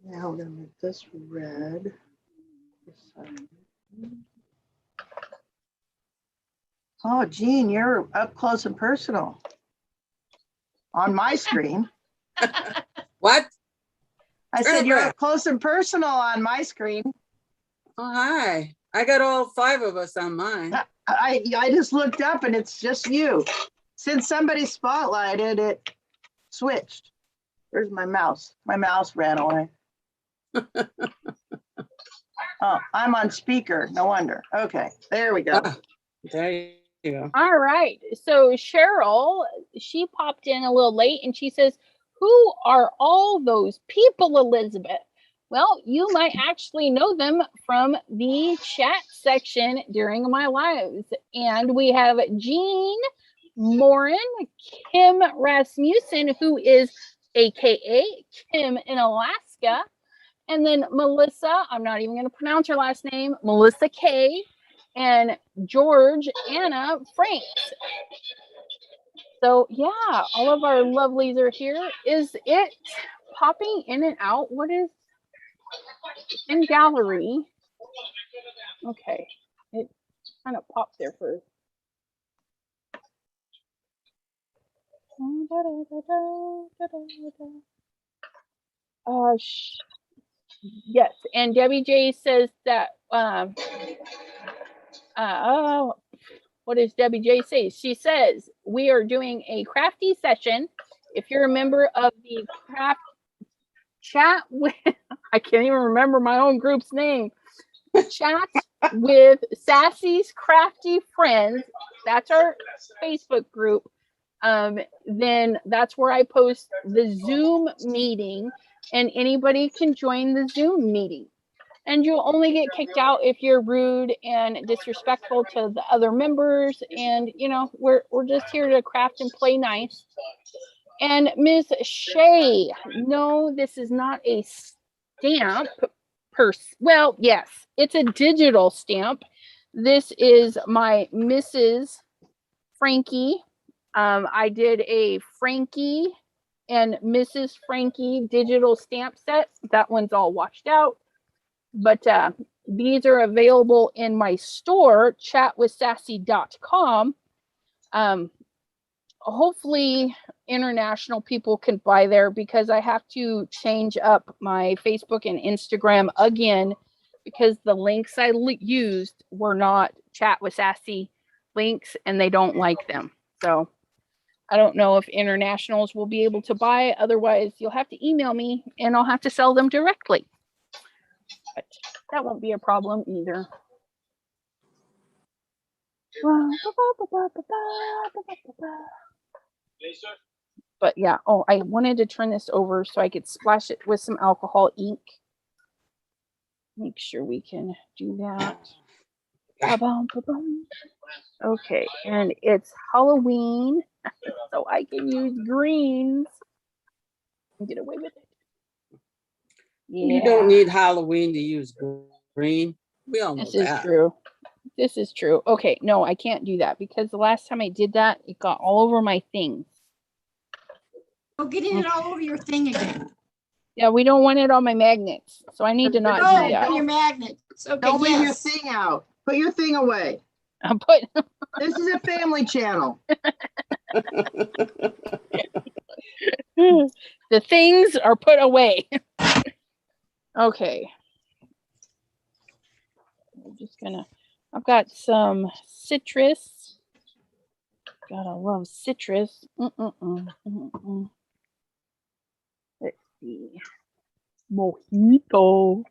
Now we're gonna make this red. Oh, Jean, you're up close and personal on my screen. What? I said you're up close and personal on my screen. Oh, hi. I got all 5 of us on mine. I just looked up and it's just you. Since somebody spotlighted it, switched. Where's my mouse? My mouse ran away. Oh, I'm on speaker. No wonder. Okay, there we go. There you go. All right. So Cheryl, she popped in a little late and she says, who are all those people, Elizabeth? Well, you might actually know them from the chat section during my lives. And we have Jean Morin, Kim Rasmussen, who is AKA Kim in Alaska. And then Melissa, I'm not even going to pronounce her last name, Melissa K. And George Anna Franks. So yeah, all of our lovelies are here. Is it popping in and out? What is in gallery? Okay, it kind of popped there first. Yes, and Debbie J says that what does Debbie J say? She says we are doing a crafty session. If you're a member of the craft chat with, I can't even remember my own group's name. Chat with Sassy's Crafty Friends. That's our Facebook group. then that's where I post the Zoom meeting, and anybody can join the Zoom meeting. And you'll only get kicked out if you're rude and disrespectful to the other members. And you know, we're just here to craft and play nice. And Miss Shay, no, this is not a stamp well, yes, it's a digital stamp. This is my Mrs. Frankie. I did a Frankie and Mrs. Frankie digital stamp set. That one's all washed out. But these are available in my store, chatwithsassy.com. Hopefully international people can buy there, because I have to change up my Facebook and Instagram again, because the links I used were not Chat with Sassy links and they don't like them. So I don't know if internationals will be able to buy. Otherwise, you'll have to email me and I'll have to sell them directly. But that won't be a problem either. But yeah, oh, I wanted to turn this over so I could splash it with some alcohol ink. Make sure we can do that. Okay, and it's Halloween, so I can use greens and get away with it. Yeah. You don't need Halloween to use green. We all know this that. Is true. This is true. Okay, no, I can't do that, because the last time I did that, it got all over my things. Oh, getting it all over your thing again. Yeah, we don't want it on my magnets, so I need to not do that. On your magnets. Okay, Don't leave your yes. thing out. Put your thing away. I'm putting. This is a family channel. The things are put away. Okay. I'm just gonna. I've got some citrus. Gotta love citrus. Let's see. Mojito.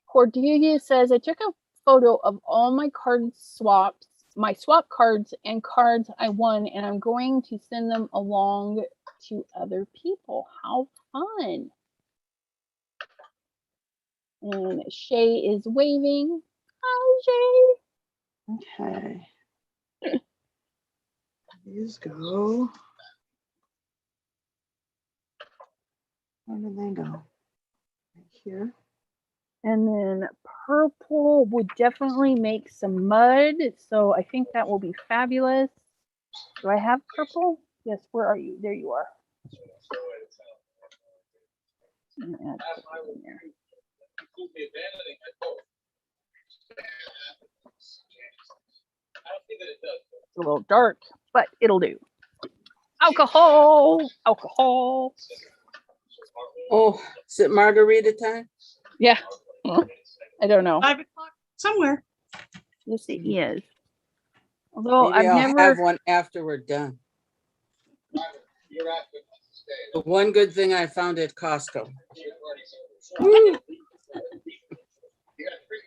Cordelia says, I took a photo of all my card swaps, my swap cards and cards I won, and I'm going to send them along to other people. How fun. And Shay is waving. Hi, Shay. Okay. These go. Where did they go? Right here. And then purple would definitely make some mud. So I think that will be fabulous. Do I have purple? Yes, where are you? There you are. I'm gonna add purple in there. It's a little dark, but it'll do. Alcohol. Oh, is it margarita time? Yeah. I don't know. 5 o'clock somewhere. Yes, it is. Although Maybe I'll I've never have one after we're done. The one good thing I found at Costco.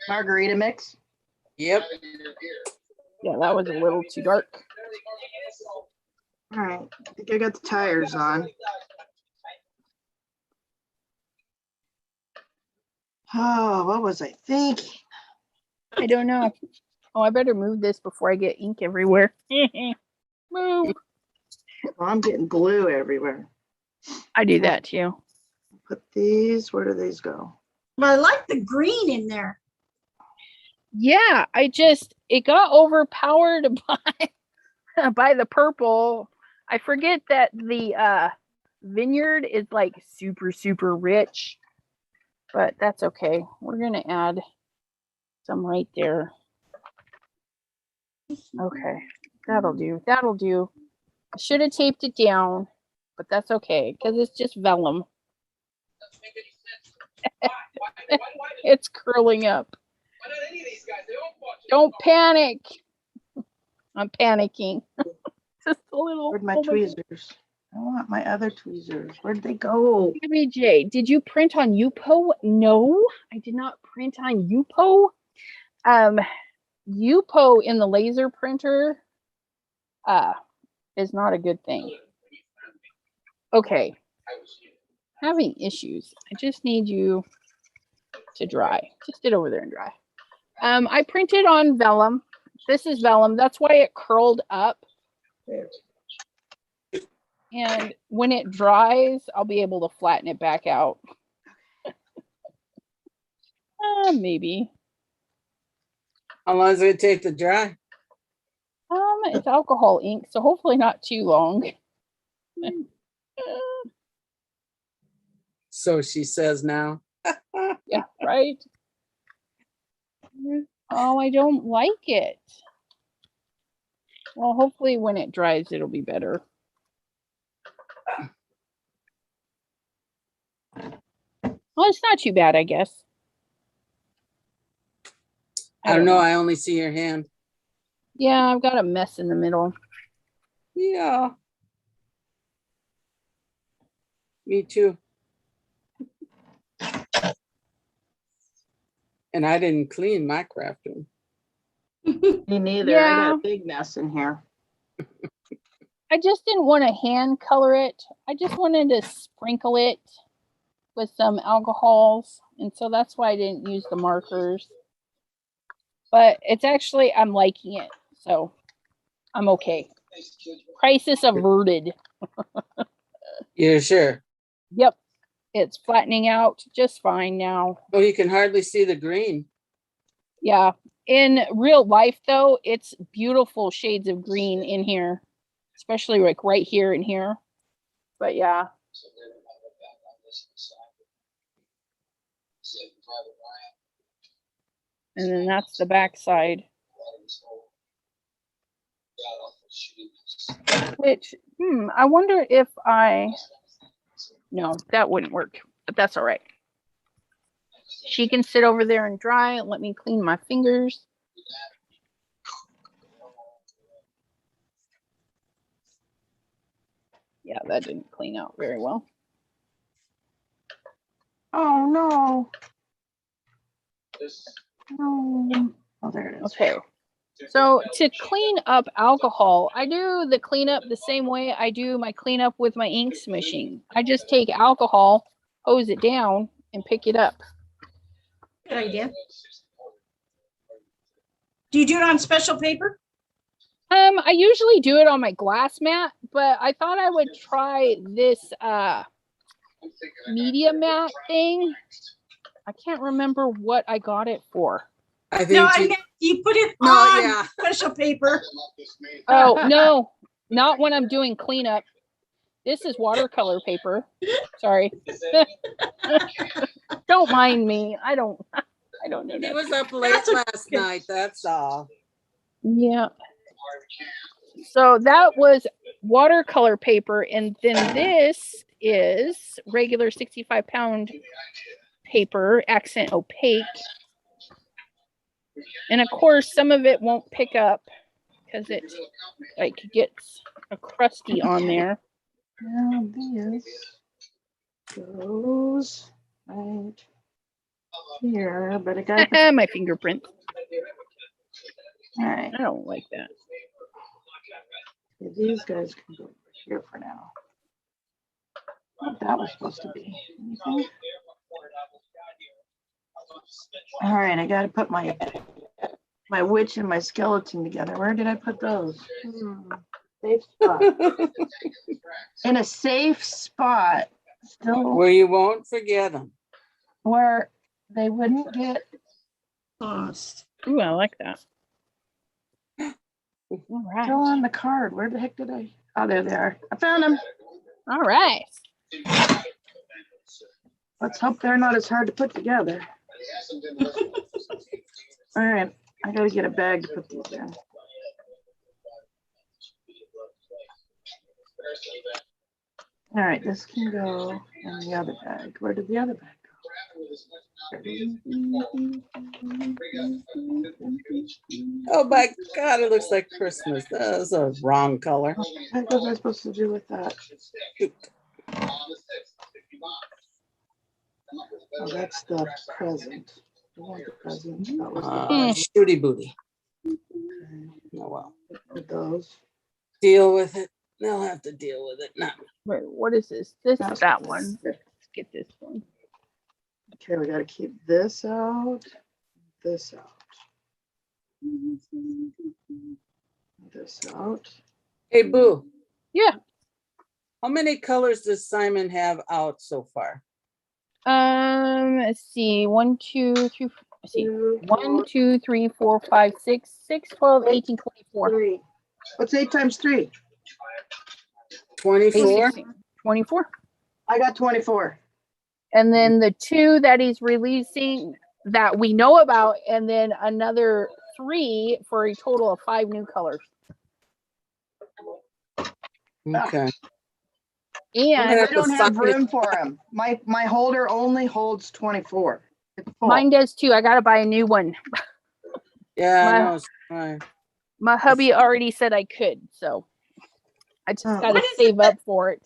Margarita mix. Yep. Yeah, that was a little too dark. All right. I think I got the tires on. Oh, what was I thinking? I don't know. Oh, I better move this before I get ink everywhere. Move. Well, I'm getting glue everywhere. I do that too. Put these, where do these go? But I like the green in there. Yeah, it got overpowered by the purple. I forget that the vineyard is like super, super rich, but that's okay. We're going to add some right there. Okay, that'll do. I should have taped it down, but that's okay because it's just vellum. It's curling up. Don't panic. I'm panicking. Just a little. Where'd my tweezers? I want my other tweezers. Where'd they go? BJ, did you print on Yupo? No, I did not print on Yupo. UPO in the laser printer is not a good thing. Okay. Having issues. I just need you to dry. Just get over there and dry. I printed on vellum. This is vellum. That's why it curled up. And when it dries, I'll be able to flatten it back out. Maybe. How long does it take to dry? It's alcohol ink, so hopefully not too long. So she says now. Yeah, right? Oh, I don't like it. Well, hopefully when it dries, it'll be better. Well, it's not too bad, I guess. I don't know. I only see your hand. Yeah, I've got a mess in the middle. Yeah. Me too. And I didn't clean my craft room. Me neither. I got a big mess in here. I just didn't want to hand color it. I just wanted to sprinkle it with some alcohols. And so that's why I didn't use the markers. But it's actually, I'm liking it. So I'm okay. Crisis averted. You're sure? Yep. It's flattening out just fine now. Oh, you can hardly see the green. Yeah. In real life, though, it's beautiful shades of green in here, especially like right here and here. But yeah. And then that's the back side. Which, I wonder if no, that wouldn't work, but that's all right. She can sit over there and dry. Let me clean my fingers. Yeah, that didn't clean out very well. Oh, no. No. Oh, there it is. Okay. So to clean up alcohol, I do the cleanup the same way I do my cleanup with my ink smishing. I just take alcohol, hose it down, and pick it up. Good idea. Do you do it on special paper? I usually do it on my glass mat, but I thought I would try this media mat thing. I can't remember what I got it for. I think No, I meant you put it on special paper. Oh, no, not when I'm doing cleanup. This is watercolor paper. Sorry. Don't mind me. I don't know. He was up late last night, that's all. Yeah. So that was watercolor paper, and then this is regular 65-pound paper, accent opaque. And of course, some of it won't pick up because it like gets a crusty on there. Now this goes right here, but it got my fingerprint. all right. I don't like that. These guys can go here for now. What that was supposed to be. Anything? All right, I got to put my witch and my skeleton together. Where did I put those? Safe spot. In a safe spot. Still where you won't forget them. Where they wouldn't get lost. Ooh, I like that. All right. Still on the card. Where the heck did I? Oh, there they are. I found them. All right. Let's hope they're not as hard to put together. All right, I gotta get a bag to put these in. All right, this can go in the other bag. Where did the other bag go? Oh my God, it looks like Christmas. That was a wrong color. What was I supposed to do with that? Oh, that's the present. I want the present. That was the Shooty booty. Oh, well, With those. deal with it. They'll have to deal with it. Not Wait, what is this? This is That's that one. Let's get this one. Okay, we got to keep this out, this out, this out. Hey, Boo, Yeah. how many colors does Simon have out so far? Let's see. 1, 2, 3. Let's see. 1, 2, 3, 4, 5, 6, 12, 18, 24. 3. What's 8 times 3? 24? 24. I got 24. And then the 2 that he's releasing that we know about, and then another 3 for a total of 5 new colors. Okay. And I don't have room for them. My holder only holds 24. It's full. mine does too. I gotta buy a new one. Yeah, My- I know. It's fine. My hubby already said I could, so I just Oh. gotta What is save it up for it.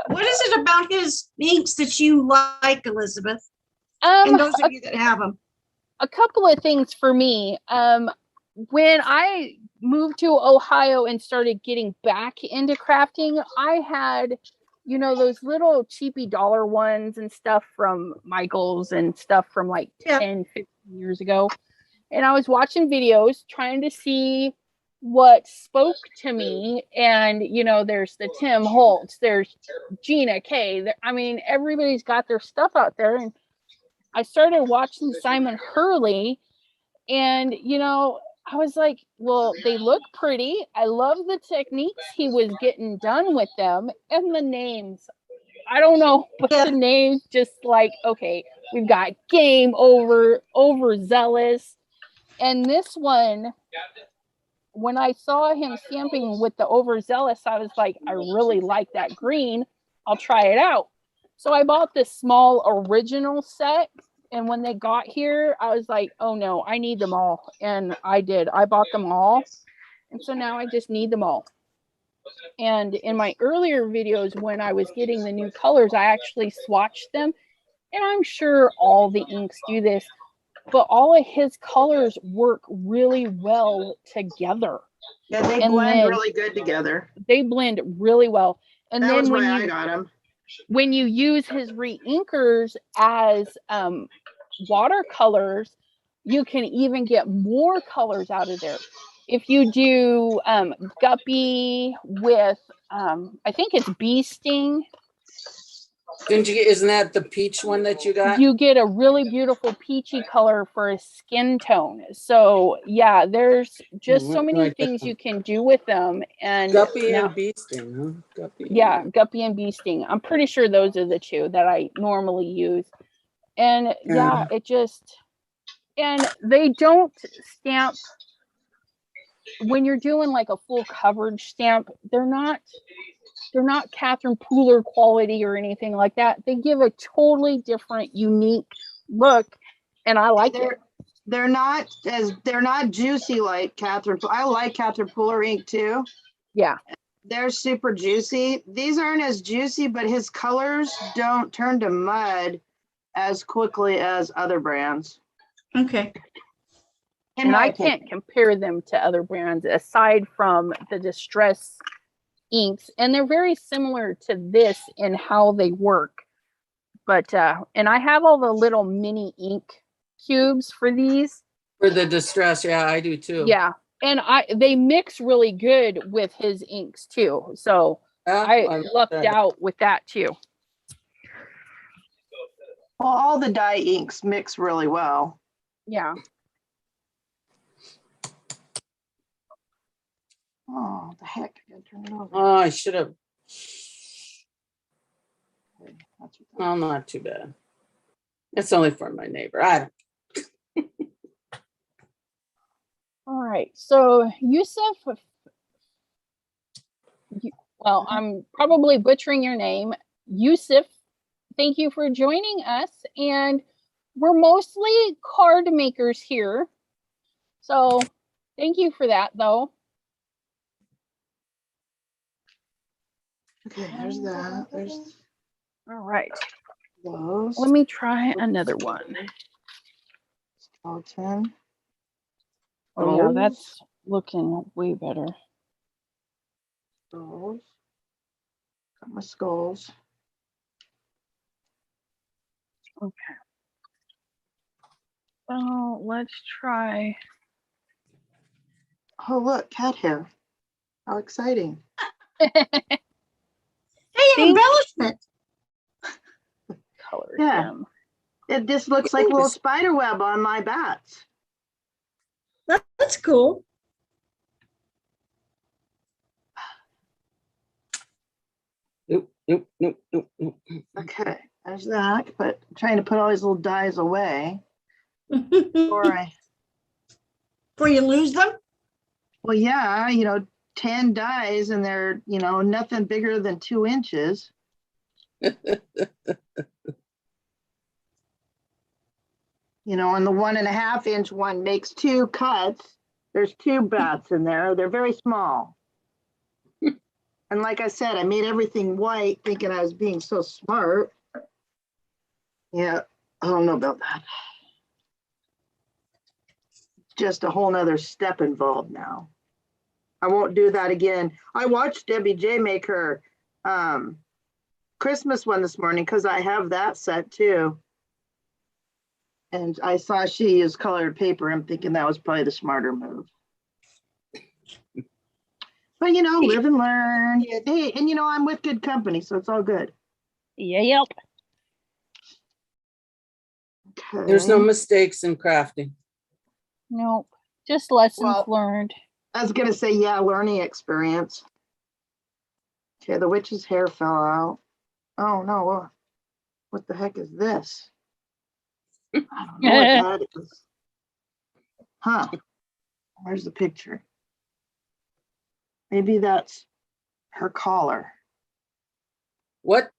What is it about his inks that you like, Elizabeth? And those of you that have them. A couple of things for me. When I moved to Ohio and started getting back into crafting, I had, you know, those little cheapy dollar ones and stuff from Michael's and stuff from like 10, 15 years ago. And I was watching videos trying to see what spoke to me. And, you know, there's the Tim Holtz, there's Gina K. I mean, everybody's got their stuff out there. And I started watching Simon Hurley, and, you know, I was like, well, they look pretty. I love the techniques he was getting done with them, and the names. I don't know, but the names just like, okay, we've got game over, overzealous. And this one, when I saw him stamping with the overzealous, I was like, I really like that green. I'll try it out. So I bought this small original set. And when they got here, I was like, oh no, I need them all. And I did. I bought them all. And so now I just need them all. And in my earlier videos, when I was getting the new colors, I actually swatched them. And I'm sure all the inks do this, but all of his colors work really well together. Yeah, they And blend then- really good together. They blend really well. And That was then why I got them. when you use his re-inkers as watercolors, you can even get more colors out of there. If you do Guppy with, I think it's Bee Sting, Didn't you get, isn't that the peach one that you got? you get a really beautiful peachy color for a skin tone. So yeah, there's just so many things you can do with them. And Guppy now- and Bee Sting, huh? Guppy. yeah, Guppy and Bee Sting. I'm pretty sure those are the two that I normally use. And yeah, it just, and they don't stamp when you're doing like a full coverage stamp. They're not Catherine Pooler quality or anything like that. They give a totally different, unique look, and I like it. They're not juicy like Catherine. I like Catherine Pooler ink too. Yeah. They're super juicy. These aren't as juicy, but his colors don't turn to mud as quickly as other brands. Okay. And I can't compare them to other brands aside from the Distress inks, and they're very similar to this in how they work. But and I have all the little mini ink cubes for these. For the Distress, yeah, I do too. Yeah, and they mix really good with his inks too. So I lucked out with that too. Well, all the dye inks mix really well. Yeah. Oh, the heck! I gotta turn it over. Oh, I should have. Okay, that's what Well, not too bad. It's only for my neighbor. I don't. All right. So Yusuf, well, I'm probably butchering your name, Yusuf. Thank you for joining us, and we're mostly card makers here. So thank you for that, though. Okay, there's that. There's All right. those. Let me try another one. Skeleton. Oh, yeah, looking way better. Skulls. Got my skulls. Okay. Well, let's try. Oh, look, cat hair. How exciting. Hey, Think- embellishment. Color Yeah. them. It just looks like a little spider web on my bats. That's cool. Nope, nope, nope, nope, nope. Okay, there's that, but I'm trying to put all these little dies away. Before you lose them? Well, yeah, 10 dies and they're, nothing bigger than 2 inches. And the 1.5 inch one makes 2 cuts. There's 2 bats in there. They're very small. And like I said, I made everything white thinking I was being so smart. Yeah, I don't know about that. Just a whole nother step involved now. I won't do that again. I watched Debbie J make her Christmas one this morning because I have that set too. And I saw she used colored paper. I'm thinking that was probably the smarter move. But live and learn. Hey, and I'm with good company, so it's all good. Yep. Okay. There's no mistakes in crafting. Nope. Just lessons Well, learned. I was gonna say, yeah, learning experience. Okay, the witch's hair fell out. Oh no, what the heck is this? I don't know what that is. Huh? Where's the picture? Maybe that's her collar. What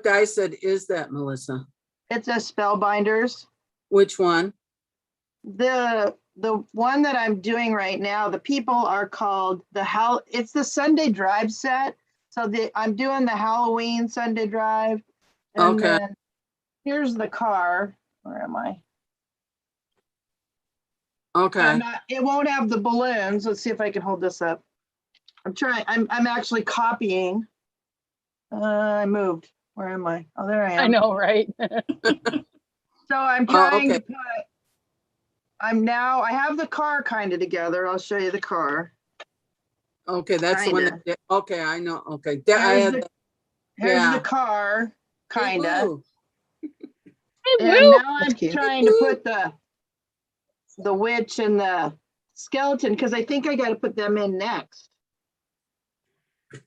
die set is that, Melissa? It's a Spellbinders. Which one? The one that I'm doing right now, the people are called it's the Sunday Drive set. So I'm doing the Halloween Sunday Drive. And Okay. then here's the car. Where am I? Okay. It won't have the balloons. Let's see if I can hold this up. I'm trying. I'm actually copying. I moved. Where am I? Oh, there I am. I know, right? So I'm trying okay. to put. I have the car kind of together. I'll show you the car. Okay, that's the one Kinda. that, okay, I know. Okay. Here's the yeah. car, kind of. Ooh. And now I'm trying to put the witch and the skeleton because I think I got to put them in next.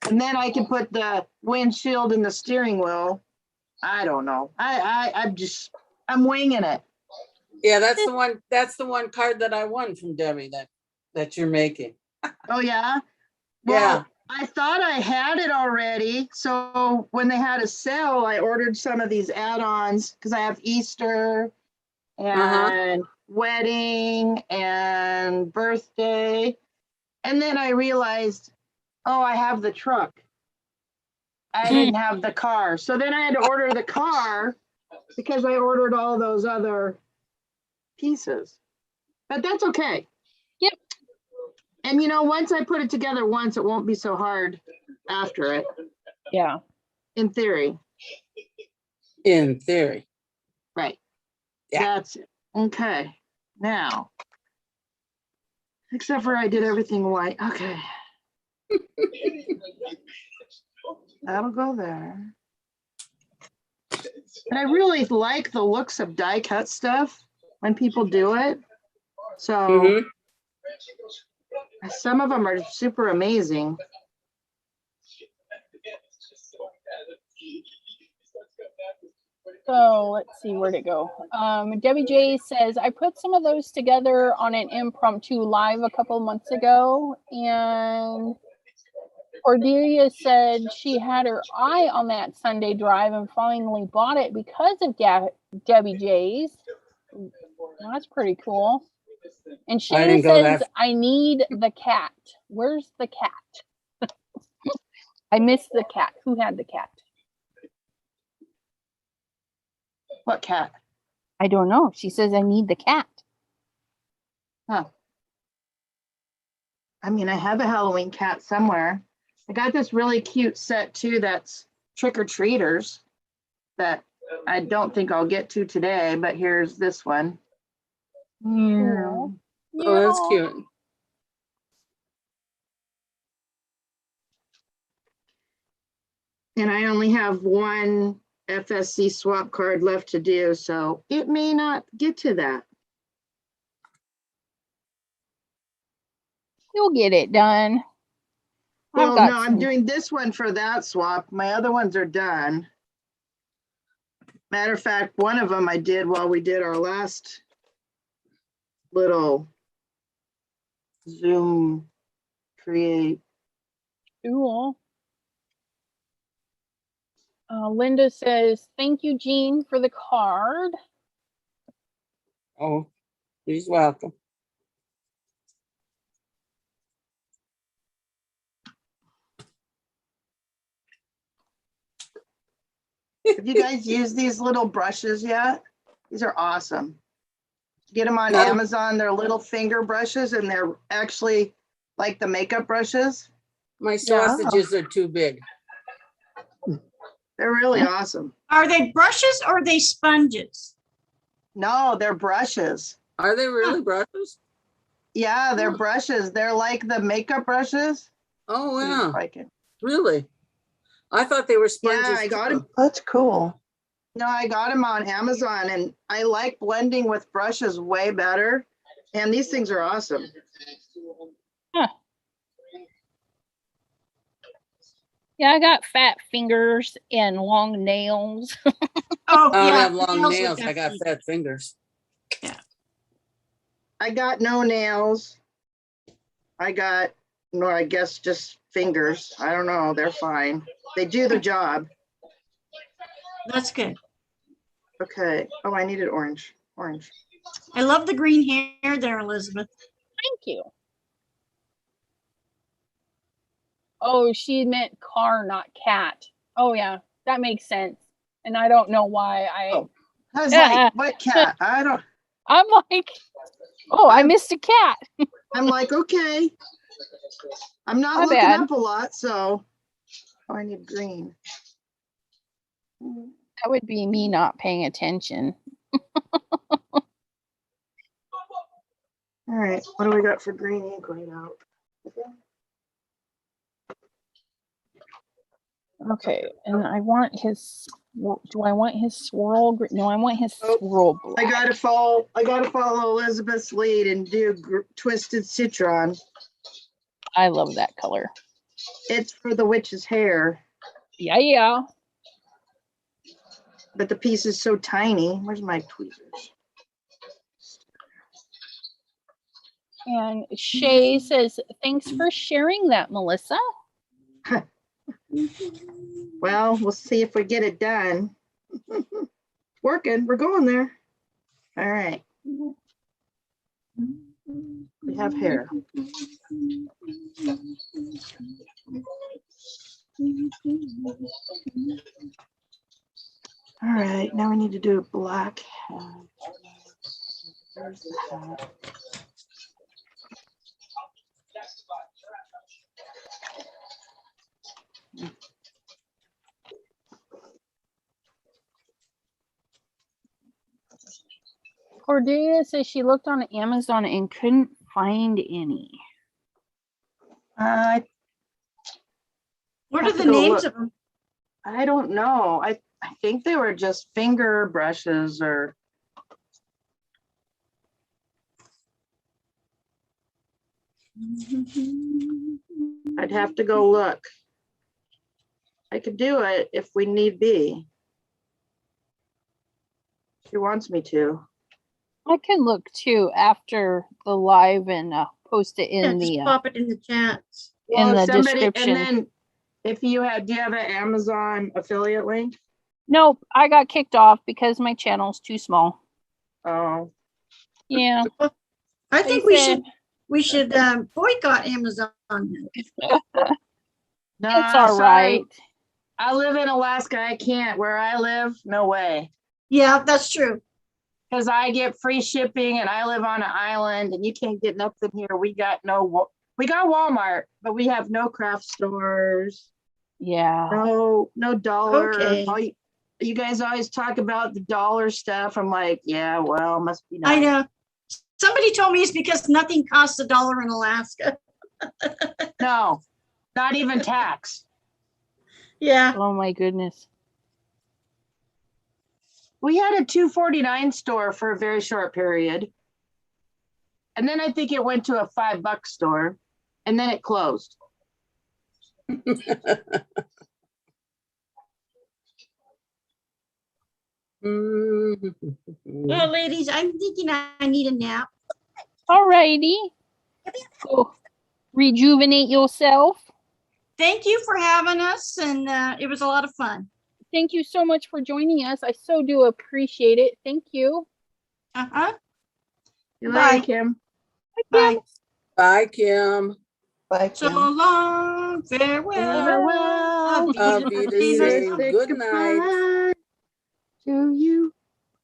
And then I can put the windshield and the steering wheel. I don't know. I'm winging it. Yeah, that's the one card that I won from Debbie that you're making. Oh yeah? Yeah. Well, I thought I had it already. So when they had a sale, I ordered some of these add-ons because I have Easter and wedding and birthday. And then I realized, oh, I have the truck. I didn't have the car. So then I had to order the car because I ordered all those other pieces. But that's okay. Yep. And once I put it together once, it won't be so hard after it. Yeah. In theory. In theory. Right. Yeah. That's it. Okay. Now, except for I did everything white. Okay. That'll go there. And I really like the looks of die cut stuff when people do it. So some of them are super amazing. So let's see, where'd it go? Debbie J says, I put some of those together on an impromptu live a couple months ago. And Cordelia said she had her eye on that Sunday drive and finally bought it because of Debbie J's. That's pretty cool. And Shana says, I need the cat. Where's the cat? I missed the cat. Who had the cat? What cat? I don't know. She says, I need the cat. Huh. I mean, I have a Halloween cat somewhere. I got this really cute set too that's trick-or-treaters that I don't think I'll get to today, but here's this one. Aw. Oh, that's Yeah. cute. And I only have one FSC swap card left to do, so it may not get to that. You'll get it done. Well, I've got no, I'm some- doing this one for that swap. My other ones are done. Matter of fact, one of them I did while we did our last little Zoom create. Cool. Linda says, thank you, Jean, for the card. Oh, he's welcome. Have you guys used these little brushes yet? These are awesome. Get them on No. Amazon. They're little finger brushes and they're actually like the makeup brushes. My sausages are too big. They're really awesome. Are they brushes or are they sponges? No, they're brushes. Are they really brushes? Yeah, they're brushes. They're like the makeup brushes. Oh, See if yeah. I can- Really? I thought they were sponges. Yeah, I got too. them. That's cool. No, I got them on Amazon and I like blending with brushes way better. And these things are awesome. Yeah, I got fat fingers and long nails. Oh, I yeah. have long nails nails. with I got that fat fingers. I got no nails. I got, no, I guess just fingers. I don't know. They're fine. They do the job. That's good. Okay. Oh, I needed orange. Orange. I love the green hair there, Elizabeth. Thank you. Oh, she meant car, not cat. Oh, yeah, that makes sense. And I don't know why Oh. I was Yeah. like, what cat? I don't, I'm like, oh, I missed a cat. I'm like, okay. I'm not My looking bad. up a lot, so. Oh, I need green. That would be me not paying attention. All right, what do we got for green ink right out? Okay, and I want his. Do I want his swirl? No, I want his Oh, swirl I black. gotta follow Elizabeth's lead and do twisted citron. I love that color. It's for the witch's hair, Yeah, yeah. but the piece is so tiny. Where's my tweezers? And Shay says, thanks for sharing that, Melissa. Well, we'll see if we get it done. Working, we're going there. All right. We have hair. All right, now we need to do a black hat. There's the hat. Cordelia says she looked on Amazon and couldn't find any. What are Have to the go names look. of them? I don't know. I think they were just finger brushes or. I'd have to go look. I could do it if we need be. She wants me to. I can look too after the live and post it Yeah, in just the pop it in the chats. in the somebody, description. and then if you had, do you have an Amazon affiliate link? Nope, I got kicked off because my channel's too small. Oh, Yeah. I think we should boycott Amazon. no, It's all right. sorry. I live in Alaska. I can't. Where I live, no way. Yeah, that's true. Because I get free shipping and I live on an island and you can't get nothing here. We got no We got Walmart, but we have no craft stores. Yeah. No dollar. Okay. You guys always talk about the dollar stuff. I'm like, yeah, well, must be I nice. know. Somebody told me it's because nothing costs $1 in Alaska. No, not even tax. Yeah. Oh my goodness. We had a $2.49 store for a very short period. And then I think it went to a $5 store and then it closed. Well, ladies, I'm thinking I need a nap. All righty. So, rejuvenate yourself. Thank you for having us, and it was a lot of fun. Thank you so much for joining us. I so do appreciate it. Thank you. Uh-huh. Bye, Bye. Kim. Bye. Bye, Kim. Bye, So Kim. long. Farewell. Farewell. Auf Wiedersehen. Good night. To you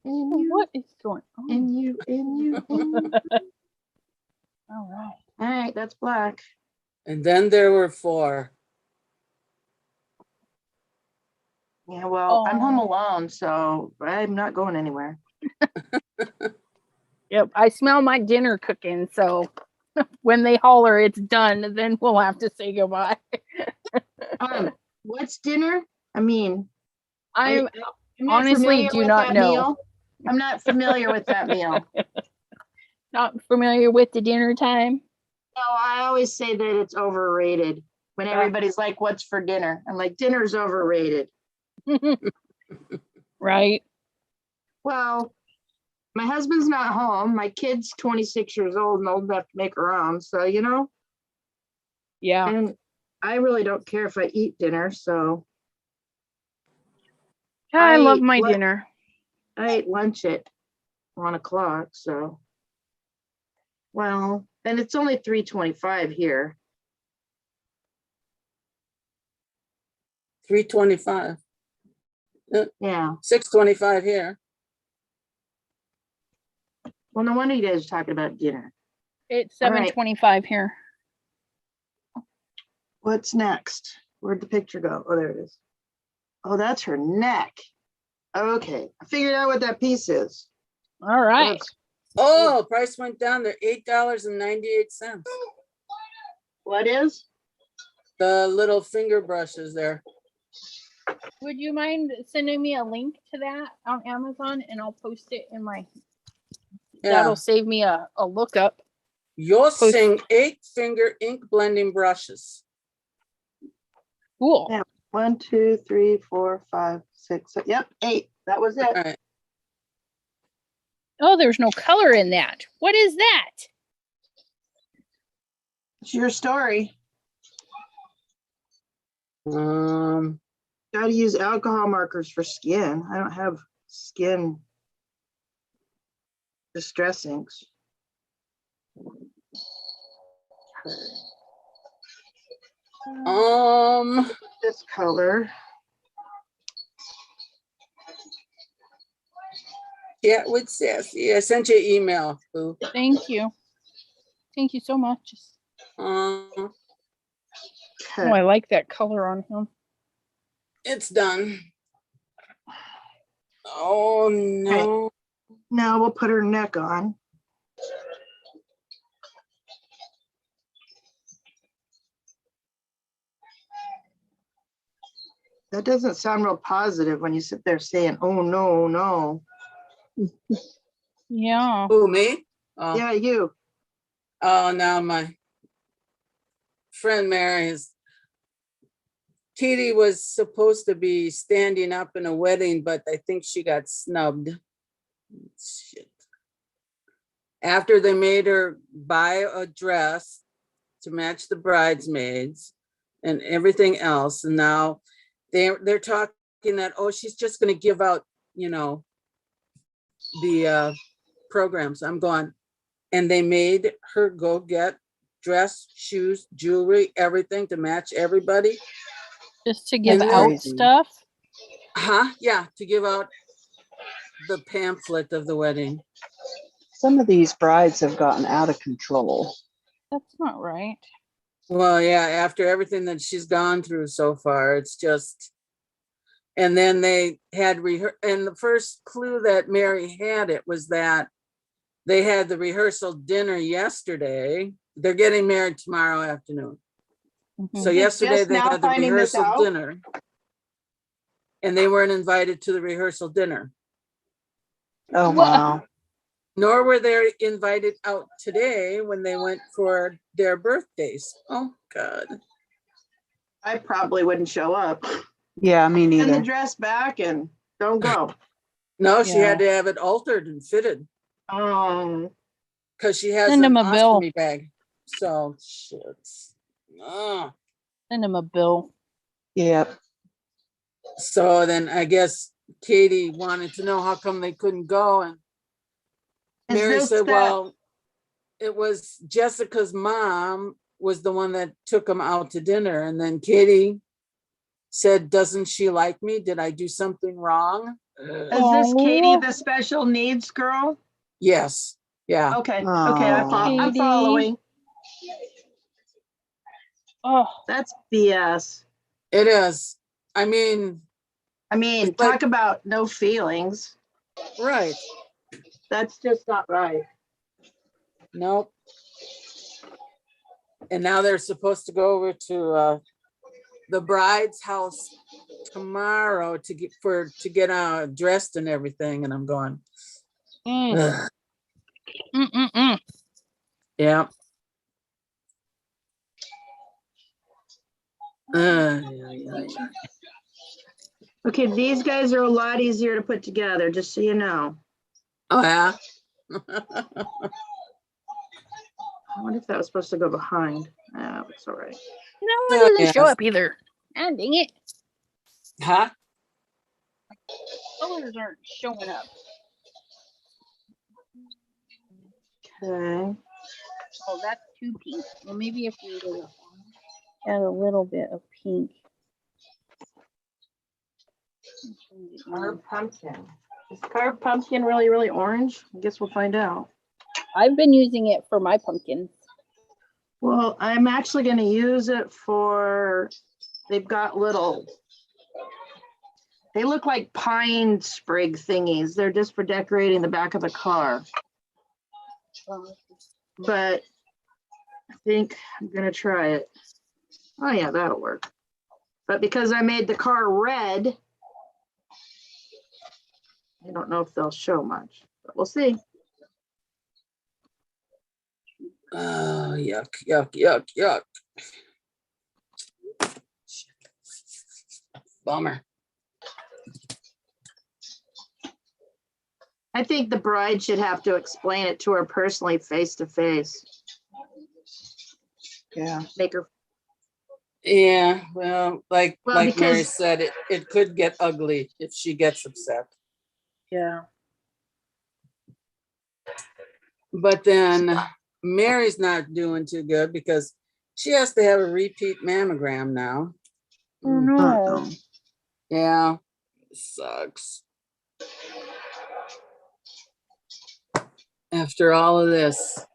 and you What is going on? and you and you. And you. All right. All right, that's black. And then there were 4. Yeah, well, I'm Oh. home alone, so I'm not going anywhere. Yep. I smell my dinner cooking. So when they holler it's done, then we'll have to say goodbye. What's dinner? I mean, I'm not honestly familiar do with not that know. meal. I'm not familiar with that meal. Not familiar with the dinner time. No, I always say that it's overrated. When everybody's like, "What's for dinner?" I'm like, "Dinner's overrated." Right. Well, my husband's not home. My kid's 26 years old and old enough to make her own. So, Yeah. and I really don't care if I eat dinner. So I love I my let- dinner. I ate lunch at 1:00. So, well, and it's only 3:25 here. 3:25. Yeah. 6:25 here. Well, no wonder you guys are talking about dinner. It's All right. 7:25 here. What's next? Where'd the picture go? Oh, there it is. Oh, that's her neck. Okay. I figured out what that piece is. All right. That's- Oh, price went down. They're $8.98. What is? The little finger brushes there. Would you mind sending me a link to that on Amazon and I'll post it in my Yeah. that'll save me a lookup. Yosing 8-finger ink blending brushes. Cool. Yeah. 1, 2, 3, 4, 5, 6. Yep, 8. That was it. All right. Oh, there's no color in that. What is that? It's your story. Got to use alcohol markers for skin. I don't have skin distress inks. This color. Yeah, with Sassy. I sent you an email, Boo. Thank you. Thank you so much. Okay. Oh, I like that color on him. It's done. Oh no. Now we'll put her neck on. That doesn't sound real positive when you sit there saying, "Oh no, no." Yeah. Who, me? Oh. Yeah, you. Oh, now my friend Mary's. Kitty was supposed to be standing up in a wedding, but I think she got snubbed. Shit. After they made her buy a dress to match the bridesmaids and everything else, and now they're talking that, oh, she's just going to give out, the programs. I'm going, and they made her go get dress, shoes, jewelry, everything to match everybody. Just to give And out crazy. stuff. Yeah, to give out the pamphlet of the wedding. Some of these brides have gotten out of control. That's not right. Well, yeah, after everything that she's gone through so far, it's just, and then they had and the first clue that Mary had it was that they had the rehearsal dinner yesterday. They're getting married tomorrow afternoon. So yesterday Just they now had the finding this rehearsal out? dinner. And they weren't invited to the rehearsal dinner. Oh, What? wow. Nor were they invited out today when they went for their birthdays. Oh, God. I probably wouldn't show up. Yeah, me Send the neither. dress back and don't go. No, she had Yeah. to have it altered and fitted because she has Send an him a bill. ostomy bag. So, shit. Ah. Send him a bill. Yep. So then I guess Katie wanted to know how come they couldn't go. And Is Mary this said, that- well, it was Jessica's mom was the one that took them out to dinner. And then Katie said, doesn't she like me? Did I do something wrong? Is this Katie, the special needs girl? Yes. Yeah. Okay, Oh. I'm following. Oh, That's BS. It is. I mean, I mean, It's like- talk about no feelings. right. That's just not right. Nope. And now they're supposed to go over to the bride's house tomorrow to get dressed and everything. And I'm going, ugh. Yeah. Yeah. Okay, these guys are a lot easier to put together, just so you know. Oh, yeah. I wonder if that was supposed to go behind. Oh, it's all right. no, it doesn't show Yes. up either. Ah, dang it. Huh? Colors aren't showing up. Okay. Oh, that's too pink. Well, maybe if we add a little bit of pink. Carved pumpkin. Is carved pumpkin really, really orange? I guess we'll find out. I've been using it for my pumpkins. Well, I'm actually going to use it for, they've got little, they look like pine sprig thingies. They're just for decorating the back of the car. But I think I'm going to try it. Oh yeah, that'll work. But because I made the car red, I don't know if they'll show much, but we'll see. Oh, yuck, yuck, yuck, yuck. Bummer. I think the bride should have to explain it to her personally, face to face. Yeah. Make her, Yeah, well, like Well, Mary because- said, it could get ugly if she gets upset. Yeah. But then Mary's not doing too good because she has to have a repeat mammogram now. Oh no. Yeah, it sucks. After all of this,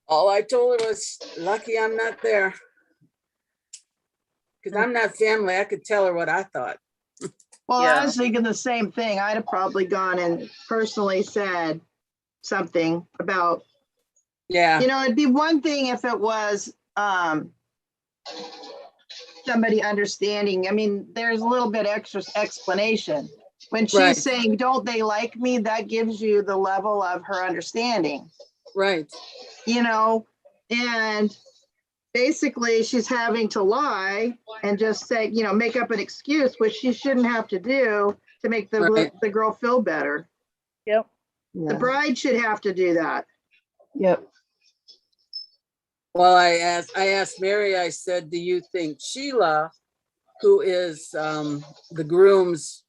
all I told her was, lucky I'm not there. Because I'm not family, I could tell her what I thought. well, Yeah. I was thinking the same thing. I'd have probably gone and personally said something about, Yeah, you know, it'd be one thing if it was somebody understanding. I mean, there's a little bit extra explanation. When she's Right. saying, don't they like me? That gives you the level of her understanding, right. you know? And basically she's having to lie and just say, you know, make up an excuse, which she shouldn't have to do to make Right. the girl feel better. Yep. The Yeah. bride should have to do that. Yep. Well, I asked Mary, I said, do you think Sheila, who is the groom's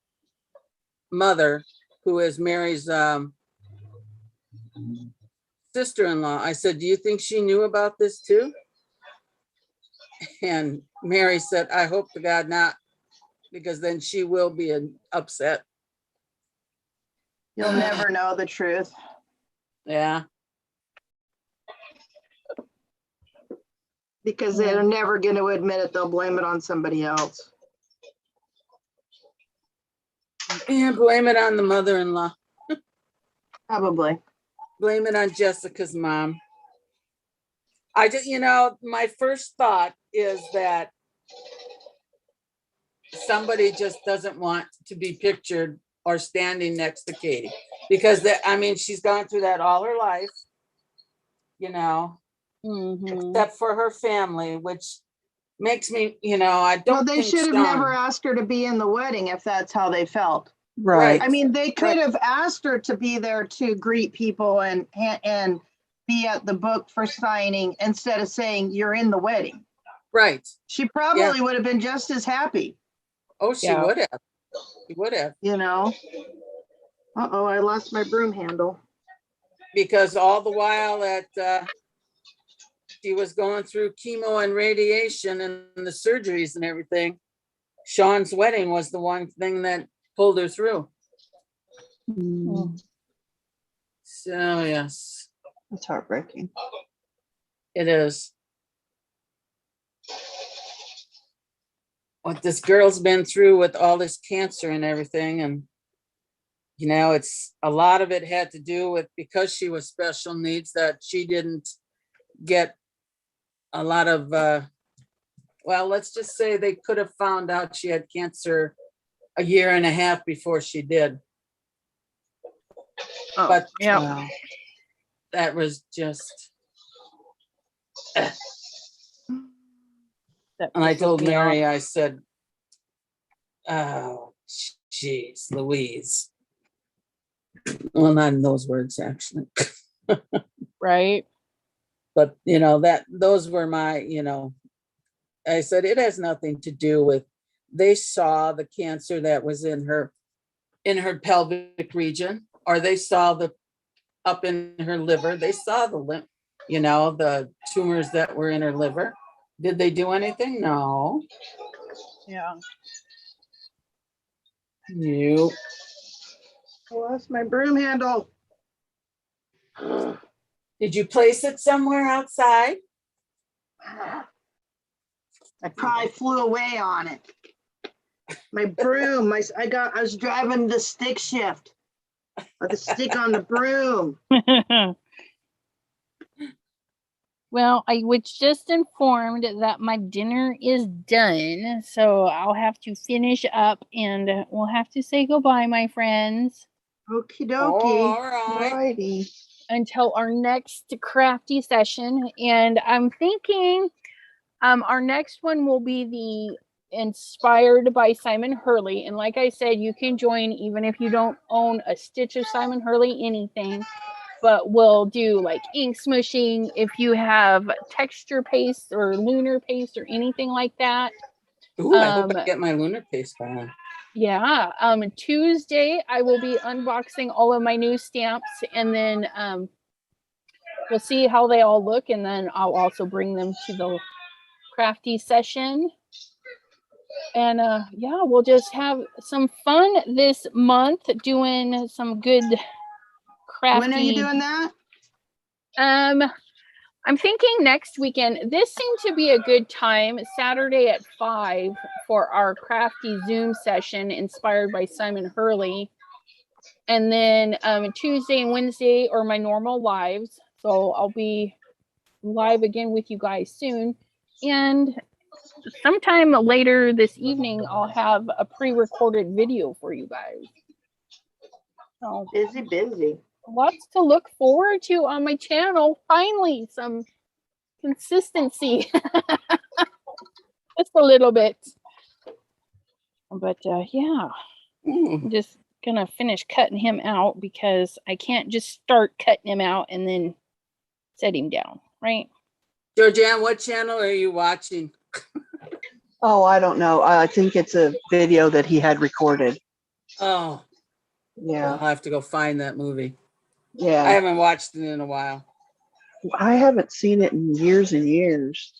mother, who is Mary's sister-in-law, I said, do you think she knew about this too? And Mary said, I hope to God not, because then she will be upset. You'll never know the truth. Yeah. because they're never going to admit it. They'll blame it on somebody else. Yeah, blame it on the mother-in-law. Probably. Blame it on Jessica's mom. I just, my first thought is that somebody just doesn't want to be pictured or standing next to Katie, because she's gone through that all her life, except for her family, which makes me, I don't. Well, they should have never asked her to be in the wedding if that's how they felt. Right. I mean, they could have asked her to be there to greet people and be at the book for signing instead of saying you're in the wedding. Right. She probably would have been just as happy. Oh, she would have. She would have. Uh-oh, I lost my broom handle. Because all the while that she was going through chemo and radiation and the surgeries and everything, Sean's wedding was the one thing that pulled her through. So, yes. That's heartbreaking. It is. What this girl's been through with all this cancer and everything, and it's a lot of it had to do with, because she was special needs, that she didn't get a lot of let's just say they could have found out she had cancer a year and a half before she did. But that was just and I told Mary, I said, oh, geez, Louise. Well, not in those words, actually. Right. But, those were my, I said, it has nothing to do with, they saw the cancer that was in her pelvic region, or they saw up in her liver. They saw the lymph, the tumors that were in her liver. Did they do anything? No. Yeah. You. I lost my broom handle. Did you place it somewhere outside? I probably flew away on it. My broom, I was driving the stick shift with the stick on the broom. Well, I was just informed that my dinner is done, so I'll have to finish up and we'll have to say goodbye, my friends. Okie dokie. All right. Righty. Until our next crafty session. And I'm thinking our next one will be the Inspired by Simon Hurley. And like I said, you can join even if you don't own a stitch of Simon Hurley anything. But we'll do like ink smushing if you have texture paste or lunar paste or anything like that. Ooh, I hope I get my lunar paste by. Yeah. Tuesday I will be unboxing all of my new stamps, and then we'll see how they all look, and then I'll also bring them to the crafty session. And we'll just have some fun this month doing some good crafty. When are you doing that? I'm thinking next weekend. This seemed to be a good time, Saturday at 5 for our crafty Zoom session inspired by Simon Hurley. And then Tuesday and Wednesday are my normal lives. So I'll be live again with you guys soon. And sometime later this evening, I'll have a pre-recorded video for you guys. So Busy. lots to look forward to on my channel. Finally, some consistency. Just a little bit. But I'm just gonna finish cutting him out because I can't just start cutting him out and then set him down, right? Georgianne, what channel are you watching? Oh, I don't know. I think it's a video that he had recorded. Oh, Yeah. I'll have to go find that movie. I Yeah. haven't watched it in a while. I haven't seen it in years and years.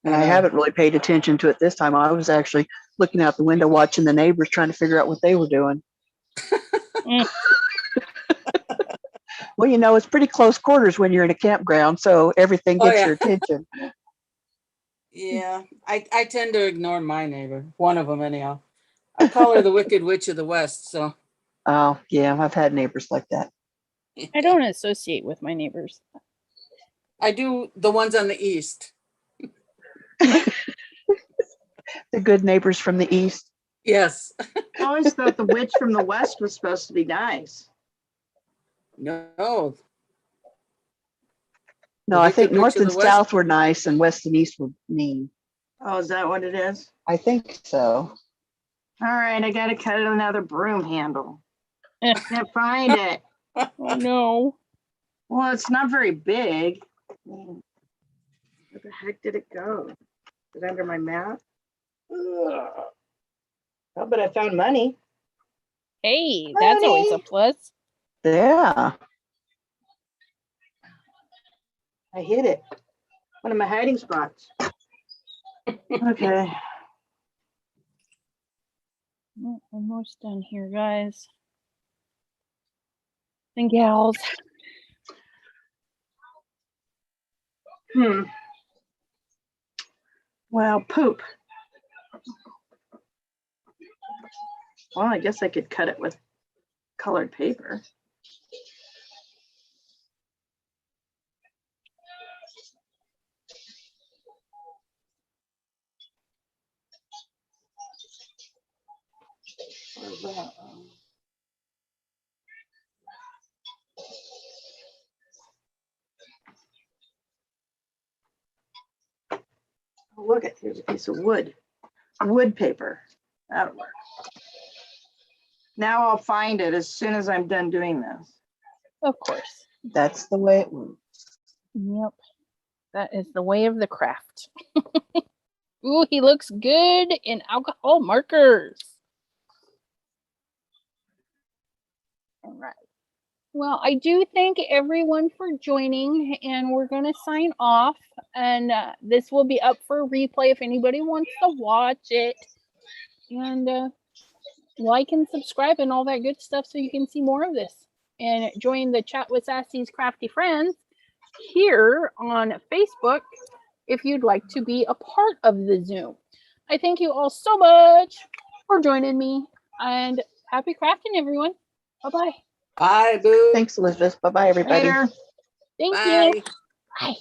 And I haven't really paid attention to it this time. I was actually looking out the window watching the neighbors trying to figure out what they were doing. Well, it's pretty close quarters when you're in a campground, so everything gets your attention. Yeah, I tend to ignore my neighbor, one of them anyhow. I call her the Wicked Witch of the West, so. Oh, yeah, I've had neighbors like that. I don't associate with my neighbors. I do the ones on the east. The good neighbors from the east. Yes. I always thought the witch from the west was supposed to be nice. No. No, The I think Wicked Witch north of and the West? south were nice and west and east were mean. Oh, is that what it is? I think so. All right, I gotta cut another broom handle. Can't find it. Oh no. Well, it's not very big. Where the heck did it go? Is it under my mat? Ugh. Oh, but I found money. Hey, that's always a Money. plus. Yeah. I hid it. One of my hiding spots. Okay. Well, almost done here, guys and gals. Well, poop. Well, I guess I could cut it with colored paper. Where's that? Oh, look, here's a piece of wood. Wood paper. That'll work. Now I'll find it as soon as I'm done doing this. Of course. That's the way it works. Yep. That is the way of the craft. Ooh, he looks good in alcohol markers. All right. Well, I do thank everyone for joining, and we're going to sign off. And this will be up for replay if anybody wants to watch it. And like and subscribe and all that good stuff so you can see more of this. And join the Chat with Sassy's Crafty Friends here on Facebook if you'd like to be a part of the Zoom. I thank you all so much for joining me, and happy crafting, everyone. Bye-bye. Bye, boo. Thanks, Elizabeth. Bye-bye, everybody. Later. Thank Bye. you. Bye.